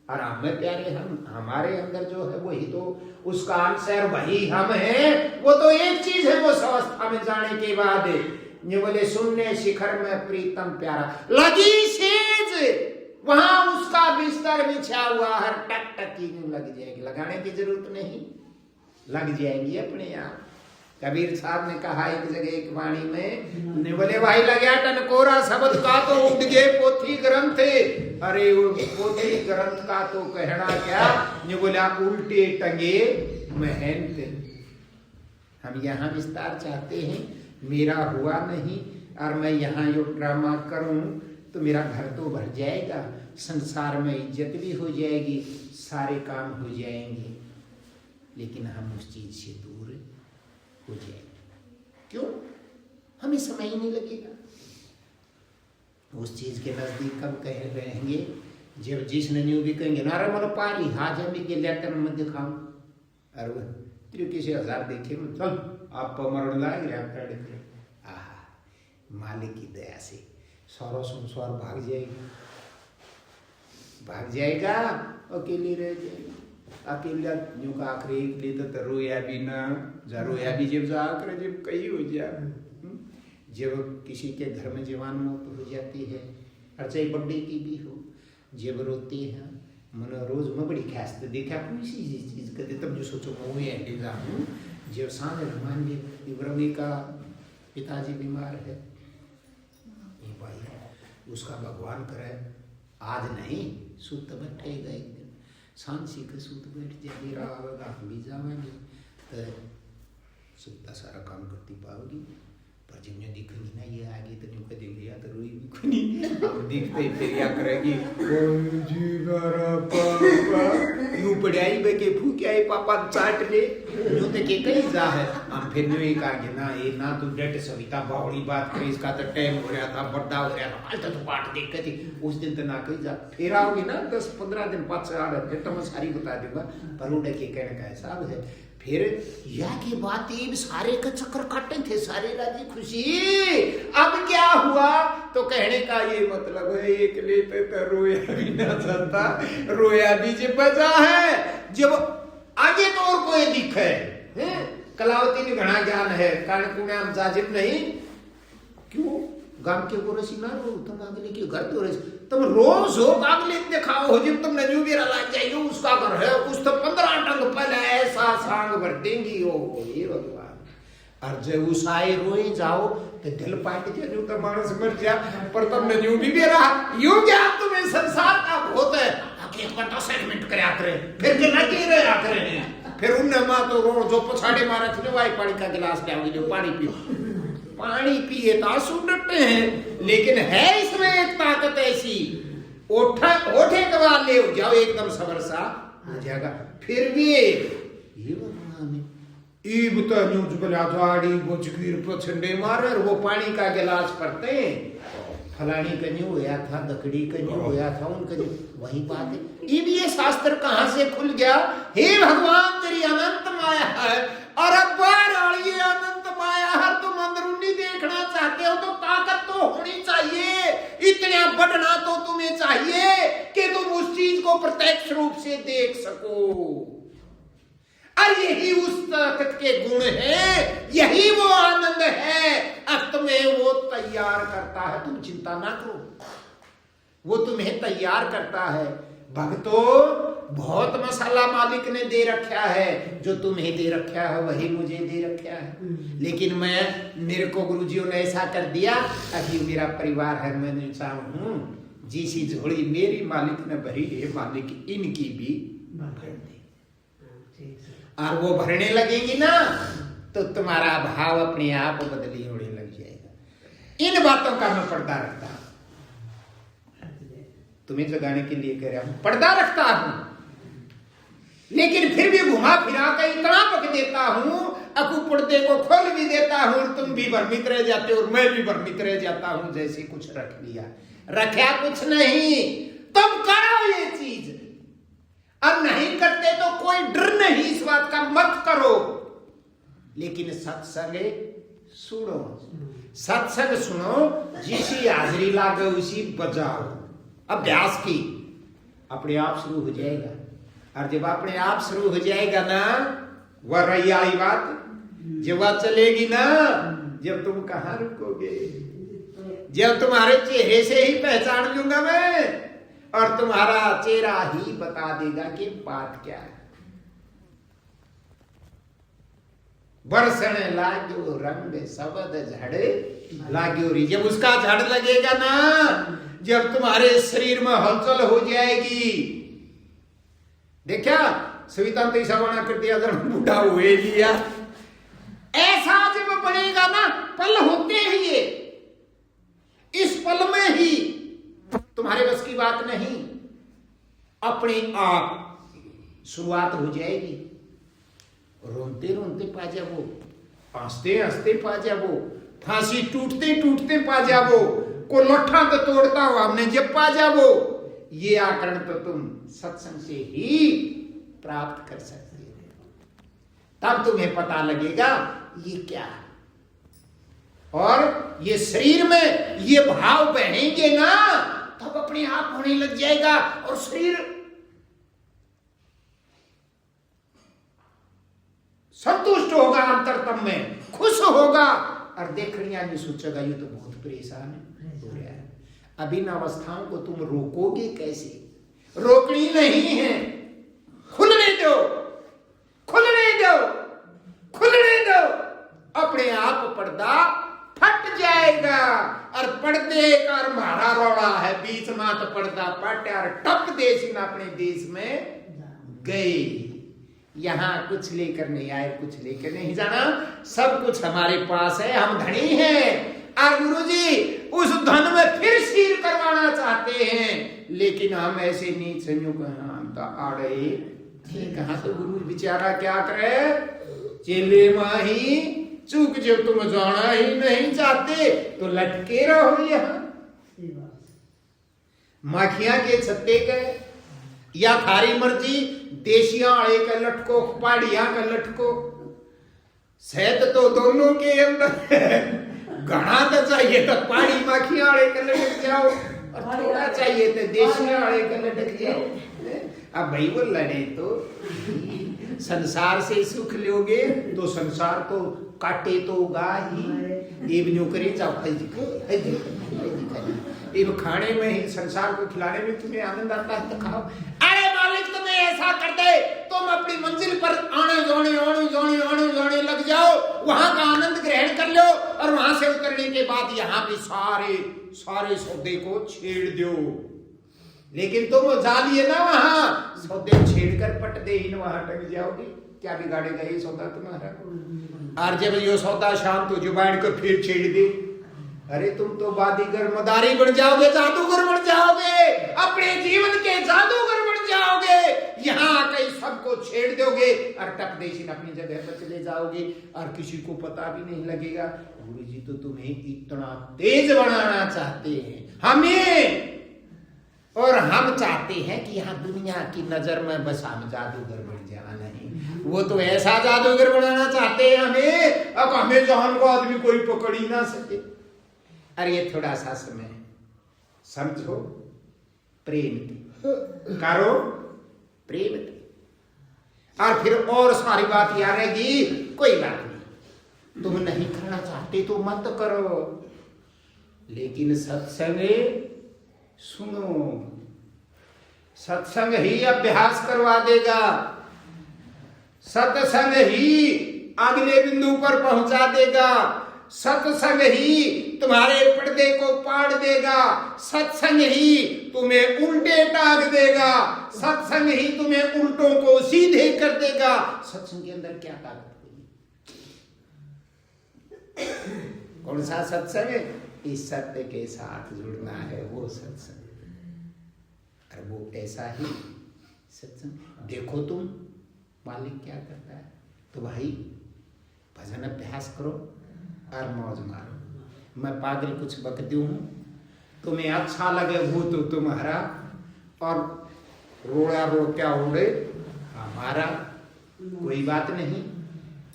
और हमें प्यारे हम, हमारे अंदर जो है वही तो उसका अंश है, वही हम हैं। वो तो एक चीज है, वो अवस्था में जाने के बाद ये बोले शून्य शिखर में प्रीतम प्यारा, लगी सेज वहां उसका बिस्तर बिछा हुआ, हर टक टक की लग जाएगी, लगाने की जरूरत नहीं, लग जाएंगी अपने आप। कबीर साहब ने कहा एक जगह एक वाणी में, ने बोले भाई लगा टनकोरा शब्द का तो उठ गए पोथी ग्रंथ, अरे वो पोथी ग्रंथ का तो कहना क्या, ने बोला उल्टे टंगे महंत। हम यहाँ विस्तार चाहते हैं, मेरा हुआ नहीं और मैं यहाँ यो ड्रामा करूं तो मेरा घर तो भर जाएगा, संसार में इज्जत भी हो जाएगी, सारे काम हो जाएंगे, लेकिन हम उस चीज से दूर हो जाएंगे। क्यों? हमें समय ही नहीं लगेगा उस चीज के नजदीक। कब कह रहेंगे जब जिसने न्यू भी कहेंगे ना रे मतलब पारी हाँ जब भी लेटर में दिखाऊं, अरे तेरे किसी हजार देखे चल आप मरण लाए गए, आहा मालिक की दया से सारा संसार भाग जाएगा, भाग जाएगा, अकेले रह जाएगा। अकेला न्यू का आखिरी लिए तो रोया भी ना जा, रोया भी जब जा कर जब कहीं हो जाए, जब किसी के घर में जवान मौत हो जाती है, और चाहे बर्थडे की भी हो, जब रोते हैं मन रोज मैं बड़ी खास देखा किसी चीज करते तब जो सोचो मैं एंटी जाऊँ। जब सांझ हनुमान जी इब्राहिम का पिताजी बीमार है, ये भाई उसका भगवान करे आज नहीं सुत बैठेगा, एक दिन सांसी के सुत बैठ जाए मेरा आवेगा हम भी जाएंगे तो सुता सारा काम करती पाओगी, पर जब मैं दिखेंगी ना ये आगे तो न्यू देख लिया तो रोई भी खुनी, अब दिखते फिर क्या करेगी यूं पढ़ाई बे के फूके आई पापा चाट ले न्यू तो के कहीं जा है। हम फिर न्यू एक आगे ना ये ना तू डेट सविता बावड़ी बात करी, इसका तो टाइम हो रहा था, बड़ा हो रहा था, आज तो पाठ देख के थी उस दिन तो ना कहीं जा, फिर आओगी ना 10-15 दिन बाद से आ रहे फिर तो मैं सारी बता दूंगा, पर उड़े के कहने का हिसाब है। फिर यह की बात ये सारे का चक्कर काटे थे, सारे राजी खुशी, अब क्या हुआ तो कहने का ये मतलब है एक लेते तो रोया भी ना जाता, रोया भी जब बचा है, जब आगे तो और कोई दिख है कलावती में घना ज्ञान है, कारण कुणाम जाजिब नहीं, क्यों गांव के गोरसी ना रो, तुम अगले के घर तो रहे, तुम रोज हो अगले दिखाओ हो, जब तुम नजू मेरा लाग जाएगी उसका घर है, उस तो 15 टंग पहले ऐसा सांग भर देंगी हो ये भगवान। और जब उस आए रोए जाओ तो दिल पाट जाए तो मानस मर जा, पर तुम नजू भी मेरा यूं क्या तुम्हें संसार का भूत है, एक बार 10 मिनट करे आते फिर के ना के रहे आते हैं, फिर उनने मां तो रो जो पछाड़े मारा थे भाई पानी का गिलास ले आओगे जो पानी पियो, पानी पिए तो आंसू डरते हैं, लेकिन है इसमें एक ताकत ऐसी, ओठे कबार ले जाओ एकदम सबर सा हो जाएगा। फिर भी ये भगवान ईब तो न्यूज बला झाड़ी बुचकीर पछंडे मारे वो पानी का गिलास पड़ते हैं, फलानी कन्यू होया था, दकड़ी कन्यू होया था, उनका वही बात है। ये शास्त्र कहां से खुल गया, हे भगवान तेरी अनंत माया है, और अब ये अनंत माया हर तुम अंदरूनी देखना चाहते हो तो ताकत तो होनी चाहिए, इतना बढ़ना तो तुम्हें चाहिए कि तुम उस चीज को प्रत्यक्ष रूप से देख सको, और यही उस ताकत के गुण है, यही वो आनंद है, अब तुम्हें वो तैयार करता है, तुम चिंता ना करो, वो तुम्हें तैयार करता है। भक्तों बहुत मसाला मालिक ने दे रखा है, जो तुम्हें दे रखा है वही मुझे दे रखा है, लेकिन मेरे को गुरुजियों ने ऐसा कर दिया, अभी मेरा परिवार है, मैं चाहूं जिसी झोली मेरी मालिक ने भरी है, मालिक इनकी भी भर दे। और वो भरने लगेगी ना तो तुम्हारा भाव अपने आप बदली होने लग जाएगा। इन बातों का मैं पर्दा रखता हूं, तुम्हें जगाने के लिए कह रहा हूं, पर्दा रखता हूं, लेकिन फिर भी घुमा फिरा कर इतना पक देता हूं, अकू पर्दे को खोल भी देता हूं और तुम भी भ्रमित रह जाते हो और मैं भी भ्रमित रह जाता हूं, जैसे कुछ रख लिया। रखा कुछ नहीं, तुम करो ये चीज, अब नहीं करते तो कोई डर नहीं इस बात का, मत करो। लेकिन सत्संग सुनो, सत्संग सुनो, जिसी हाजरी लागे उसी बजाओ। अभ्यास की अपने आप शुरू हो जाएगा, और जब अपने आप शुरू हो जाएगा ना, वह रही आई बात, जब वह चलेगी ना, जब तुम कहां रुकोगे, जब तुम्हारे चेहरे से ही पहचान लूंगा मैं, और तुम्हारा चेहरा ही बता देगा कि बात क्या है। बरसण लाग्यो रंग सबद झड़े लाग्यो री, जब उसका झड़ लगेगा ना, जब तुम्हारे शरीर में हलचल हो जाएगी। देखा सविता तो ऐसा बना कर दिया, बूढ़ा हुए लिया, ऐसा जब बनेगा ना, पल होते ही ये, इस पल में ही तुम्हारे बस की बात नहीं, अपने आप शुरुआत हो जाएगी। रोते रोते पा जाओ, हंसते हंसते पा जाओ, फांसी टूटते टूटते पा जाओ, को लोठा तो तोड़ता हुआ हमने जब पा जाओ। ये आकरण तो तुम सत्संग से ही प्राप्त कर सकते हो, तब तुम्हें पता लगेगा ये क्या है। और ये शरीर में ये भाव बहेंगे ना, तब अपने आप होने लग जाएगा, और शरीर संतुष्ट होगा, अंतरतम में खुश होगा, और देखने आदमी सोचेगा ये तो बहुत परेशान हो रहा है। अब इन अवस्थाओं को तुम रोकोगे कैसे? रोकनी नहीं है, खुलने दो, खुलने दो, खुलने दो, अपने आप पर्दा फट जाएगा। और पर्दे का मारा रोड़ा है, बीच में तो पर्दा फट, और टप देश इन अपने देश में गए। यहां कुछ लेकर नहीं आए, कुछ लेकर नहीं जाना, सब कुछ हमारे पास है, हम धनी हैं। और गुरुजी उस धन में फिर शीर करवाना चाहते हैं, लेकिन हम ऐसे नीच संयोग आड़े ठीक। हाँ तो गुरु बेचारा क्या करे, चेले माही चूक, जब तुम जाना ही नहीं चाहते तो लटके रहो यहाँ माखिया के छत्ते के, या थारी मर्जी देशिया आड़े का लटको, पहाड़िया का लटको, शहद तो दोनों के अंदर घना तो चाहिए तो पहाड़ी माखिया आड़े का लटक जाओ, और थोड़ा चाहिए तो देशिया आड़े का लटक जाओ। अब भाई वो लड़े तो संसार से सुख लोगे तो संसार तो काटे तो गा ही, ये न्यू करे जाओ, इब खाने में ही, संसार को खिलाने में तुम्हें आनंद आता है तो खाओ। अरे मालिक तुम्हें ऐसा कर दे, तुम अपनी मंजिल पर आने जाने लग जाओ, वहां का आनंद ग्रहण कर लो, और वहां से उतरने के बाद यहाँ भी सारे सौदे को छेड़ दो। लेकिन तुम जा लिए ना वहां, सौदे छेड़ कर पट दे ही, वहां टक जाओगे, क्या बिगाड़ेगा ये सौदा तुम्हारा? और जब ये सौदा शांत हो जुबान को फिर छेड़ दे, अरे तुम तो बादीगर मदारी बन जाओगे, जादूगर बन जाओगे, अपने जीवन के जादूगर बन जाओगे। यहाँ कहीं सबको छेड़ दोगे और टक देशी अपनी जगह पर चले जाओगे, और किसी को पता भी नहीं लगेगा। गुरु जी तो तुम्हें इतना तेज बनाना चाहते हैं हमें, और हम चाहते हैं कि यहाँ दुनिया की नजर में बस हम जादूगर बन जाना नहीं, वो तो ऐसा जादूगर बनाना चाहते हैं हमें, अब हमें जहां को आदमी कोई पकड़ ही ना सके। अरे ये थोड़ा सा समय समझो, प्रेम करो, प्रेम, और फिर और सारी बात याद रहेगी। कोई बात नहीं, तुम नहीं करना चाहते तो मत करो, लेकिन सत्संग सुनो, सत्संग ही अभ्यास करवा देगा, सत्संग ही अगले बिंदु पर पहुंचा देगा, सत्संग ही तुम्हारे पर्दे को पाड़ देगा, सत्संग ही तुम्हें उल्टे टांग देगा, सत्संग ही तुम्हें उल्टों को सीधे कर देगा। सत्संग के अंदर क्या ताकत होगी? कौन सा सत्संग है? इस सत्य के साथ जुड़ना है, वो सत्संग। और वो ऐसा ही सत्संग। देखो तुम मालिक क्या करता है, तो भाई भजन अभ्यास करो और मौज मारो। मैं पागल कुछ बकती हूँ, तुम्हें अच्छा लगे वो तो तुम्हारा, और रोड़ा रो क्या उड़े हमारा, कोई बात नहीं,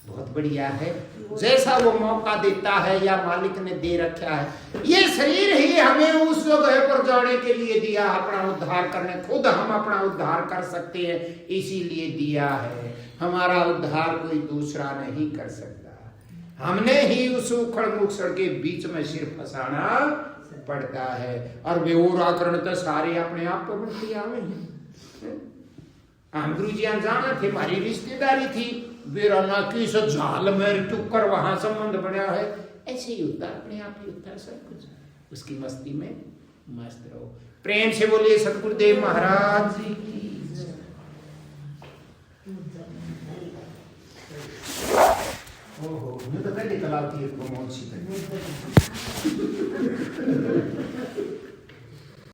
बहुत बढ़िया है। जैसा वो मौका देता है या मालिक ने दे रखा है, ये शरीर ही हमें उस जगह पर जाने के लिए दिया, अपना उद्धार करने। खुद हम अपना उद्धार कर सकते हैं, इसीलिए दिया है। हमारा उद्धार कोई दूसरा नहीं कर सकता। हमने ही उस उखड़ मुखड़ के बीच में सिर फंसाना पड़ता है। और बेउराकरण तो सारे अपने आप पर बढ़ती आवे हैं। हम गुरुजियां जाना थे, हमारी रिश्तेदारी थी, बेराना की झाल में टुक्कर वहां संबंध बना है। ऐसे ही होता, अपने आप ही होता है सब कुछ। उसकी मस्ती में मस्त रहो। प्रेम से बोलिए सतगुरुदेव महाराज जी की। ओहो, मुझे तो कल निकल आती है,